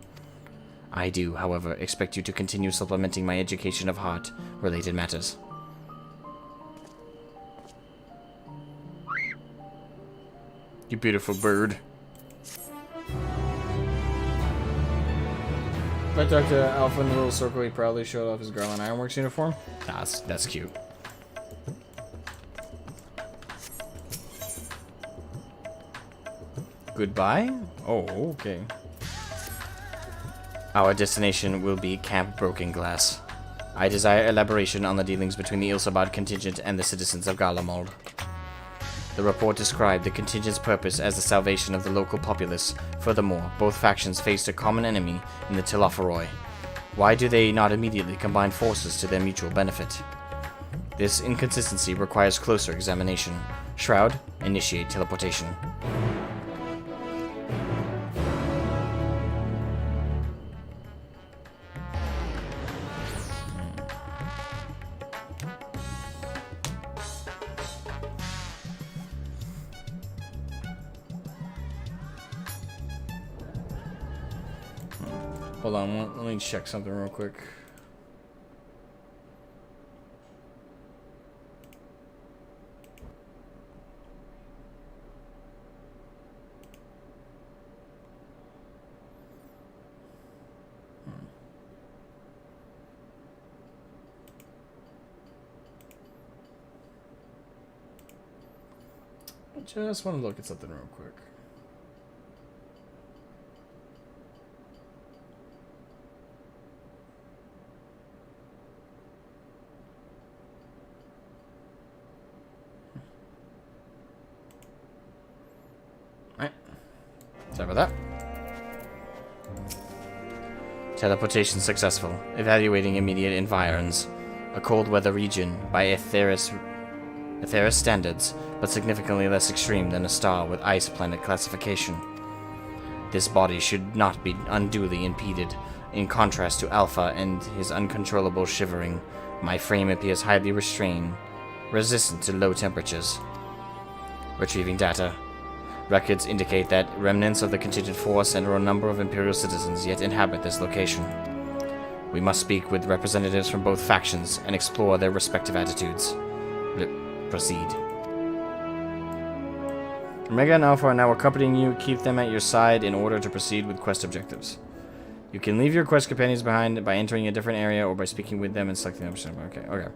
I do, however, expect you to continue supplementing my education of heart-related matters. You beautiful bird. If I talked to Alpha in the little circle, he proudly showed off his Garland Ironworks uniform. Nah, that's cute. Goodbye? Oh, okay. Our destination will be Camp Broken Glass. I desire elaboration on the dealings between the Ilsabad contingent and the citizens of Garlemald. The report described the contingent's purpose as the salvation of the local populace. Furthermore, both factions faced a common enemy in the Tilofaroi. Why do they not immediately combine forces to their mutual benefit? This inconsistency requires closer examination. Shroud, initiate teleportation. Hold on, let me check something real quick. I just want to look at something real quick. Sorry about that. Teleportation successful. Evaluating immediate environs. A cold weather region by Aetheris standards, but significantly less extreme than a star with ice planet classification. This body should not be unduly impeded. In contrast to Alpha and his uncontrollable shivering, my frame appears highly restrained, resistant to low temperatures. Retrieving data. Records indicate that remnants of the contingent force and a number of Imperial citizens yet inhabit this location. We must speak with representatives from both factions and explore their respective attitudes. Proceed. Omega and Alpha are now accompanying you. Keep them at your side in order to proceed with quest objectives. You can leave your quest companions behind by entering a different area or by speaking with them and selecting the option. Okay, okay.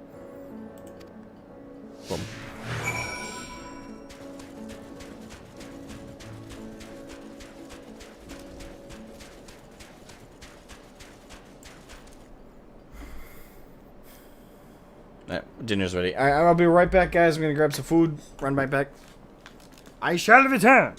Boom. Dinner's ready. I'll be right back, guys. I'm gonna grab some food. Run right back. I shall return.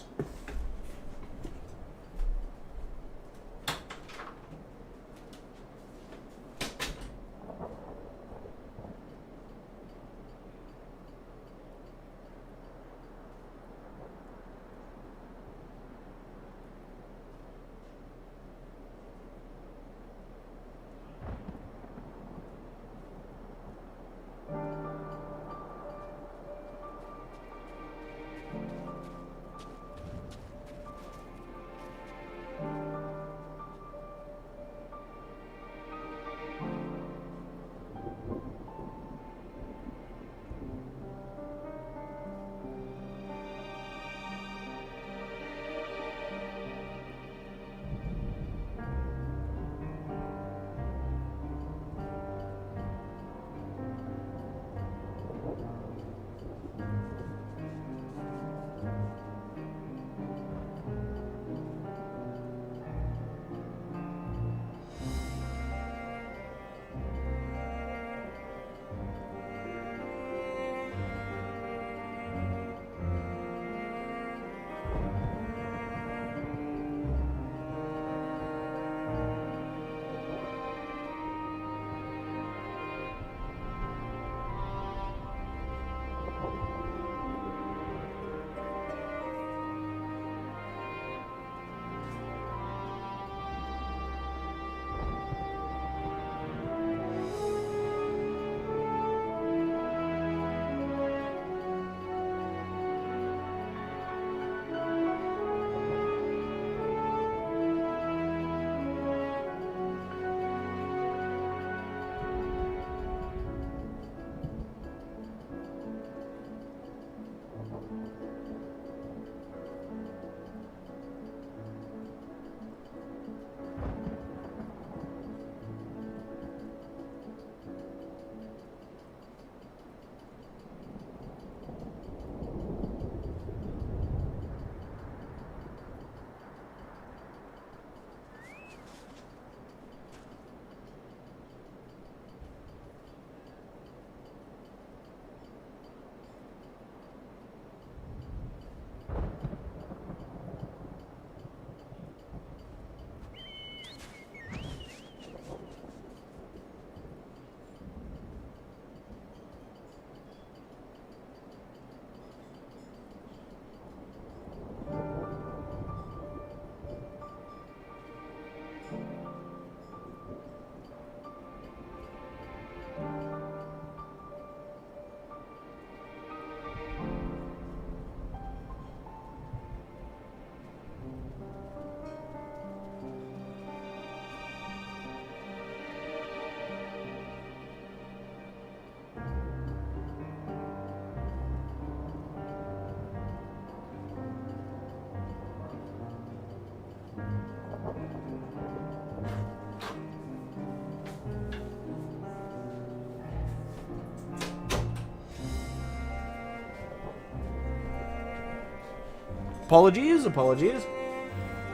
Apologies, apologies.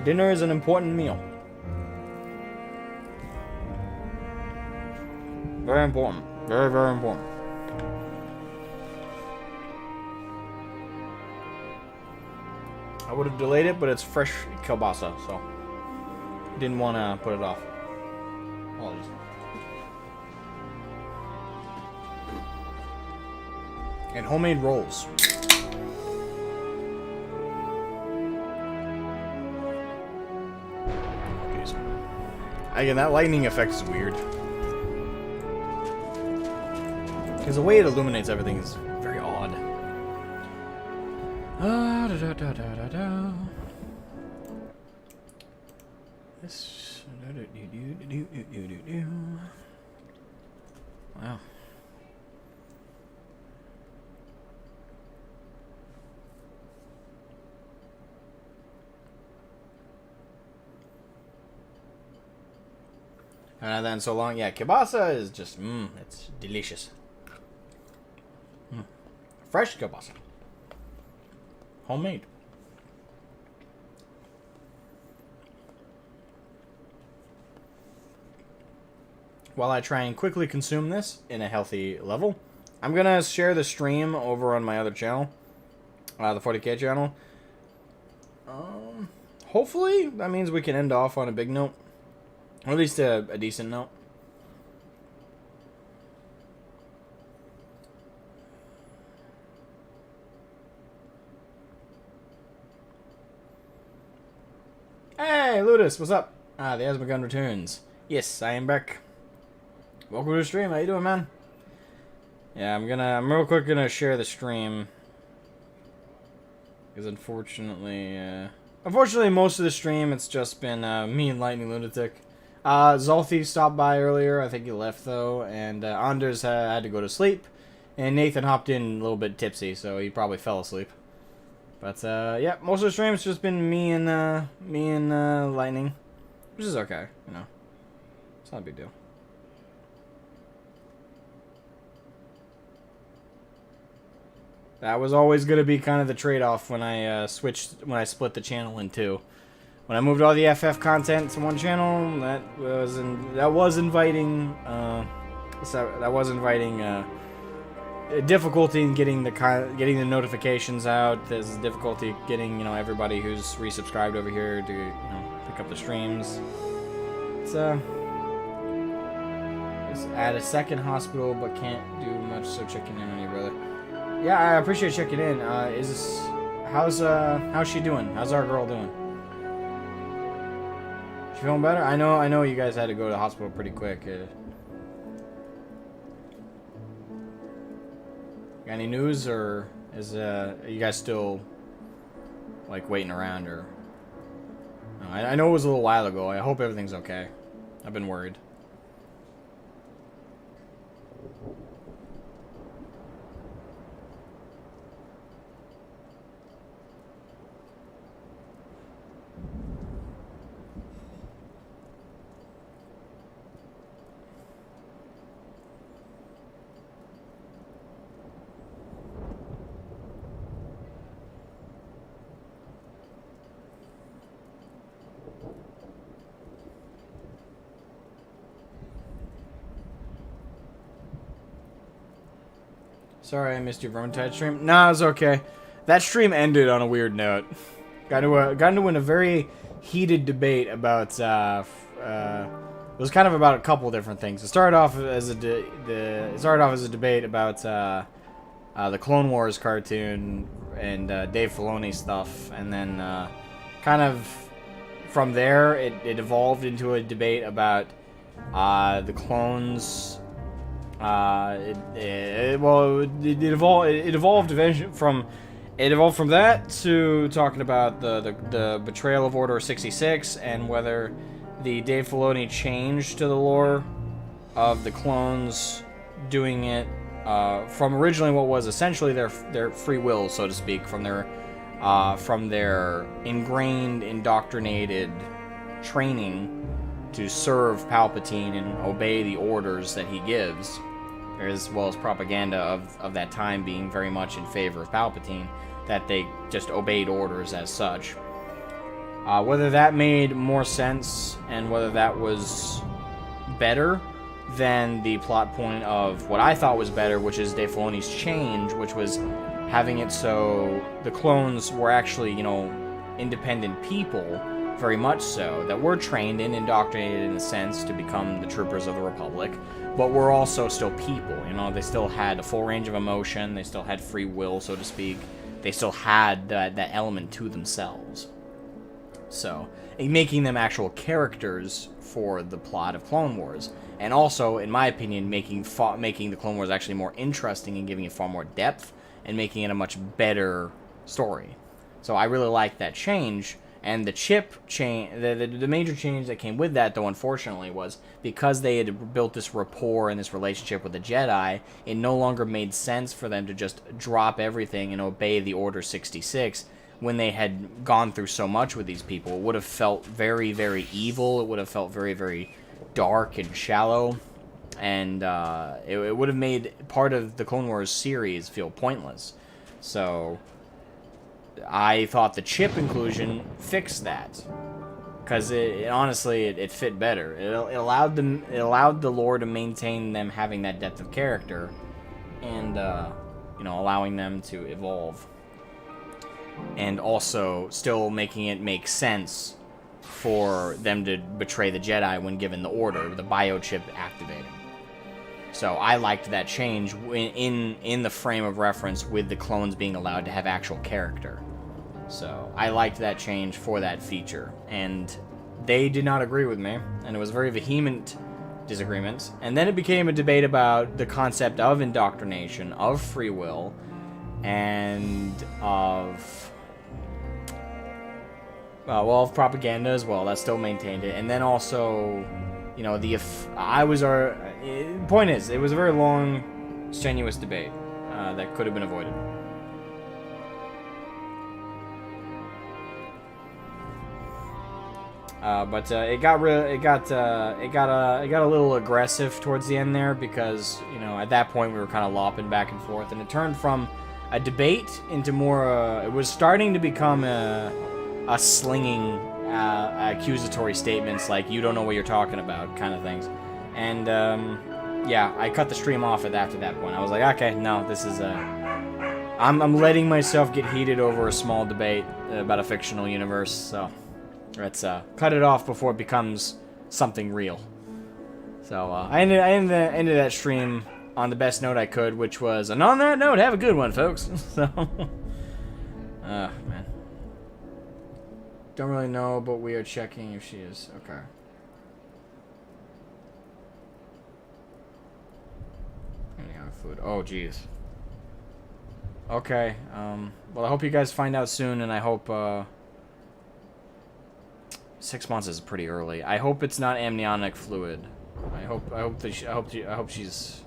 Dinner is an important meal. Very important. Very, very important. I would have delayed it, but it's fresh kielbasa, so didn't want to put it off. Apologies. And homemade rolls. Again, that lightning effect is weird. Because the way it illuminates everything is very odd. this. Wow. Then so long, yeah, kielbasa is just, it's delicious. Fresh kielbasa. Homemade. While I try and quickly consume this in a healthy level, I'm going to share the stream over on my other channel, the 40k channel. Hopefully, that means we can end off on a big note. Or at least a decent note. Hey, Ludus, what's up? The Asmogan returns. Yes, I am back. Welcome to the stream. How you doing, man? Yeah, I'm real quick gonna share the stream. Because unfortunately, most of the stream, it's just been, me and Lightning Lunatic. Zolthi stopped by earlier. I think he left, though. And, Anders had to go to sleep. And Nathan hopped in a little bit tipsy, so he probably fell asleep. But, yeah, most of the stream's just been me and Lightning. Which is okay, you know. It's not a big deal. That was always going to be kind of the trade-off when I split the channel in two. When I moved all the FF content to one channel, that was inviting difficulty in getting the notifications out. There's difficulty getting everybody who's resubscribed over here to pick up the streams. It's just add a second hospital, but can't do much. So checking in on you, brother. Yeah, I appreciate checking in. How's she doing? How's our girl doing? She feeling better? I know you guys had to go to the hospital pretty quick. Got any news, or are you guys still like waiting around, or? I know it was a little while ago. I hope everything's okay. I've been worried. Sorry I missed your Vermintide stream. Nah, it's okay. That stream ended on a weird note. Got into a very heated debate about it was kind of about a couple different things. It started off as a debate about the Clone Wars cartoon and Dave Filoni stuff, and then kind of from there it evolved into a debate about the clones. It evolved eventually from that to talking about the betrayal of Order 66 and whether the Dave Filoni changed to the lore of the clones doing it from originally what was essentially their free will, so to speak, from their ingrained, indoctrinated training to serve Palpatine and obey the orders that he gives, as well as propaganda of that time being very much in favor of Palpatine, that they just obeyed orders as such. Whether that made more sense and whether that was better than the plot point of what I thought was better, which is Dave Filoni's change, which was having it so the clones were actually, independent people, very much so, that were trained and indoctrinated in a sense to become the troopers of the Republic, but were also still people. They still had a full range of emotion, they still had free will, so to speak, they still had that element to themselves. So, making them actual characters for the plot of Clone Wars, and also, in my opinion, making the Clone Wars actually more interesting and giving it far more depth, and making it a much better story. So I really like that change, And the chip change, the major change that came with that, though, unfortunately, was because they had built this rapport and this relationship with the Jedi, it no longer made sense for them to just drop everything and obey the Order 66 when they had gone through so much with these people. It would have felt very, very evil. It would have felt very, very dark and shallow. And it would have made part of the Clone Wars series feel pointless. So I thought the chip inclusion fixed that, because honestly it fit better. It allowed the lore to maintain them having that depth of character, and allowing them to evolve, and also still making it make sense for them to betray the Jedi when given the order, the biochip activating. So I liked that change in the frame of reference with the clones being allowed to have actual character. So I liked that change for that feature. And they did not agree with me, and it was a very vehement disagreement. And then it became a debate about the concept of indoctrination, of free will, and of of propaganda as well. That still maintained it. And then also, point is, it was a very long, strenuous debate that could have been avoided. But it got a little aggressive towards the end there, because at that point we were kind of lopping back and forth, and it turned from a debate into more. It was starting to become a slinging accusatory statements like "you don't know what you're talking about" kind of things, and I cut the stream off after that point. I was like, okay, no, this is I'm letting myself get heated over a small debate about a fictional universe, so let's cut it off before it becomes something real. So I ended that stream on the best note I could, which was, and on that note, have a good one, folks. So, man. Don't really know, but we are checking if she is. Okay. Food. Oh, jeez. Okay. Well, I hope you guys find out soon, and I hope 6 months is pretty early. I hope it's not amniotic fluid. I hope she's.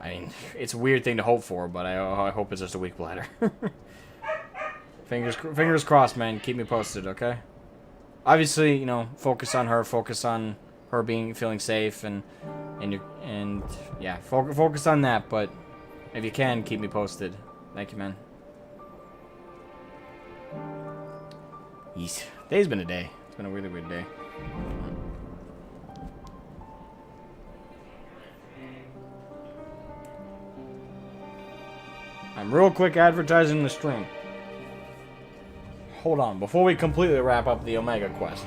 I mean, it's a weird thing to hope for, but I hope it's just a weak bladder. Fingers crossed, man. Keep me posted, okay? Obviously, focus on her feeling safe, and yeah, focus on that. But if you can, keep me posted. Thank you, man. Yeesh. Today's been a day. It's been a really weird day. I'm real quick advertising the stream. Hold on, before we completely wrap up the Omega quest.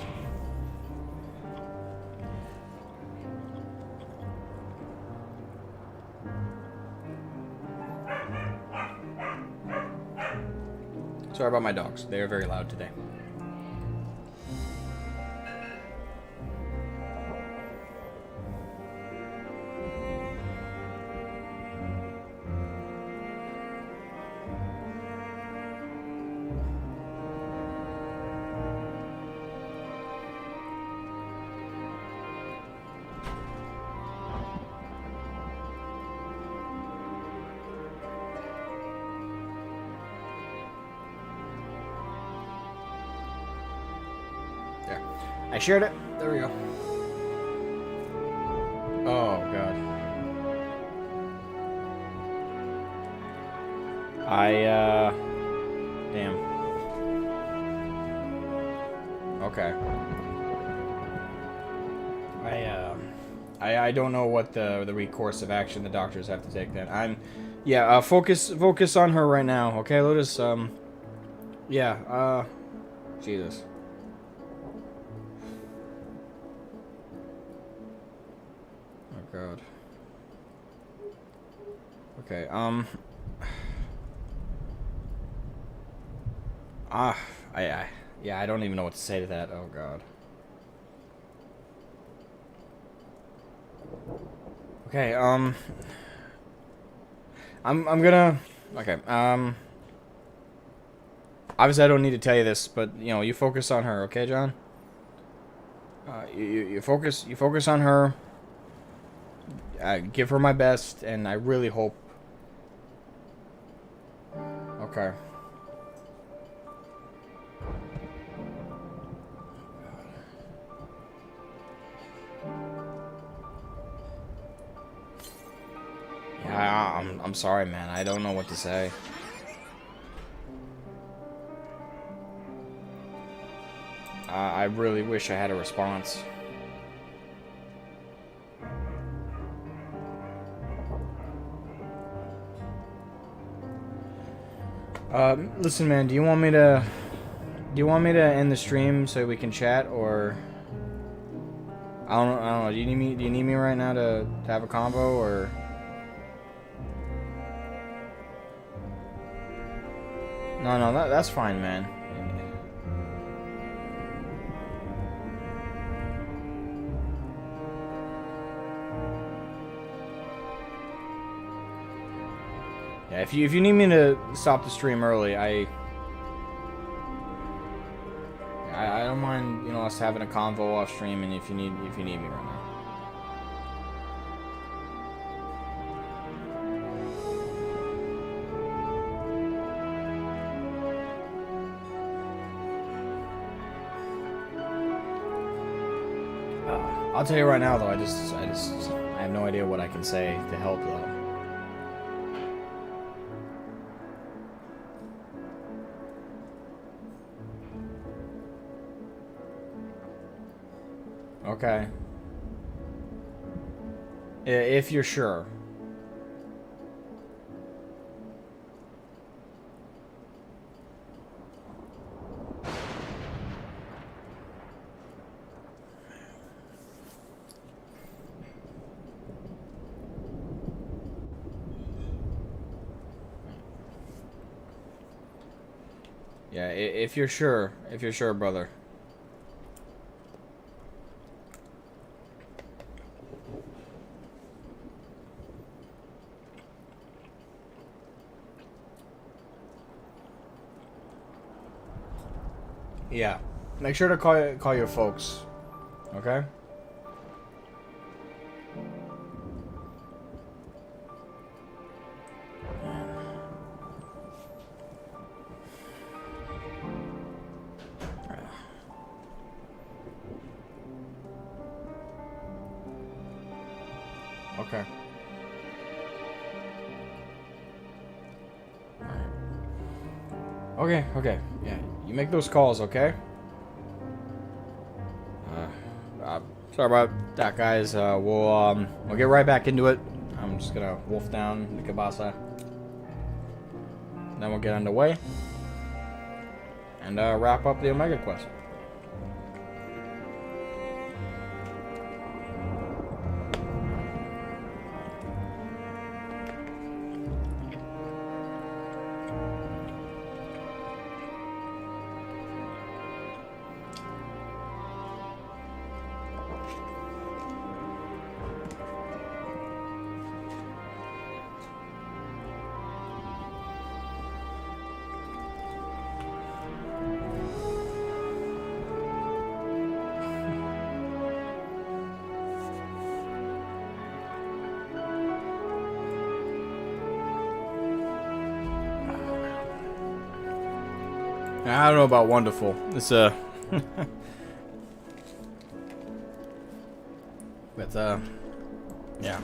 Sorry about my dogs. They are very loud today. I shared it. There we go. Oh, God. Damn. Okay. I don't know what the recourse of action the doctors have to take then. Focus on her right now, okay, Lotus? Jesus. God. Okay, I don't even know what to say to that. Oh, God. Okay, I'm gonna... Okay, Obviously, I don't need to tell you this, but you know, you focus on her, okay, John? You focus on her. Give her my best, and I really hope. Okay. Yeah, I'm sorry, man. I don't know what to say. I really wish I had a response. Listen, man. Do you want me to end the stream so we can chat, or I don't know. Do you need me right now to have a convo, or? No, that's fine, man. Yeah, if you need me to stop the stream early, I don't mind, you know, us having a convo off stream, and if you need me right now. I'll tell you right now, though. I have no idea what I can say to help, though. Okay. If you're sure. Yeah, if you're sure, brother. Yeah, make sure to call your folks, okay? Okay. Okay. Yeah, you make those calls, okay? Sorry about that, guys. We'll get right back into it. I'm just gonna wolf down the Kabasa. Then we'll get underway and wrap up the Omega quest. I don't know about wonderful. It's but yeah.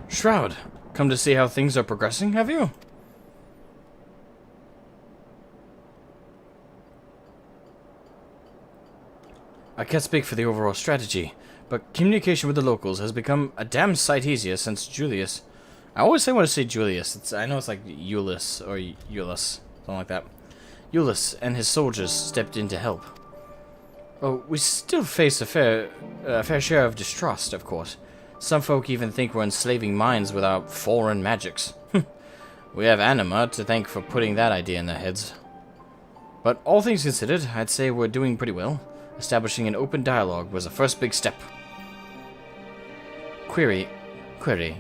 Shroud, come to see how things are progressing, have you? I can't speak for the overall strategy, but communication with the locals has become a damn sight easier since Julius. I always want to say Julius. I know it's like Euless or Euless, something like that. Euless and his soldiers stepped in to help. Well, we still face a fair share of distrust, of course. Some folk even think we're enslaving minds with our foreign magics. We have Anima to thank for putting that idea in their heads. But all things considered, I'd say we're doing pretty well. Establishing an open dialogue was the first big step. Query,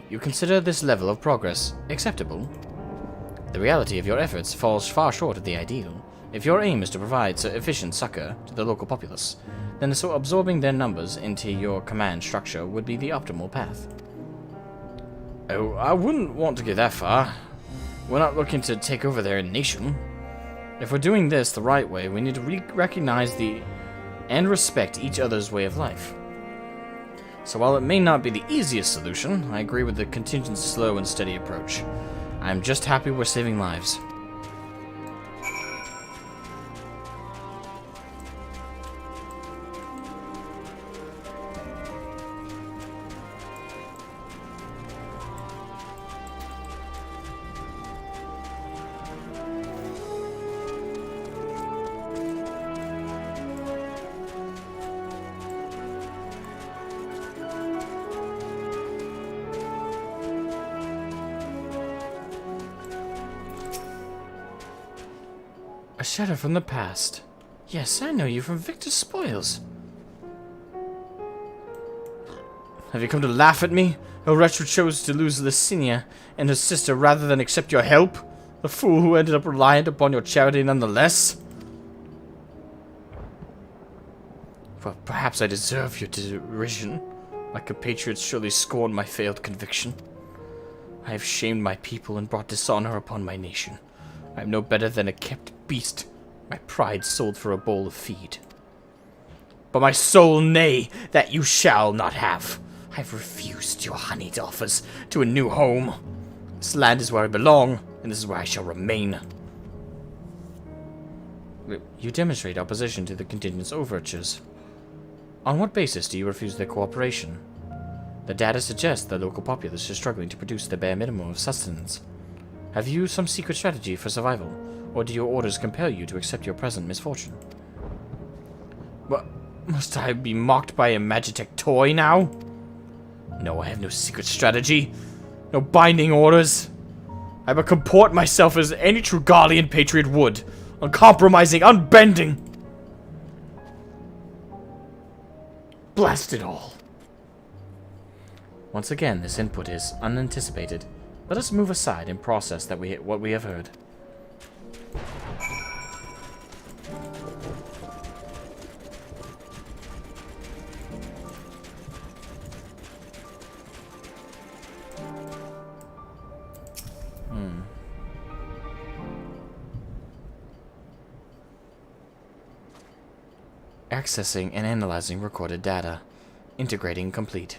you consider this level of progress acceptable? The reality of your efforts falls far short of the ideal. If your aim is to provide efficient succor to the local populace, then so absorbing their numbers into your command structure would be the optimal path. Oh, I wouldn't want to get that far. We're not looking to take over their nation. If we're doing this the right way, we need to recognize and respect each other's way of life. So while it may not be the easiest solution, I agree with the contingent slow and steady approach. I'm just happy we're saving lives. A shadow from the past. Yes, I know you from Victor's Spoils. Have you come to laugh at me? A wretch who chose to lose Licinia and her sister rather than accept your help? The fool who ended up reliant upon your charity nonetheless? Well, perhaps I deserve your derision. My compatriots surely scorn my failed conviction. I have shamed my people and brought dishonor upon my nation. I am no better than a kept beast, my pride sold for a bowl of feed. But my soul, nay, that you shall not have. I have refused your honeyed offers to a new home. This land is where I belong, and this is where I shall remain. You demonstrate opposition to the contingent's overtures. On what basis do you refuse their cooperation? The data suggests the local populace is struggling to produce the bare minimum of sustenance. Have you some secret strategy for survival, or do your orders compel you to accept your present misfortune? What? Must I be mocked by a Magitech toy now? No, I have no secret strategy. No binding orders. I but comport myself as any true Garlean patriot would. Uncompromising, unbending. Blast it all. Once again, this input is unanticipated. Let us move aside and process what we have heard. Accessing and analyzing recorded data. Integrating complete.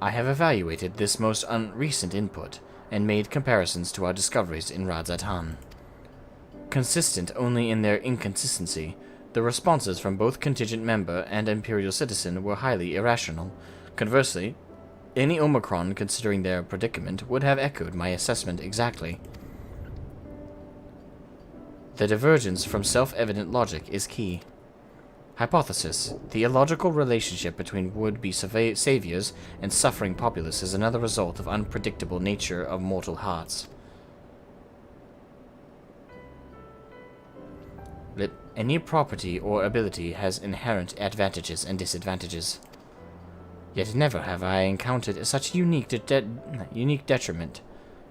I have evaluated this most recent input and made comparisons to our discoveries in Radzatan. Consistent only in their inconsistency, the responses from both contingent member and Imperial citizen were highly irrational. Conversely, any Omicron considering their predicament would have echoed my assessment exactly. The divergence from self-evident logic is key. Hypothesis. The illogical relationship between would-be saviors and suffering populace is another result of unpredictable nature of mortal hearts. Any property or ability has inherent advantages and disadvantages. Yet never have I encountered such unique detriment.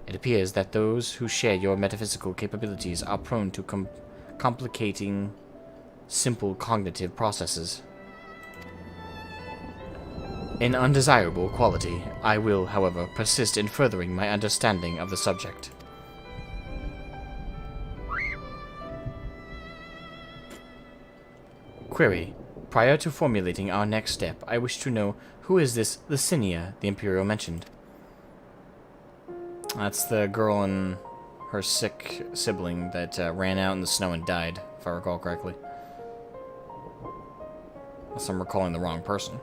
It appears that those who share your metaphysical capabilities are prone to complicating simple cognitive processes. An undesirable quality. I will, however, persist in furthering my understanding of the subject. Query. Prior to formulating our next step, I wish to know who is this Licinia the Imperial mentioned? That's the girl and her sick sibling that ran out in the snow and died, if I recall correctly. Unless I'm recalling the wrong person.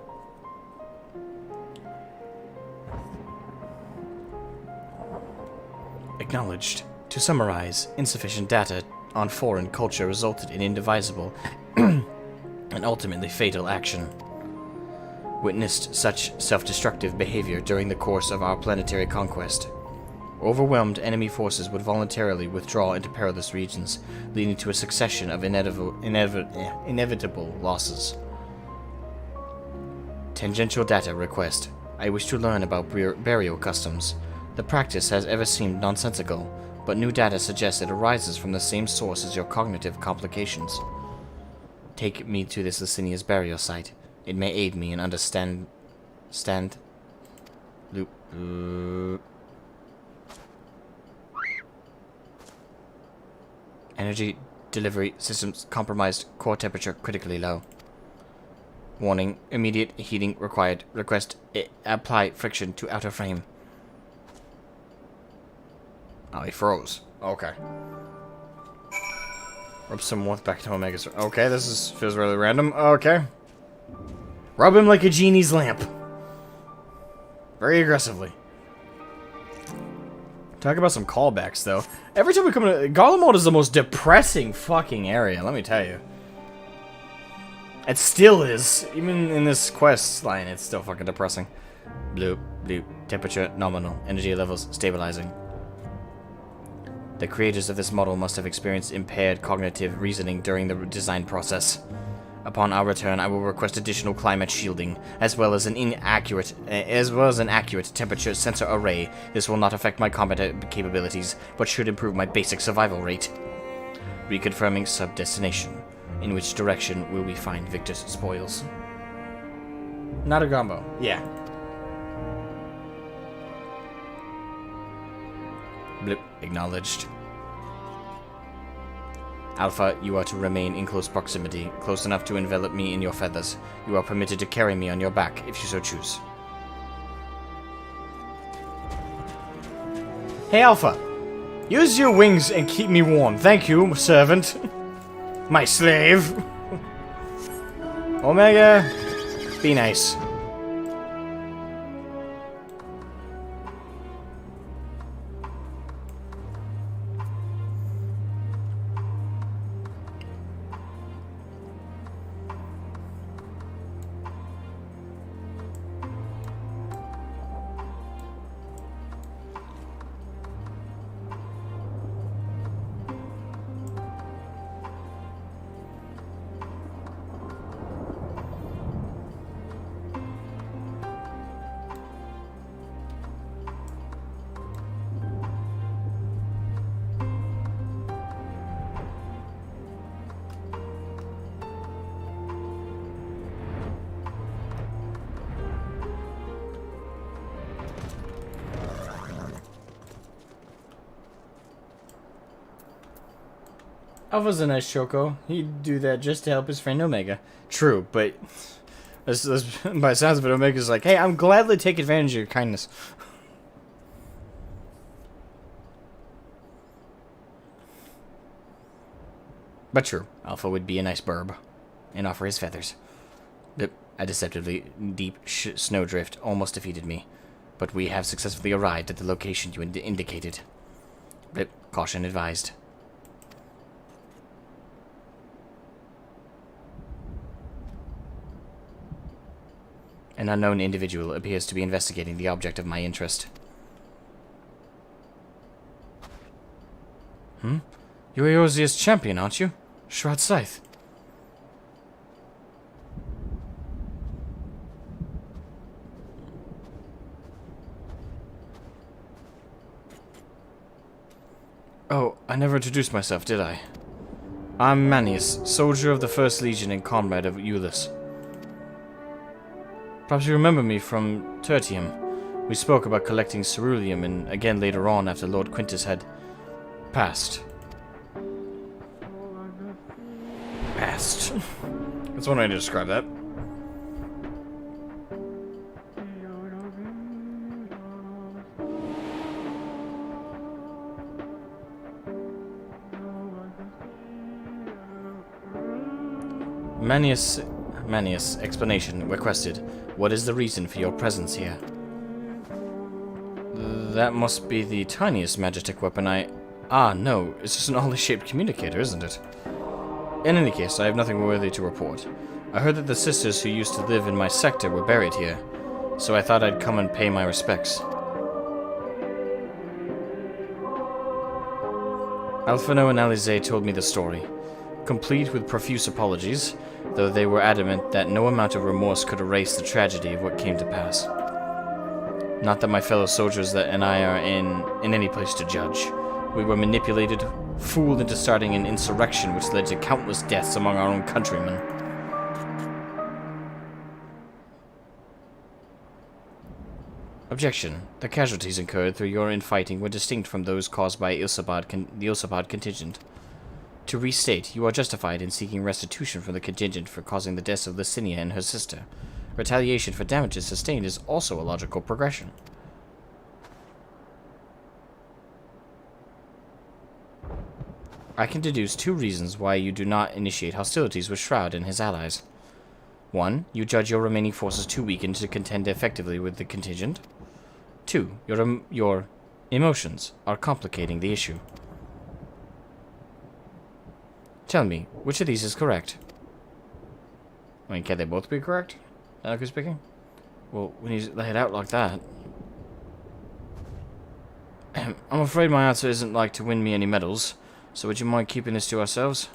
Acknowledged. To summarize, insufficient data on foreign culture resulted in indivisible and ultimately fatal action. witnessed such self-destructive behavior during the course of our planetary conquest. Overwhelmed enemy forces would voluntarily withdraw into perilous regions, leading to a succession of inevitable losses. Tangential data request. I wish to learn about burial customs. The practice has ever seemed nonsensical, but new data suggests it arises from the same source as your cognitive complications. Take me to this Licinia's burial site. It may aid me in Energy delivery systems compromised. Core temperature critically low. Warning, immediate heating required. Request apply friction to outer frame. Oh, he froze. Okay. Rub some warmth back to Omega's. Okay, feels really random. Okay. Rub him like a genie's lamp. Very aggressively. Talk about some callbacks, though. Every time we come to... Garlemald is the most depressing fucking area, let me tell you. It still is. Even in this quest line, it's still fucking depressing. Bloop, bloop. Temperature nominal. Energy levels stabilizing. The creators of this model must have experienced impaired cognitive reasoning during the design process. Upon our return, I will request additional climate shielding, as well as an accurate temperature sensor array. This will not affect my combat capabilities, but should improve my basic survival rate. Reconfirming sub-destination. In which direction will we find Victor's spoils? Not a gumbo. Yeah. Blip. Acknowledged. Alpha, you are to remain in close proximity, close enough to envelop me in your feathers. You are permitted to carry me on your back, if you so choose. Hey, Alpha. Use your wings and keep me warm. Thank you, servant. My slave. Omega, be nice. Alpha's a nice Choco. He'd do that just to help his friend Omega. True, but by the sounds of it, Omega's like, hey, I'm gladly take advantage of your kindness. But true, Alpha would be a nice burb and offer his feathers. A deceptively deep snowdrift almost defeated me, but we have successfully arrived at the location you indicated. Caution advised. An unknown individual appears to be investigating the object of my interest. You're Eorzea's champion, aren't you? Shroud Scythe. Oh, I never introduced myself, did I? I'm Manius, soldier of the 1st Legion and comrade of Eulus. Perhaps you remember me from Tertium. We spoke about collecting ceruleum, and again later on after Lord Quintus had passed. Passed. That's one way to describe that. Manius, explanation requested. What is the reason for your presence here? That must be the tiniest magitek weapon Ah, no, it's just an oddly shaped communicator, isn't it? In any case, I have nothing worthy to report. I heard that the sisters who used to live in my sector were buried here, so I thought I'd come and pay my respects. Alphino and Alize told me the story, complete with profuse apologies, though they were adamant that no amount of remorse could erase the tragedy of what came to pass. Not that my fellow soldiers and I are in any place to judge. We were manipulated, fooled into starting an insurrection which led to countless deaths among our own countrymen. Objection. The casualties incurred through your infighting were distinct from those caused by the Ilsabad contingent. To restate, you are justified in seeking restitution from the contingent for causing the deaths of Licinia and her sister. Retaliation for damages sustained is also a logical progression. I can deduce 2 reasons why you do not initiate hostilities with Shroud and his allies. 1. You judge your remaining forces too weakened to contend effectively with the contingent. 2. Your emotions are complicating the issue. Tell me, which of these is correct? I mean, can they both be correct? Technically speaking? Well, when you lay it out like that... I'm afraid my answer isn't like to win me any medals, so would you mind keeping this to ourselves?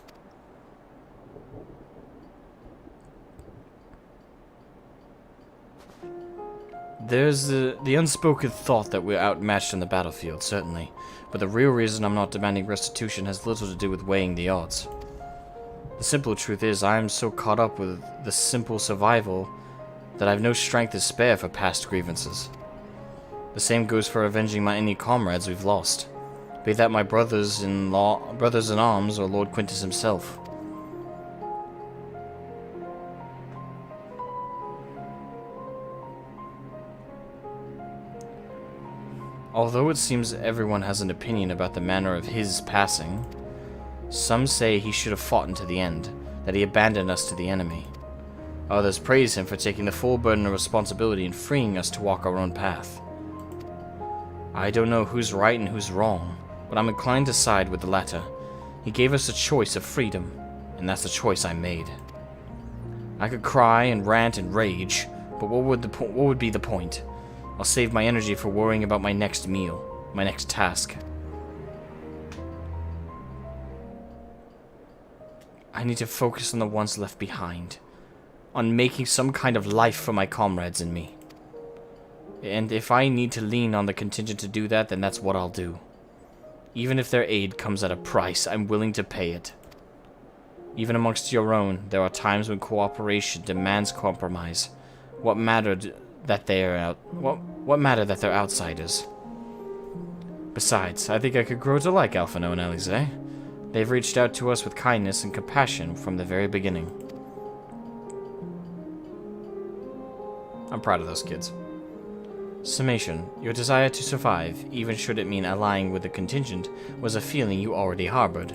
There's the unspoken thought that we're outmatched on the battlefield, certainly, but the real reason I'm not demanding restitution has little to do with weighing the odds. The simple truth is, I am so caught up with the simple survival that I have no strength to spare for past grievances. The same goes for avenging any comrades we've lost, be that my brothers in arms or Lord Quintus himself. Although it seems everyone has an opinion about the manner of his passing, some say he should have fought unto the end, that he abandoned us to the enemy. Others praise him for taking the full burden of responsibility and freeing us to walk our own path. I don't know who's right and who's wrong, but I'm inclined to side with the latter. He gave us a choice of freedom, and that's the choice I made. I could cry and rant and rage, but what would be the point? I'll save my energy for worrying about my next meal, my next task. I need to focus on the ones left behind, on making some kind of life for my comrades and me. And if I need to lean on the contingent to do that, then that's what I'll do. Even if their aid comes at a price, I'm willing to pay it. Even amongst your own, there are times when cooperation demands compromise. What matter that they're outsiders? Besides, I think I could grow to like Alphino and Alize. They've reached out to us with kindness and compassion from the very beginning. I'm proud of those kids. Summation. Your desire to survive, even should it mean allying with the contingent, was a feeling you already harbored.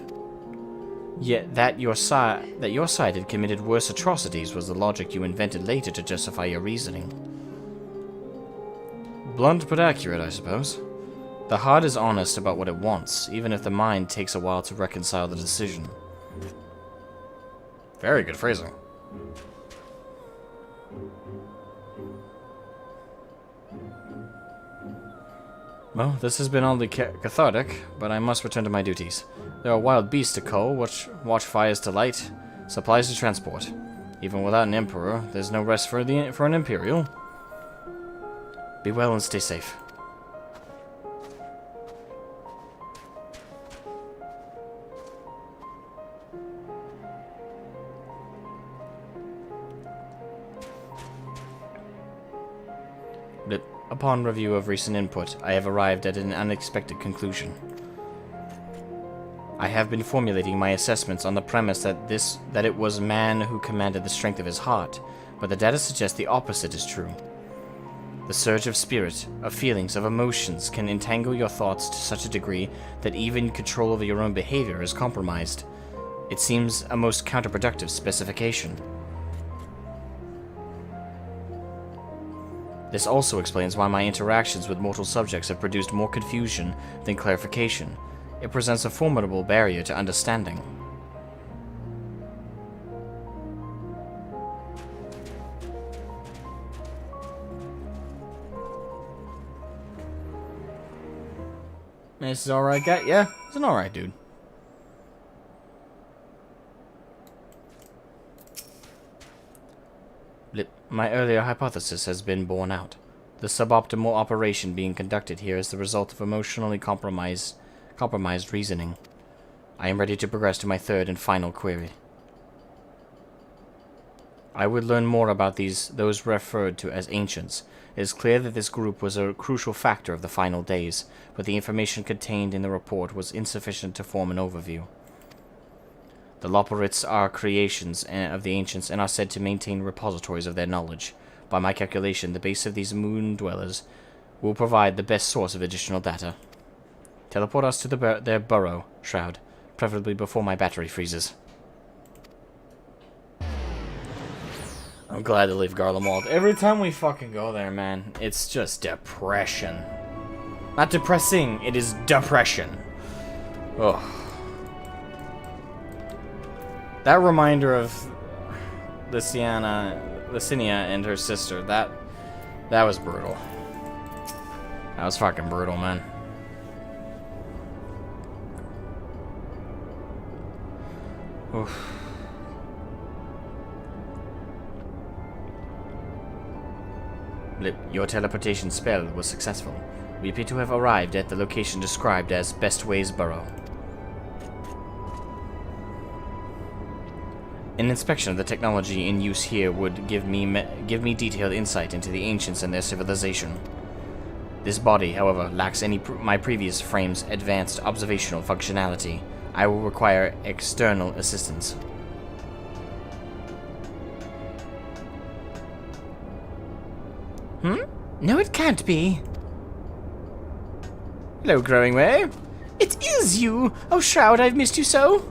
Yet that your side had committed worse atrocities was the logic you invented later to justify your reasoning. Blunt but accurate, I suppose. The heart is honest about what it wants, even if the mind takes a while to reconcile the decision. Very good phrasing. Well, this has been oddly cathartic, but I must return to my duties. There are wild beasts to cull, watch fires to light, supplies to transport. Even without an emperor, there's no rest for an imperial. Be well and stay safe. But upon review of recent input, I have arrived at an unexpected conclusion. I have been formulating my assessments on the premise that it was man who commanded the strength of his heart, but the data suggests the opposite is true. The surge of spirit, of feelings, of emotions can entangle your thoughts to such a degree that even control over your own behavior is compromised. It seems a most counterproductive specification. This also explains why my interactions with mortal subjects have produced more confusion than clarification. It presents a formidable barrier to understanding. This is alright, guy. Yeah, it's an alright dude. Blip. My earlier hypothesis has been borne out. The suboptimal operation being conducted here is the result of emotionally compromised reasoning. I am ready to progress to my third and final query. I would learn more about those referred to as ancients. It is clear that this group was a crucial factor of the final days, but the information contained in the report was insufficient to form an overview. The Loporrits are creations of the ancients and are said to maintain repositories of their knowledge. By my calculation, the base of these moon dwellers will provide the best source of additional data. Teleport us to their burrow, Shroud, preferably before my battery freezes. I'm glad to leave Garlemald. Every time we fucking go there, man, it's just depression. Not depressing, it is depression. Ugh. That reminder of Licinia and her sister, that was brutal. That was fucking brutal, man. Oof. Your teleportation spell was successful. We appear to have arrived at the location described as Bestway's Burrow. An inspection of the technology in use here would give me detailed insight into the ancients and their civilization. This body, however, lacks my previous frame's advanced observational functionality. I will require external assistance. No, it can't be. Hello, Growing Way. It is you! Oh, Shroud, I've missed you so.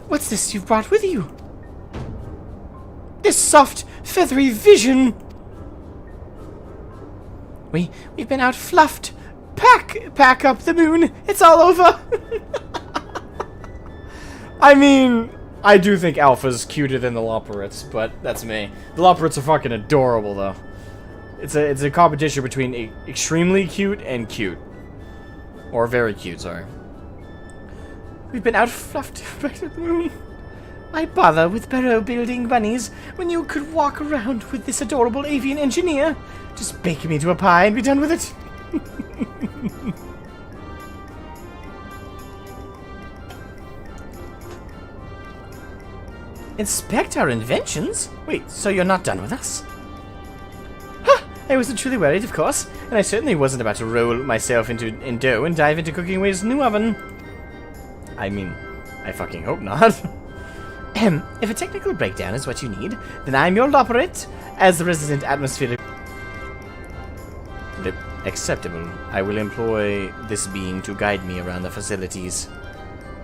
What's this you've brought with you? This soft, feathery vision! We've been out fluffed. Pack up the moon. It's all over. I mean, I do think Alpha's cuter than the Loporrits, but that's me. The Loporrits are fucking adorable, though. It's a competition between extremely cute and cute. Or very cute, sorry. We've been out fluffed back to the moon. Why bother with burrow building bunnies when you could walk around with this adorable avian engineer? Just bake me to a pie and be done with it. Inspect our inventions? Wait, so you're not done with us? I wasn't truly worried, of course, and I certainly wasn't about to roll myself in dough and dive into cooking away's new oven. I mean, I fucking hope not. If a technical breakdown is what you need, then I'm your Loporrit, as the resident atmospheric... Acceptable. I will employ this being to guide me around the facilities.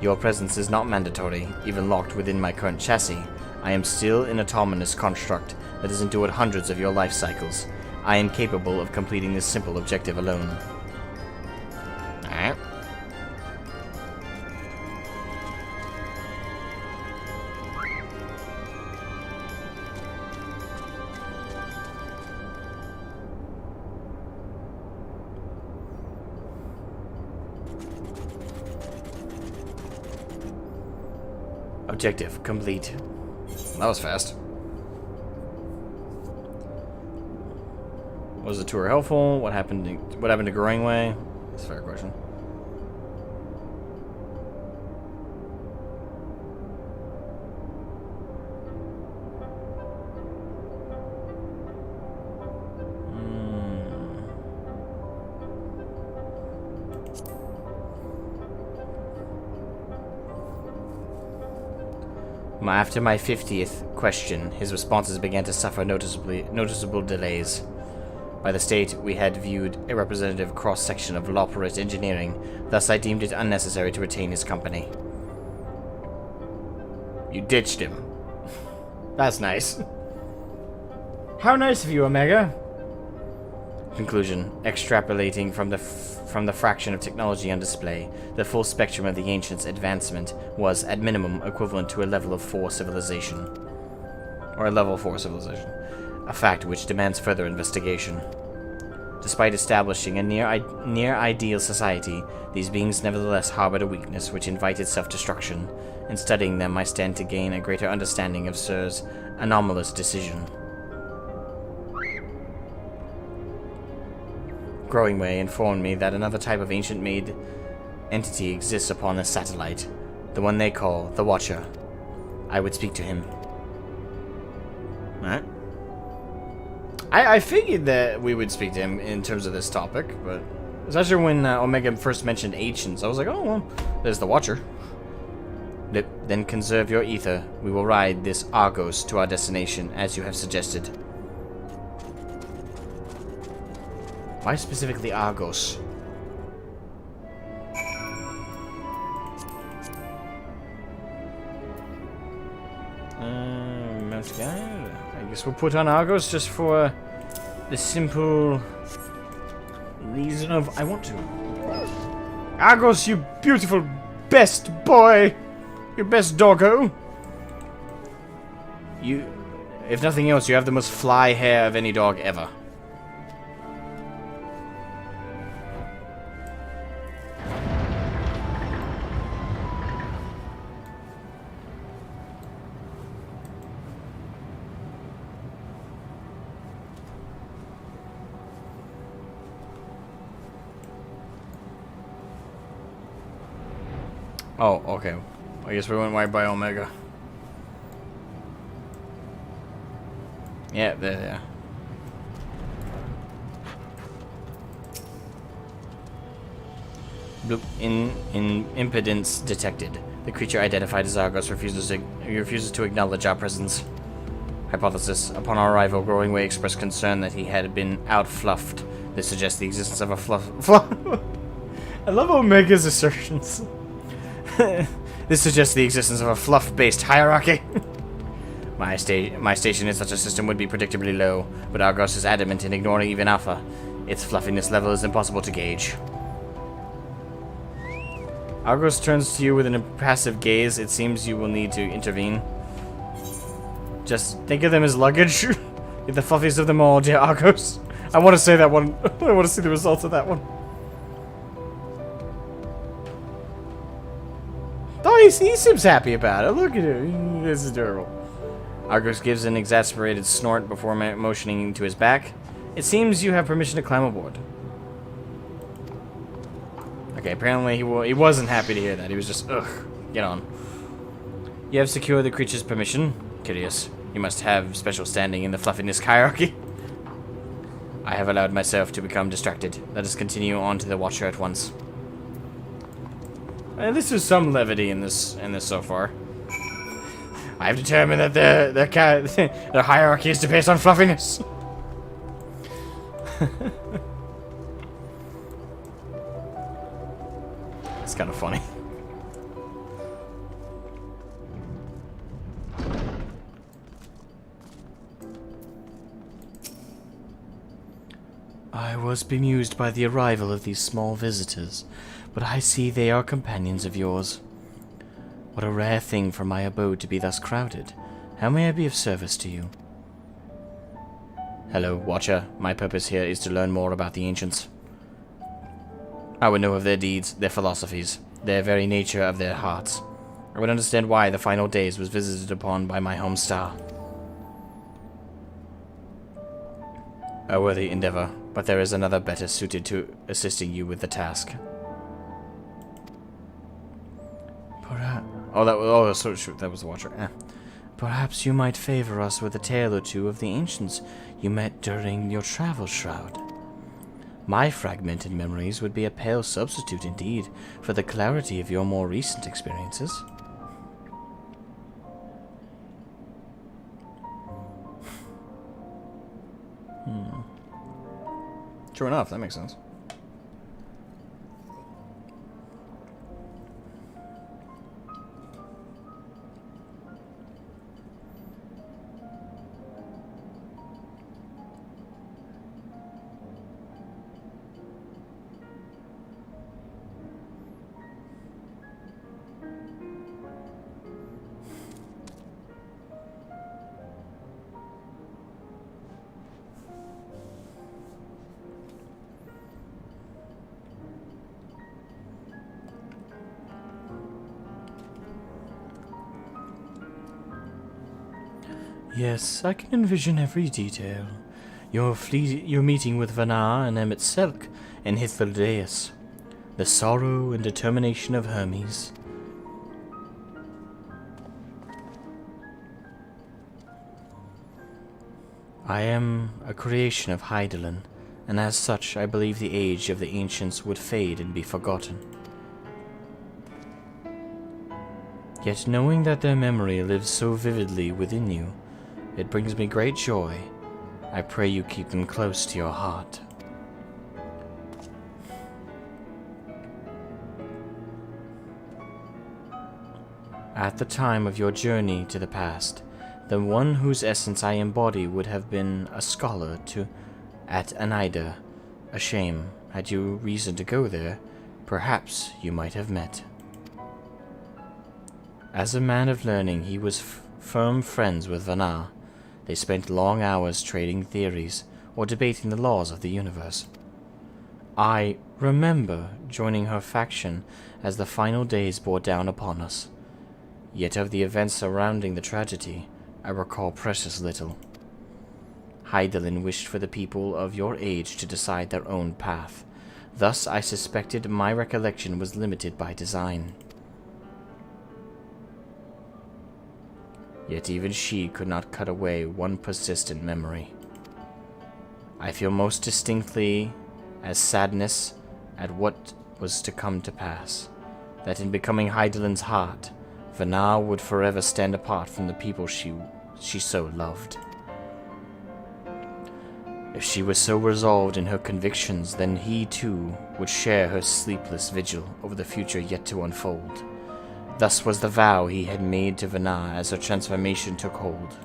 Your presence is not mandatory, even locked within my current chassis. I am still an autonomous construct that has endured hundreds of your life cycles. I am capable of completing this simple objective alone. Alright. Objective complete. That was fast. Was the tour helpful? What happened to Growing Way? That's a fair question. After my 50th question, his responses began to suffer noticeable delays. By the state, we had viewed a representative cross-section of Loporrit engineering, thus I deemed it unnecessary to retain his company. You ditched him. That's nice. How nice of you, Omega. Conclusion. Extrapolating from the fraction of technology on display, the full spectrum of the ancients' advancement was, at minimum, equivalent to a level 4 civilization. Or a level 4 civilization. A fact which demands further investigation. Despite establishing a near-ideal society, these beings nevertheless harbored a weakness which invited self-destruction. In studying them, I stand to gain a greater understanding of Sir's anomalous decision. Growing Way informed me that another type of ancient-made entity exists upon this satellite, the one they call the Watcher. I would speak to him. Alright. I figured that we would speak to him in terms of this topic, but especially when Omega first mentioned ancients, I was like, oh, well, there's the Watcher. Then conserve your ether. We will ride this Argos to our destination, as you have suggested. Why specifically Argos? Mount Guide. I guess we'll put on Argos just for the simple reason of I want to. Argos, you beautiful best boy! Your best doggo! You, if nothing else, you have the most fly hair of any dog ever. Oh, okay. I guess we went right by Omega. Yeah, there. Bloop. Impedance detected. The creature identified as Argos refuses to acknowledge our presence. Hypothesis. Upon our arrival, Growing Way expressed concern that he had been outfluffed. This suggests the existence of a fluff. I love Omega's assertions. This suggests the existence of a fluff-based hierarchy. My station in such a system would be predictably low, but Argos is adamant in ignoring even Alpha. Its fluffiness level is impossible to gauge. Argos turns to you with an impassive gaze. It seems you will need to intervene. Just think of them as luggage. You're the fluffiest of them all, dear Argos. I want to say that one. I want to see the results of that one. Oh, he seems happy about it. Look at him. This is adorable. Argos gives an exasperated snort before motioning to his back. It seems you have permission to climb aboard. Okay, apparently he wasn't happy to hear that. He was just, ugh, get on. You have secured the creature's permission. Curious. You must have special standing in the fluffiness hierarchy. I have allowed myself to become distracted. Let us continue on to the Watcher at once. This is some levity in this so far. I've determined that the hierarchy is based on fluffiness. It's kind of funny. I was bemused by the arrival of these small visitors, but I see they are companions of yours. What a rare thing for my abode to be thus crowded. How may I be of service to you? Hello, Watcher. My purpose here is to learn more about the ancients. I would know of their deeds, their philosophies, their very nature of their hearts. I would understand why the final days was visited upon by my home star. A worthy endeavor, but there is another better suited to assisting you with the task. That was the Watcher. Perhaps you might favor us with a tale or two of the ancients you met during your travel shroud. My fragmented memories would be a pale substitute indeed for the clarity of your more recent experiences. True enough, that makes sense. Yes, I can envision every detail. Your meeting with Vanar and Emmett Selk and Hildibrand. The sorrow and determination of Hermes. I am a creation of Hydaelyn, and as such I believe the age of the ancients would fade and be forgotten. Yet knowing that their memory lives so vividly within you, it brings me great joy. I pray you keep them close to your heart. At the time of your journey to the past, the one whose essence I embody would have been a scholar at Anaida. A shame, had you reason to go there, perhaps you might have met. As a man of learning, he was firm friends with Vanar. They spent long hours trading theories or debating the laws of the universe. I remember joining her faction as the final days bore down upon us. Yet of the events surrounding the tragedy, I recall precious little. Hydaelyn wished for the people of your age to decide their own path. Thus I suspected my recollection was limited by design. Yet even she could not cut away one persistent memory. I feel most distinctly as sadness at what was to come to pass, that in becoming Hydaelyn's heart, Vanar would forever stand apart from the people she so loved. If she was so resolved in her convictions, then he too would share her sleepless vigil over the future yet to unfold. Thus was the vow he had made to Vanar as her transformation took hold.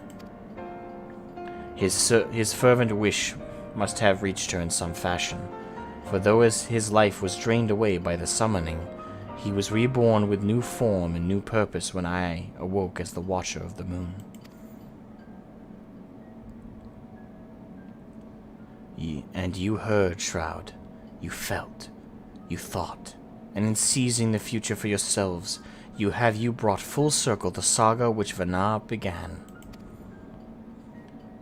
His fervent wish must have reached her in some fashion, for though as his life was drained away by the summoning, he was reborn with new form and new purpose when I awoke as the Watcher of the Moon. And you heard, Shroud. You felt. You thought. And in seizing the future for yourselves, you brought full circle the saga which Vanar began.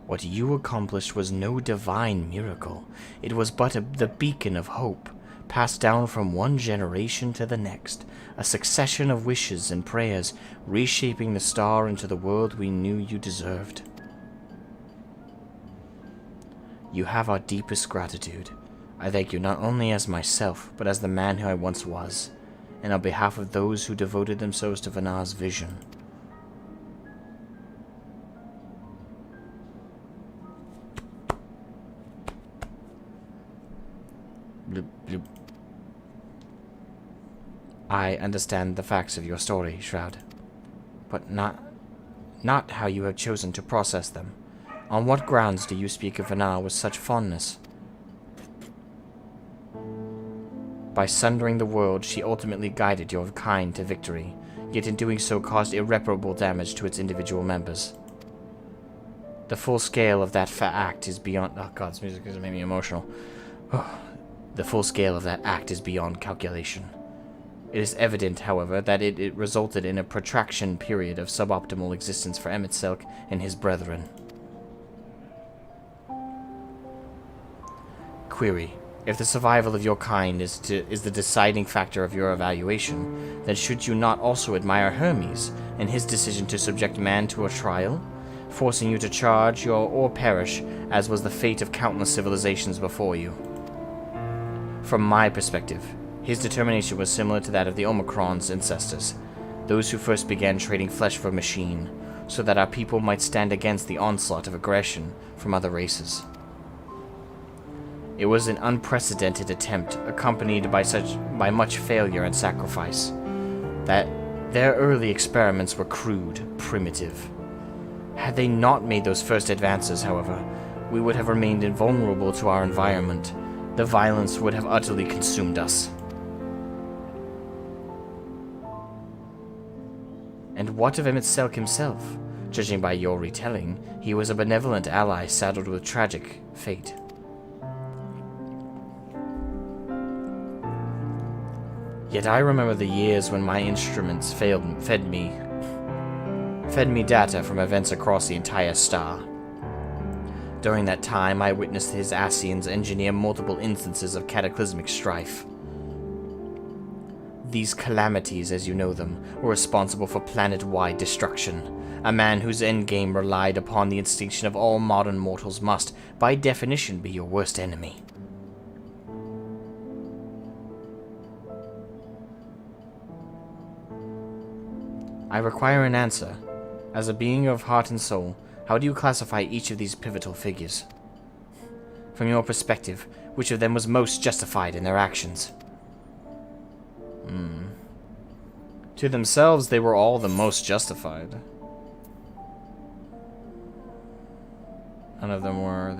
What you accomplished was no divine miracle. It was but the beacon of hope, passed down from one generation to the next, a succession of wishes and prayers, reshaping the star into the world we knew you deserved. You have our deepest gratitude. I thank you not only as myself, but as the man who I once was, and on behalf of those who devoted themselves to Vanar's vision. Bloop, bloop. I understand the facts of your story, Shroud, but not how you have chosen to process them. On what grounds do you speak of Vanar with such fondness? By sundering the world, she ultimately guided your kind to victory, yet in doing so caused irreparable damage to its individual members. The full scale of that act is beyond... Oh god, this music is making me emotional. The full scale of that act is beyond calculation. It is evident, however, that it resulted in a protraction period of suboptimal existence for Emmett Selk and his brethren. Query. If the survival of your kind is the deciding factor of your evaluation, then should you not also admire Hermes and his decision to subject man to a trial, forcing you to charge or perish, as was the fate of countless civilizations before you? From my perspective, his determination was similar to that of the Omicron's ancestors, those who first began trading flesh for machine, so that our people might stand against the onslaught of aggression from other races. It was an unprecedented attempt, accompanied by much failure and sacrifice. That their early experiments were crude, primitive. Had they not made those first advances, however, we would have remained invulnerable to our environment. The violence would have utterly consumed us. And what of Emmett Selk himself? Judging by your retelling, he was a benevolent ally saddled with tragic fate. Yet I remember the years when my instruments failed fed me data from events across the entire star. During that time, I witnessed his Ascians engineer multiple instances of cataclysmic strife. These calamities, as you know them, were responsible for planet-wide destruction. A man whose endgame relied upon the extinction of all modern mortals must, by definition, be your worst enemy. I require an answer. As a being of heart and soul, how do you classify each of these pivotal figures? From your perspective, which of them was most justified in their actions? To themselves, they were all the most justified. None of them were.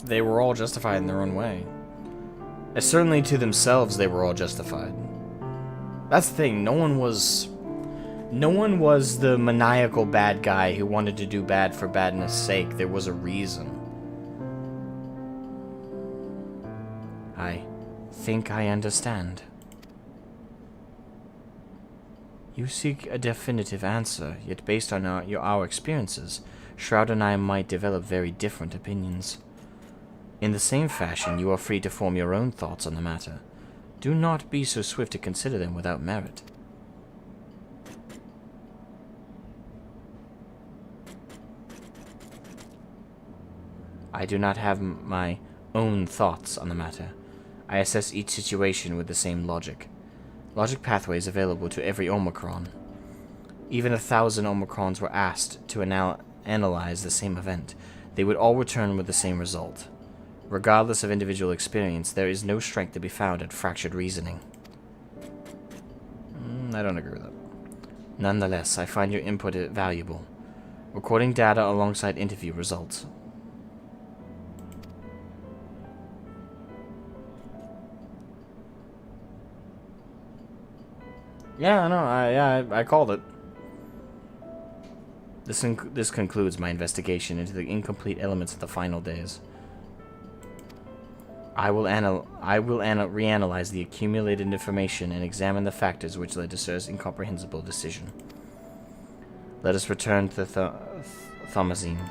They were all justified in their own way. Certainly to themselves, they were all justified. That's the thing. No one was the maniacal bad guy who wanted to do bad for badness' sake. There was a reason. I think I understand. You seek a definitive answer, yet based on our experiences, Shroud and I might develop very different opinions. In the same fashion, you are free to form your own thoughts on the matter. Do not be so swift to consider them without merit. I do not have my own thoughts on the matter. I assess each situation with the same logic. Logic pathways available to every Omicron. Even 1,000 Omicrons were asked to analyze the same event. They would all return with the same result. Regardless of individual experience, there is no strength to be found in fractured reasoning. I don't agree with that. Nonetheless, I find your input valuable. Recording data alongside interview results. Yeah, no, I called it. This concludes my investigation into the incomplete elements of the final days. I will reanalyze the accumulated information and examine the factors which led to Sir's incomprehensible decision. Let us return to the Thomazine.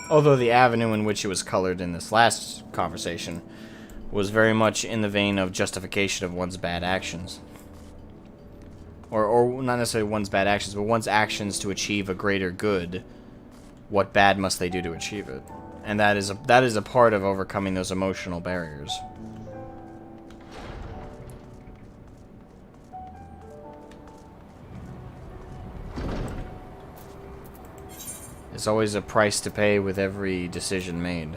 Although the avenue in which it was colored in this last conversation was very much in the vein of justification of one's bad actions. Or not necessarily one's bad actions, but one's actions to achieve a greater good. What bad must they do to achieve it? And that is a part of overcoming those emotional barriers. There's always a price to pay with every decision made.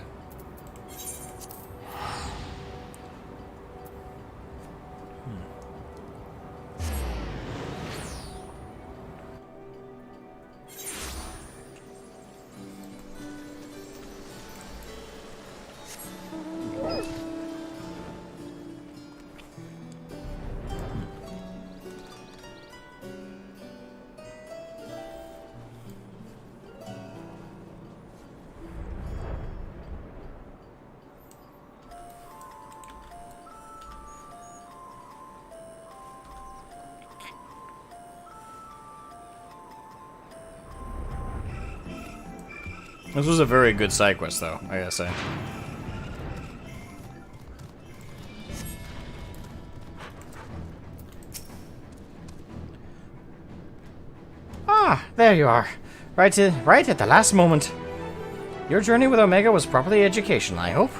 This was a very good side quest, though, I gotta say. Ah, there you are. Right at the last moment. Your journey with Omega was properly educational, I hope.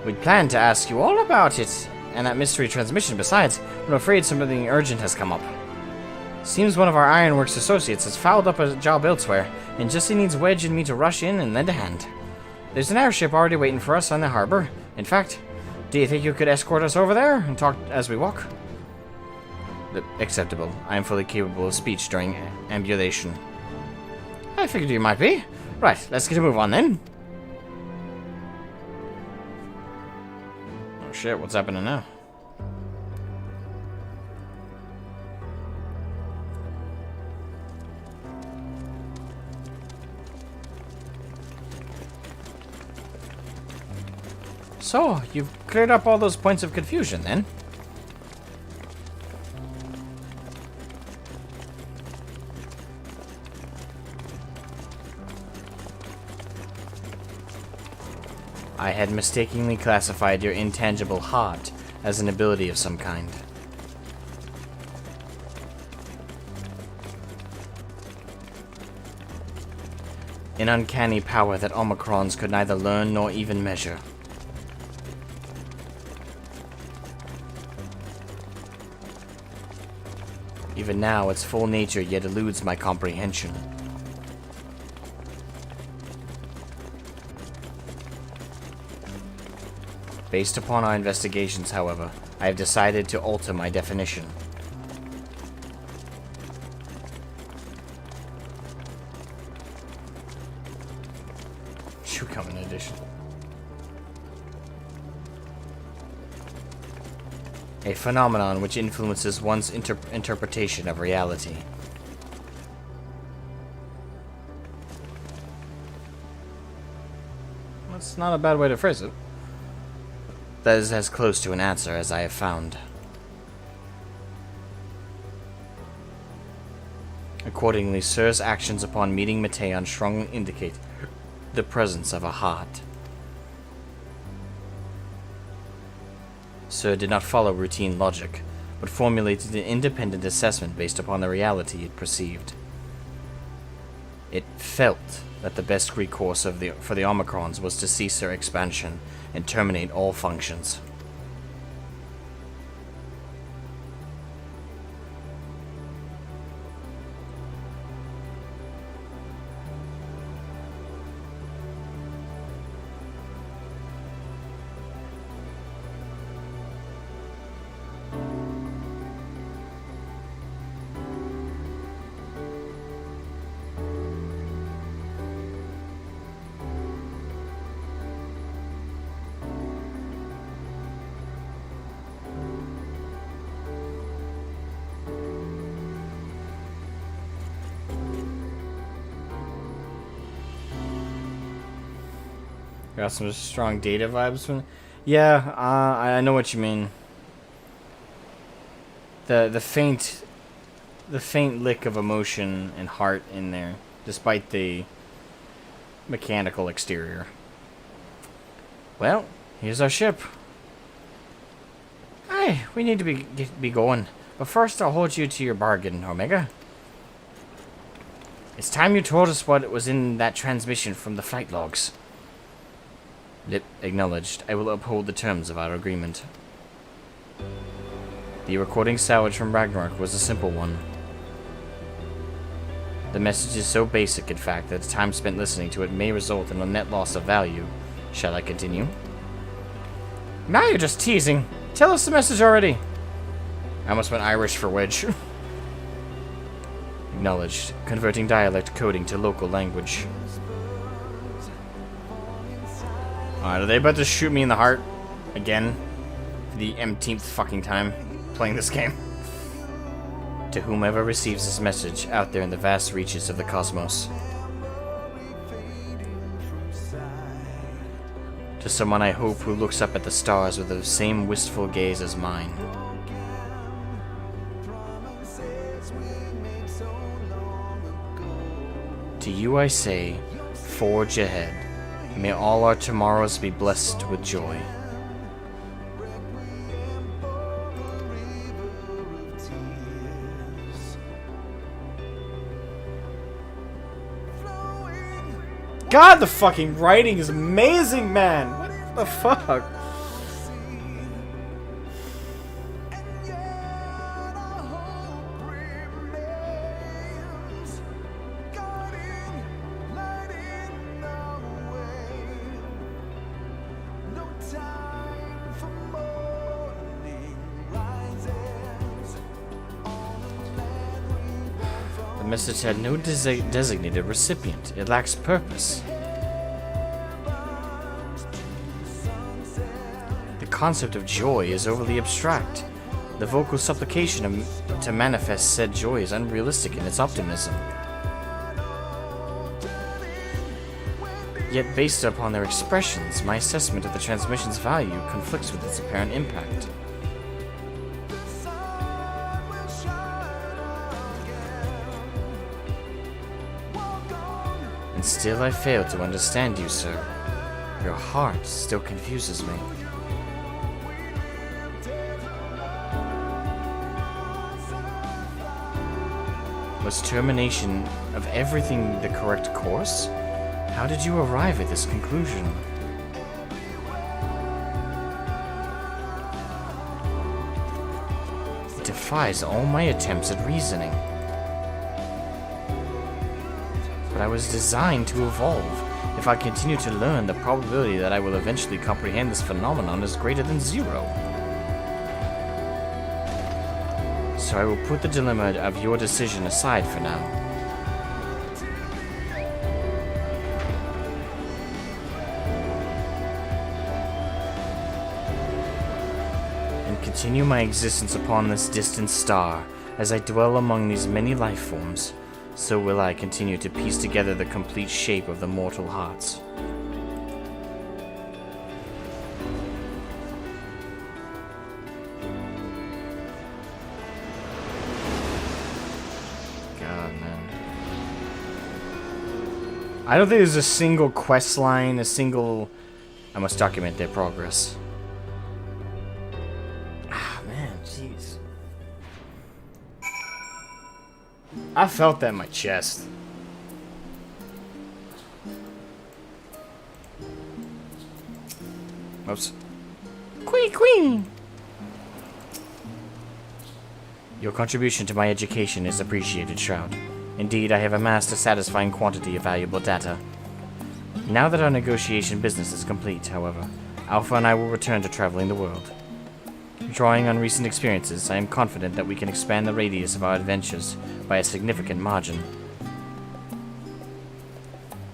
We'd planned to ask you all about it, and that mystery transmission besides, but I'm afraid something urgent has come up. Seems one of our Ironworks associates has fouled up a job elsewhere, and just needs Wedge and me to rush in and lend a hand. There's an airship already waiting for us on the harbor. In fact, do you think you could escort us over there and talk as we walk? Acceptable. I am fully capable of speech during ambulation. I figured you might be. Right, let's get a move on then. Oh shit, what's happening now? So, you've cleared up all those points of confusion, then? I had mistakenly classified your intangible heart as an ability of some kind. An uncanny power that Omicrons could neither learn nor even measure. Even now, its full nature yet eludes my comprehension. Based upon our investigations, however, I have decided to alter my definition. Should come in addition. A phenomenon which influences one's interpretation of reality. That's not a bad way to phrase it. That is as close to an answer as I have found. Accordingly, Sir's actions upon meeting Mateon strongly indicate the presence of a heart. Sir did not follow routine logic, but formulated an independent assessment based upon the reality it perceived. It felt that the best recourse for the Omicrons was to cease their expansion and terminate all functions. Got some strong data vibes from. Yeah, I know what you mean. The faint lick of emotion and heart in there, despite the mechanical exterior. Well, here's our ship. Hey, we need to be going, but first I'll hold you to your bargain, Omega. It's time you told us what was in that transmission from the flight logs. Lip acknowledged. I will uphold the terms of our agreement. The recording salvage from Ragnarok was a simple one. The message is so basic, in fact, that the time spent listening to it may result in a net loss of value. Shall I continue? Now you're just teasing. Tell us the message already. I almost went Irish for Wedge. Acknowledged. Converting dialect coding to local language. Alright, are they about to shoot me in the heart? Again? For the umpteenth fucking time playing this game. To whomever receives this message out there in the vast reaches of the cosmos. To someone I hope who looks up at the stars with the same wistful gaze as mine. To you I say, forge ahead. May all our tomorrows be blessed with joy. God, the fucking writing is amazing, man. What the fuck? The message had no designated recipient. It lacks purpose. The concept of joy is overly abstract. The vocal supplication to manifest said joy is unrealistic in its optimism. Yet based upon their expressions, my assessment of the transmission's value conflicts with its apparent impact. And still I fail to understand you, sir. Your heart still confuses me. Was termination of everything the correct course? How did you arrive at this conclusion? It defies all my attempts at reasoning. But I was designed to evolve. If I continue to learn, the probability that I will eventually comprehend this phenomenon is greater than 0. So I will put the dilemma of your decision aside for now. And continue my existence upon this distant star. As I dwell among these many life forms, so will I continue to piece together the complete shape of the mortal hearts. God, man. I don't think there's a single quest line, a single... I must document their progress. Ah, man, jeez. I felt that in my chest. Oops. Queen! Your contribution to my education is appreciated, Shroud. Indeed, I have amassed a satisfying quantity of valuable data. Now that our negotiation business is complete, however, Alpha and I will return to traveling the world. Drawing on recent experiences, I am confident that we can expand the radius of our adventures by a significant margin.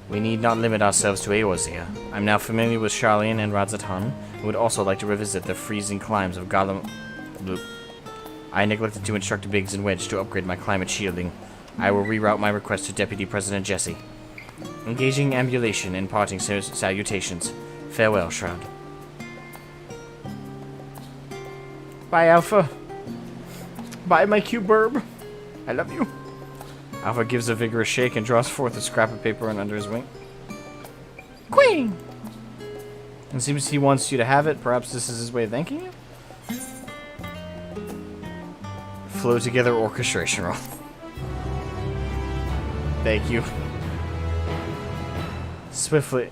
We need not limit ourselves to Eorzea. I'm now familiar with Sharlayan and Radzatan, and would also like to revisit the freezing climes of Galam... Bloop. I neglected to instruct Biggs and Wedge to upgrade my climate shielding. I will reroute my request to Deputy President Jesse. Engaging ambulation and parting salutations. Farewell, Shroud. Bye, Alpha. Bye, my cute burb. I love you. Alpha gives a vigorous shake and draws forth a scrap of paper under his wing. Queen! It seems he wants you to have it. Perhaps this is his way of thanking you? Flow together orchestration roll. Thank you. Swiftly,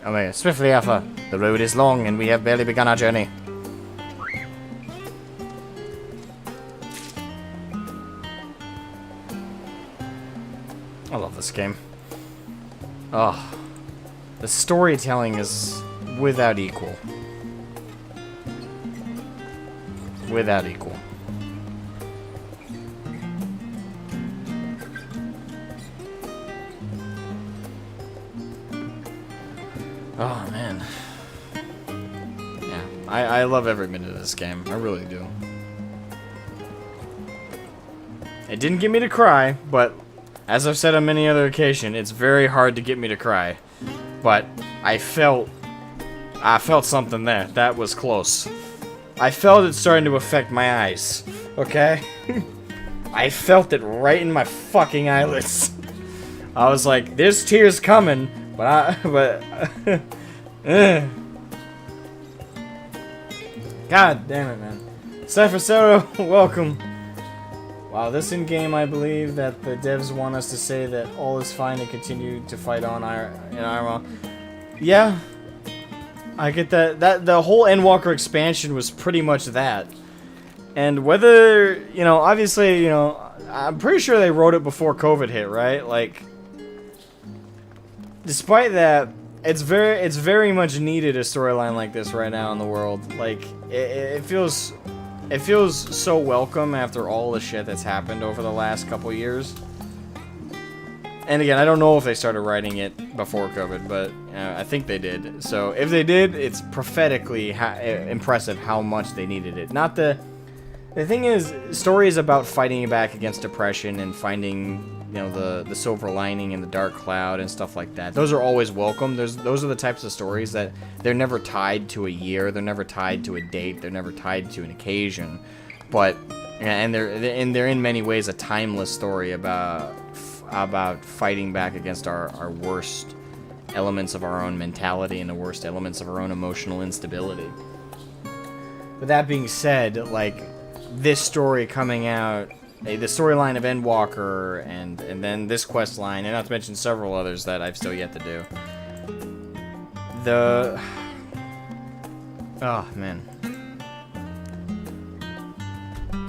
Alpha. The road is long and we have barely begun our journey. I love this game. Oh, the storytelling is without equal. Without equal. Oh, man. Yeah, I love every minute of this game. I really do. It didn't get me to cry, but as I've said on many other occasions, it's very hard to get me to cry. But I felt something there. That was close. I felt it starting to affect my eyes. Okay? I felt it right in my fucking eyelids. I was like, there's tears coming, God damn it, man. Cypher Soto, welcome. Wow, this in-game, I believe that the devs want us to say that all is fine and continue to fight on in Irma. Yeah, I get that. The whole Endwalker expansion was pretty much that. And whether, obviously, I'm pretty sure they wrote it before COVID hit, right? Like, despite that, it's very much needed a storyline like this right now in the world. Like, it feels so welcome after all the shit that's happened over the last couple years. And again, I don't know if they started writing it before COVID, but I think they did. So if they did, it's prophetically impressive how much they needed it. The thing is, stories about fighting back against depression and finding the silver lining in the dark cloud and stuff like that. Those are always welcome. Those are the types of stories that they're never tied to a year, they're never tied to a date, they're never tied to an occasion, but and they're in many ways a timeless story about fighting back against our worst elements of our own mentality and the worst elements of our own emotional instability. With that being said, like, this story coming out, the storyline of Endwalker, and then this quest line, and not to mention several others that I've still yet to do. Oh, man.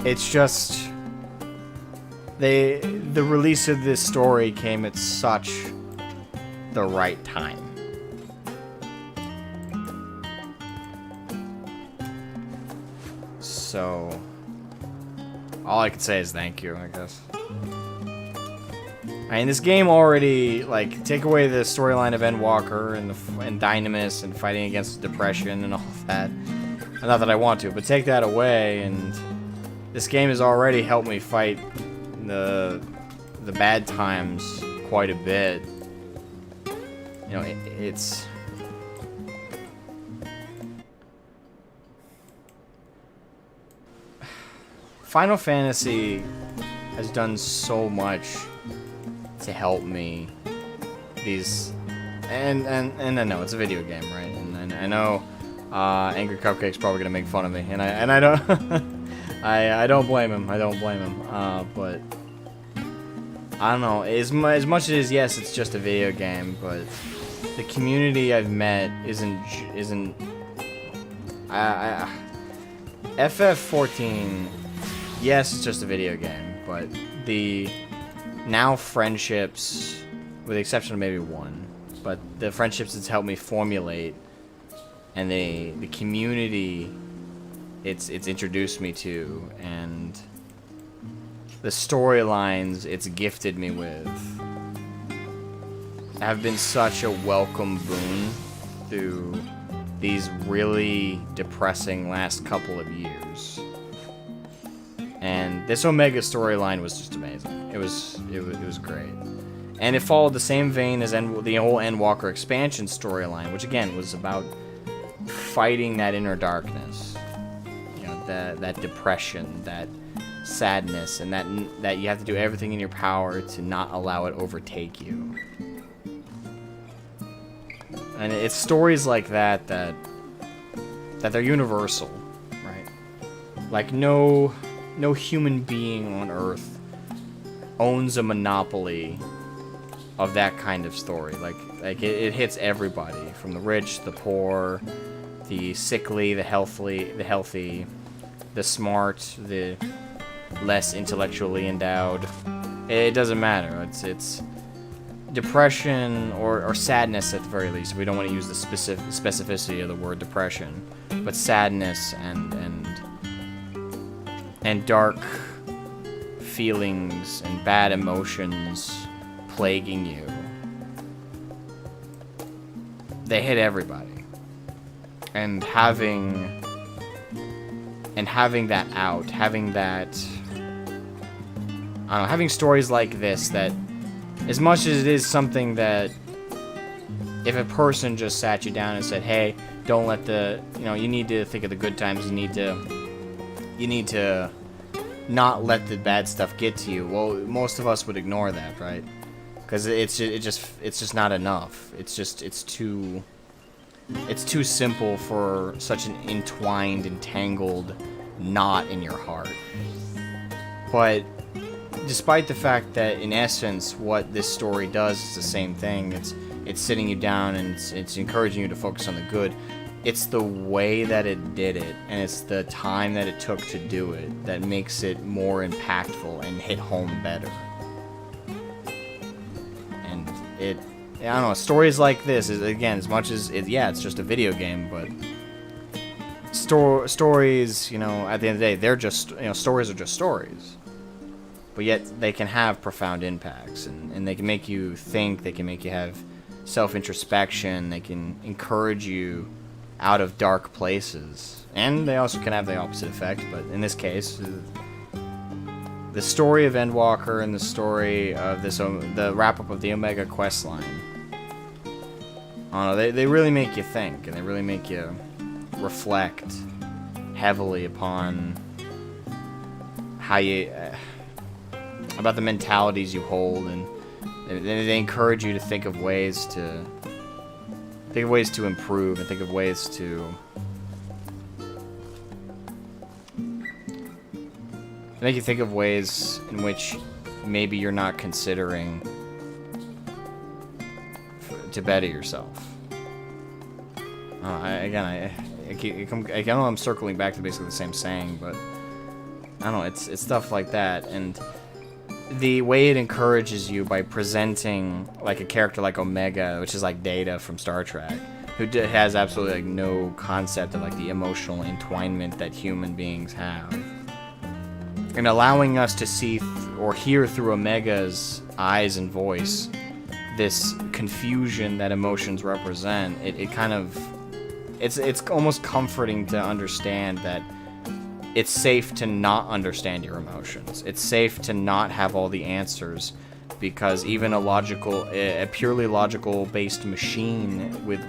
It's just... The release of this story came at such the right time. So, all I can say is thank you, I guess. I mean, this game already, like, take away the storyline of Endwalker and Dynamis and fighting against depression and all of that. Not that I want to, but take that away, and this game has already helped me fight the bad times quite a bit. You know, it's... Final Fantasy has done so much to help me. And I know it's a video game, right? And I know Angry Cupcake's probably gonna make fun of me, and I don't I don't blame him. But I don't know. As much as yes, it's just a video game, but the community I've met isn't FF14. Yes, it's just a video game, but the now friendships, with the exception of maybe one, but the friendships it's helped me formulate, and the community it's introduced me to, and the storylines it's gifted me with have been such a welcome boon through these really depressing last couple of years. And this Omega storyline was just amazing. It was great, and it followed the same vein as the whole Endwalker expansion storyline, which again was about fighting that inner darkness, you know, that depression, that sadness, and that you have to do everything in your power to not allow it overtake you. And it's stories like that they're universal, right? Like no human being on Earth owns a monopoly of that kind of story. Like it hits everybody, from the rich, the poor, the sickly, the healthy, the smart, the less intellectually endowed. It doesn't matter. It's depression or sadness at the very least. We don't want to use the specificity of the word depression, but sadness and dark feelings and bad emotions plaguing you. They hit everybody. And having that out, having stories like this, that as much as it is something that if a person just sat you down and said, hey, don't let you need to think of the good times, you need to not let the bad stuff get to you. Well, most of us would ignore that, right? Because it's just not enough. It's too simple for such an entwined, entangled knot in your heart. But despite the fact that in essence what this story does is the same thing, it's sitting you down and it's encouraging you to focus on the good. It's the way that it did it, and it's the time that it took to do it that makes it more impactful and hit home better. And I don't know, stories like this is, again, as much as it's just a video game, but stories, at the end of the day, they're just, stories are just stories. But yet they can have profound impacts, and they can make you think, they can make you have self-introspection, they can encourage you out of dark places, and they also can have the opposite effect, but in this case, the story of Endwalker and the story of this, the wrap-up of the Omega Questline. I don't know, they really make you think, and they really make you reflect heavily upon how you, about the mentalities you hold, and they encourage you to think of ways to improve, and think of ways to make you think of ways in which maybe you're not considering to better yourself. I know I'm circling back to basically the same saying, but I don't know, it's stuff like that, and the way it encourages you by presenting like a character like Omega, which is like Data from Star Trek, who has absolutely like no concept of like the emotional entwinement that human beings have, and allowing us to see or hear through Omega's eyes and voice this confusion that emotions represent. It kind of, it's almost comforting to understand that it's safe to not understand your emotions. It's safe to not have all the answers, because even a purely logical based machine with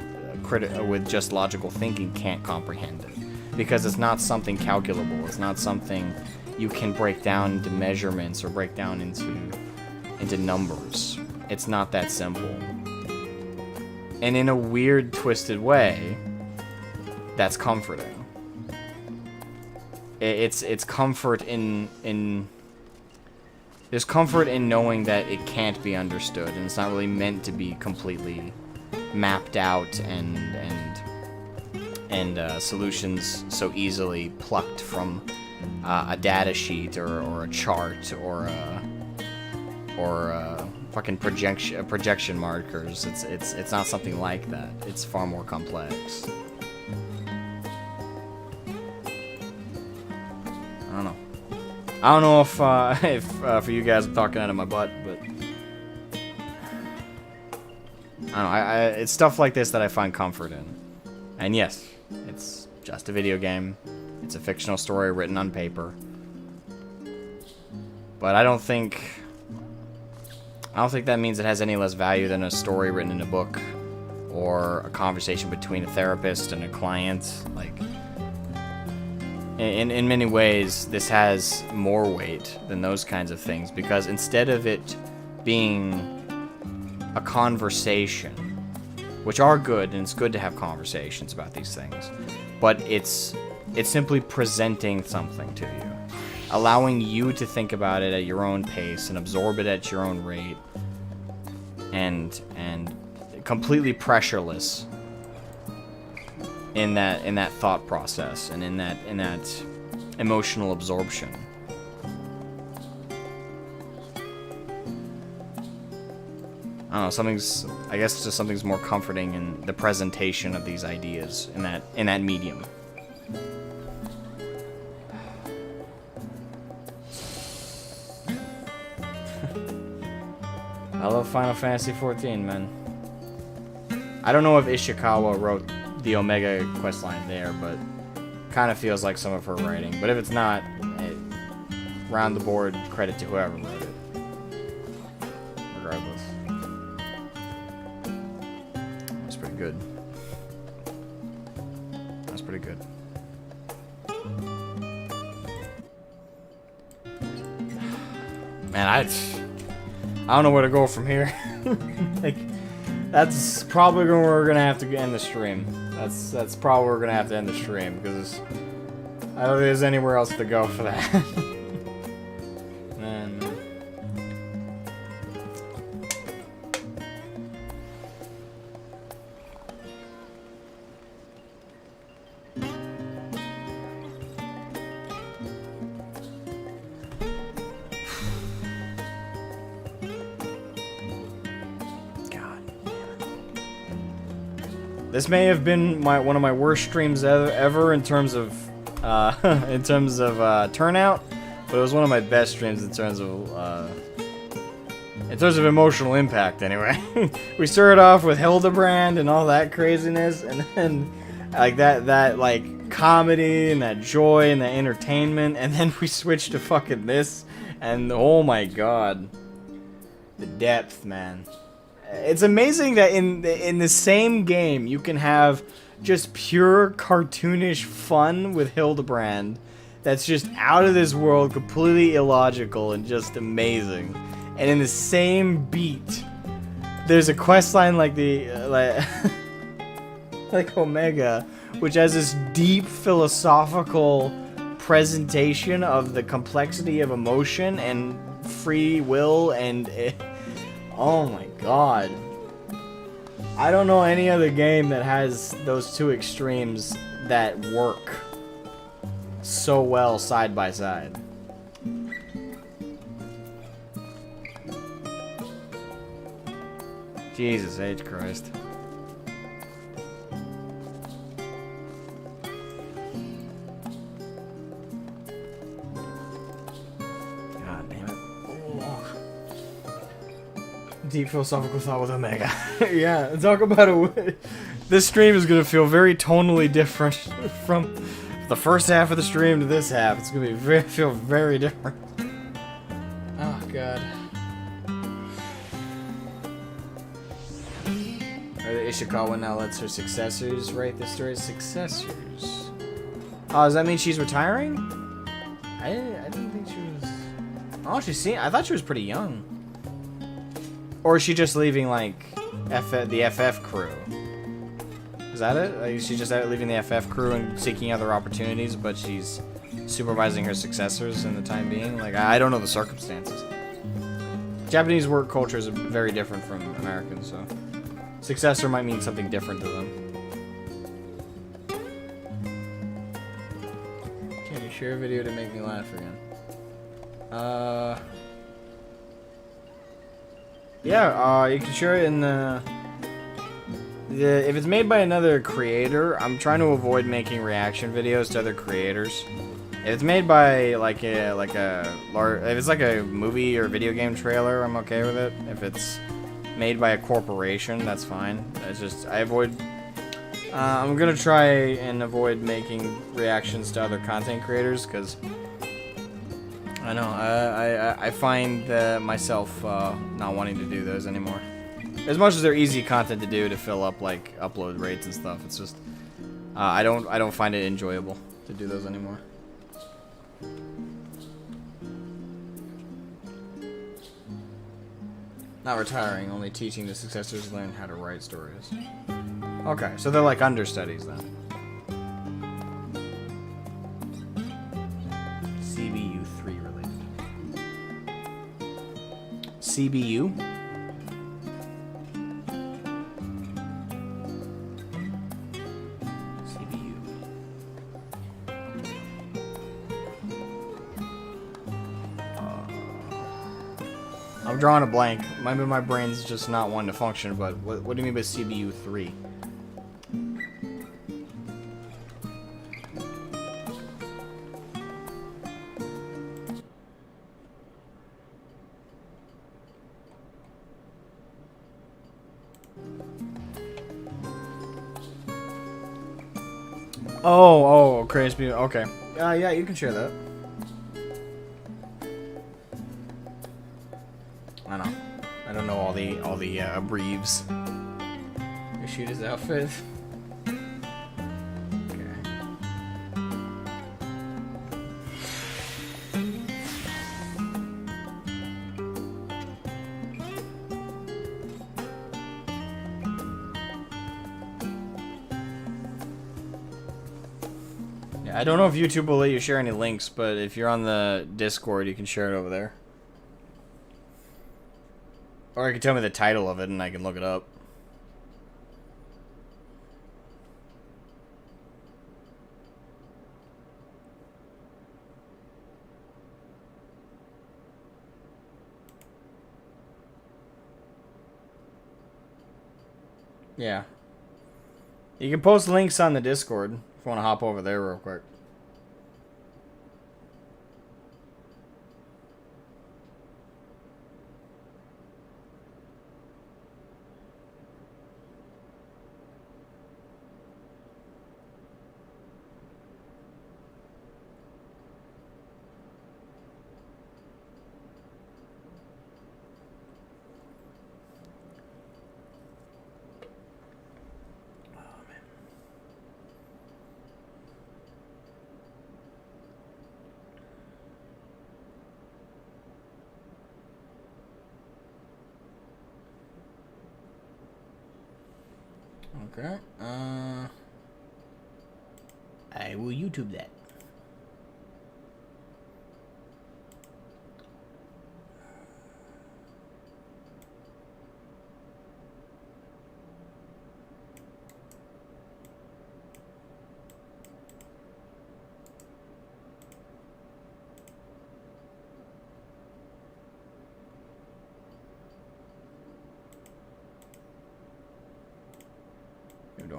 just logical thinking can't comprehend it, because it's not something calculable. It's not something you can break down into measurements or break down into numbers. It's not that simple. And in a weird, twisted way, that's comforting. It's comfort in there's comfort in knowing that it can't be understood, and it's not really meant to be completely mapped out and solutions so easily plucked from a data sheet or a chart or fucking projection markers. It's not something like that. It's far more complex. I don't know if for you guys I'm talking out of my butt, but I don't know. It's stuff like this that I find comfort in. And yes, it's just a video game. It's a fictional story written on paper. But I don't think that means it has any less value than a story written in a book or a conversation between a therapist and a client. Like, in many ways, this has more weight than those kinds of things, because instead of it being a conversation, which are good, and it's good to have conversations about these things, but it's simply presenting something to you, allowing you to think about it at your own pace and absorb it at your own rate, and completely pressureless in that thought process and in that emotional absorption. I don't know, something's more comforting in the presentation of these ideas in that medium. I love Final Fantasy XIV, man. I don't know if Ishikawa wrote the Omega questline there, but kind of feels like some of her writing. But if it's not, round the board credit to whoever wrote it. Regardless. That's pretty good. That's pretty good. Man, I don't know where to go from here. Like, that's probably where we're gonna have to end the stream. That's probably where we're gonna have to end the stream, because I don't think there's anywhere else to go for that. Man. This may have been one of my worst streams ever in terms of turnout, but it was one of my best streams in terms of emotional impact. Anyway, we started off with Hildibrand and all that craziness, and then like that like comedy and that joy and that entertainment, and then we switched to fucking this, And oh my god. The depth, man. It's amazing that in the same game you can have just pure cartoonish fun with Hildibrand that's just out of this world, completely illogical and just amazing. And in the same beat, there's a questline like like Omega, which has this deep philosophical presentation of the complexity of emotion and free will and oh my god. I don't know any other game that has those two extremes that work so well side by side. Jesus H. Christ. God damn it. Oh. Deep philosophical thought with Omega. Yeah, talk about a... This stream is going to feel very tonally different from the first half of the stream to this half. It's going to feel very different. Oh, God. Or the Ishikawa now lets her successors write the story's successors. Oh, does that mean she's retiring? I didn't think she was... Oh, I thought she was pretty young. Or is she just leaving, like, the FF crew? Is that it? Like, she's just out leaving the FF crew and seeking other opportunities, but she's supervising her successors in the time being? Like, I don't know the circumstances. Japanese work culture is very different from American, so... Successor might mean something different to them. Can you share a video to make me laugh again? Yeah, you can share it in if it's made by another creator, I'm trying to avoid making reaction videos to other creators. If it's made by if it's like a movie or video game trailer, I'm okay with it. If it's made by a corporation, that's fine. It's just I'm gonna try and avoid making reactions to other content creators because I know I find myself not wanting to do those anymore. As much as they're easy content to do to fill up like upload rates and stuff, it's just I don't find it enjoyable to do those anymore. Not retiring, only teaching the successors to learn how to write stories. Okay, so they're like understudies then. CBU 3 related. CBU? CBU. I'm drawing a blank. Maybe my brain's just not one to function, but what do you mean by CBU 3? Oh, crazy. Okay. Yeah, you can share that. I don't know all the abbreves. You shoot his outfit. Okay. Yeah, I don't know if YouTube will let you share any links, but if you're on the Discord, you can share it over there. Or you can tell me the title of it and I can look it up. Yeah. You can post links on the Discord if you want to hop over there real quick. Okay. I will YouTube that.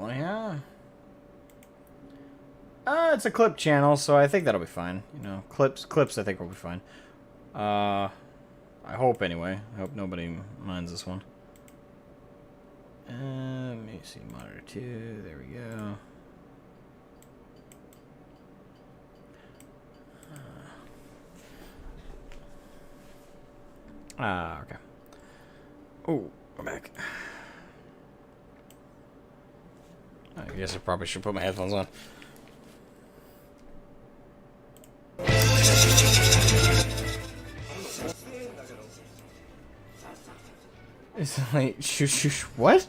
Yeah. It's a clip channel, so I think that'll be fine. You know, clips I think will be fine. I hope anyway. I hope nobody minds this one. Let me see, monitor 2, there we go. Okay. Oh, we're back. I guess I probably should put my headphones on. It's like, shush, what?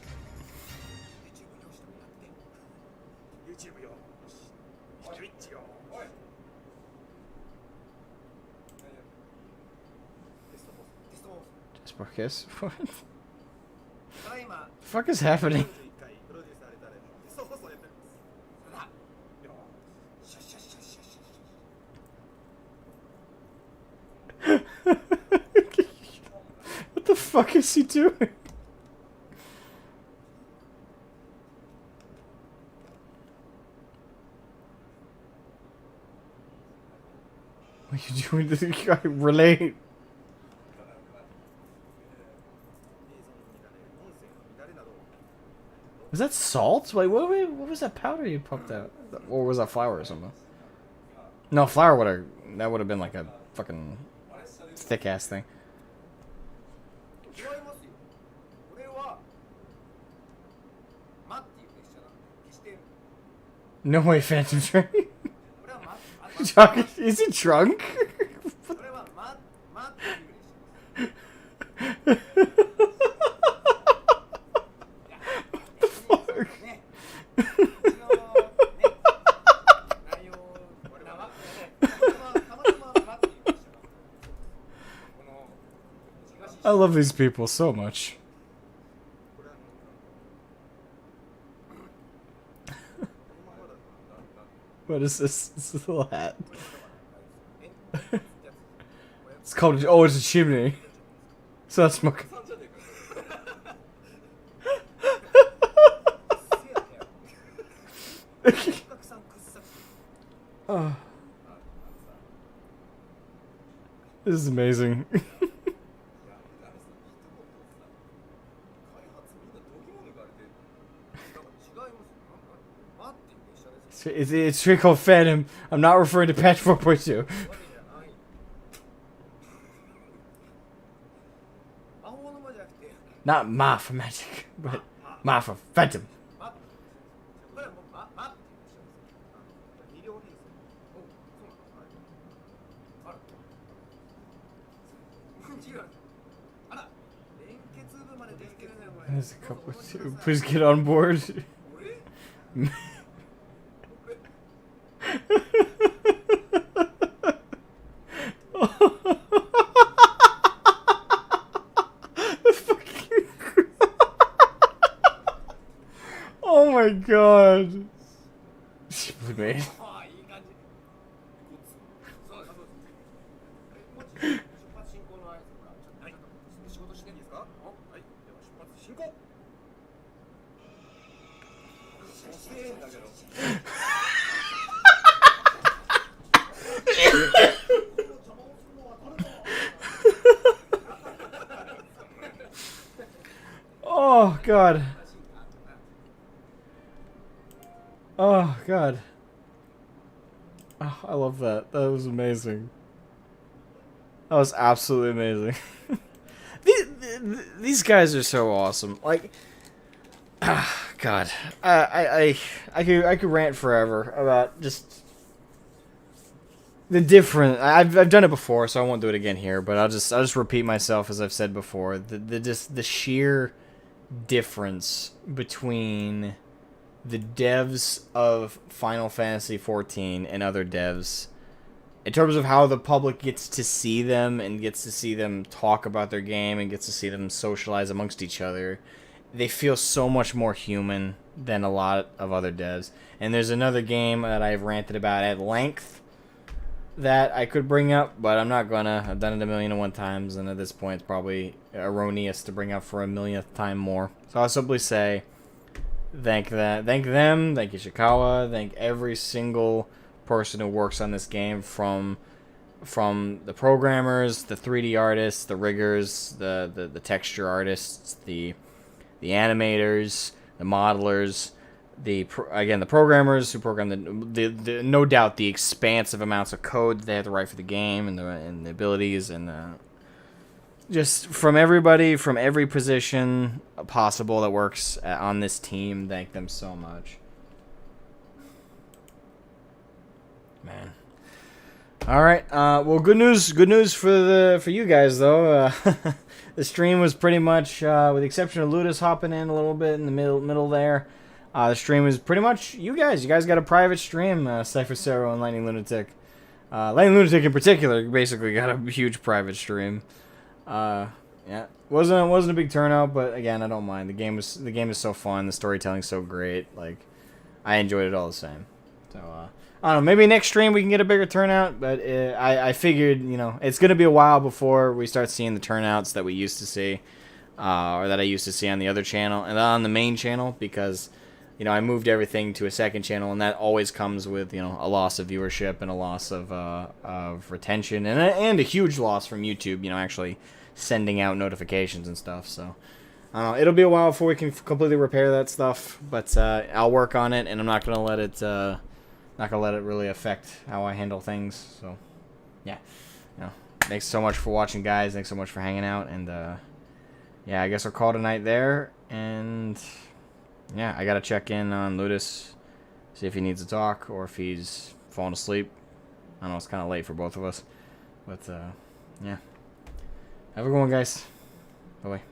Just Marcus? What? The fuck is happening? What the fuck is he doing? What are you doing to the guy? Relate. Was that salt? Wait, what was that powder you pumped out? Or was that flour or something? No, flour would have been like a fucking thick ass thing. No way, Phantom Train. Is he drunk? I love these people so much. What is this? This is a little hat. It's called. Oh, it's a chimney. So that's smoke. Oh. This is amazing. It's straight called Phantom. I'm not referring to patch 4.2. Not Ma for magic, but Ma for Phantom. There's a couple too. Please get on board. Oh my god. Simply made. Oh god. Oh god. Oh, I love that. That was amazing. That was absolutely amazing. These guys are so awesome. Like, God, I could rant forever about just the different. I've done it before, so I won't do it again here. But I'll just repeat myself as I've said before. The sheer difference between the devs of Final Fantasy XIV and other devs, in terms of how the public gets to see them and gets to see them talk about their game and gets to see them socialize amongst each other, they feel so much more human than a lot of other devs. And there's another game that I've ranted about at length that I could bring up, but I'm not gonna. I've done it 1,000,001 times, and at this point it's probably erroneous to bring up for a millionth time more. So I'll simply say thank them, thank Ishikawa, thank every single person who works on this game, from the programmers, the 3D artists, the riggers, the texture artists, the animators, the modelers, the programmers who program the no doubt the expansive amounts of code that they have to write for the game, and the abilities, and just from everybody from every position possible that works on this team. Thank them so much, man. All right. Well, good news for you guys though. The stream was pretty much, with the exception of Ludus hopping in a little bit in the middle there. The stream was pretty much you guys. You guys got a private stream, Cypher Cero and Lightning Lunatic. Lightning Lunatic in particular basically got a huge private stream. Yeah, wasn't a big turnout, but again, I don't mind. The game is so fun. The storytelling's so great. Like, I enjoyed it all the same. So I don't know. Maybe next stream we can get a bigger turnout, but I figured, it's gonna be a while before we start seeing the turnouts that we used to see, or that I used to see on the other channel and on the main channel, because I moved everything to a second channel, and that always comes with a loss of viewership and a loss of retention, and a huge loss from YouTube. Actually sending out notifications and stuff. So I don't know. It'll be a while before we can completely repair that stuff, but I'll work on it, and I'm not gonna let it really affect how I handle things. So yeah, thanks so much for watching, guys. Thanks so much for hanging out, and yeah, I guess I'll call tonight there, and yeah, I gotta check in on Ludus, see if he needs to talk or if he's falling asleep. I know it's kind of late for both of us, but yeah, have a good one, guys. Bye bye.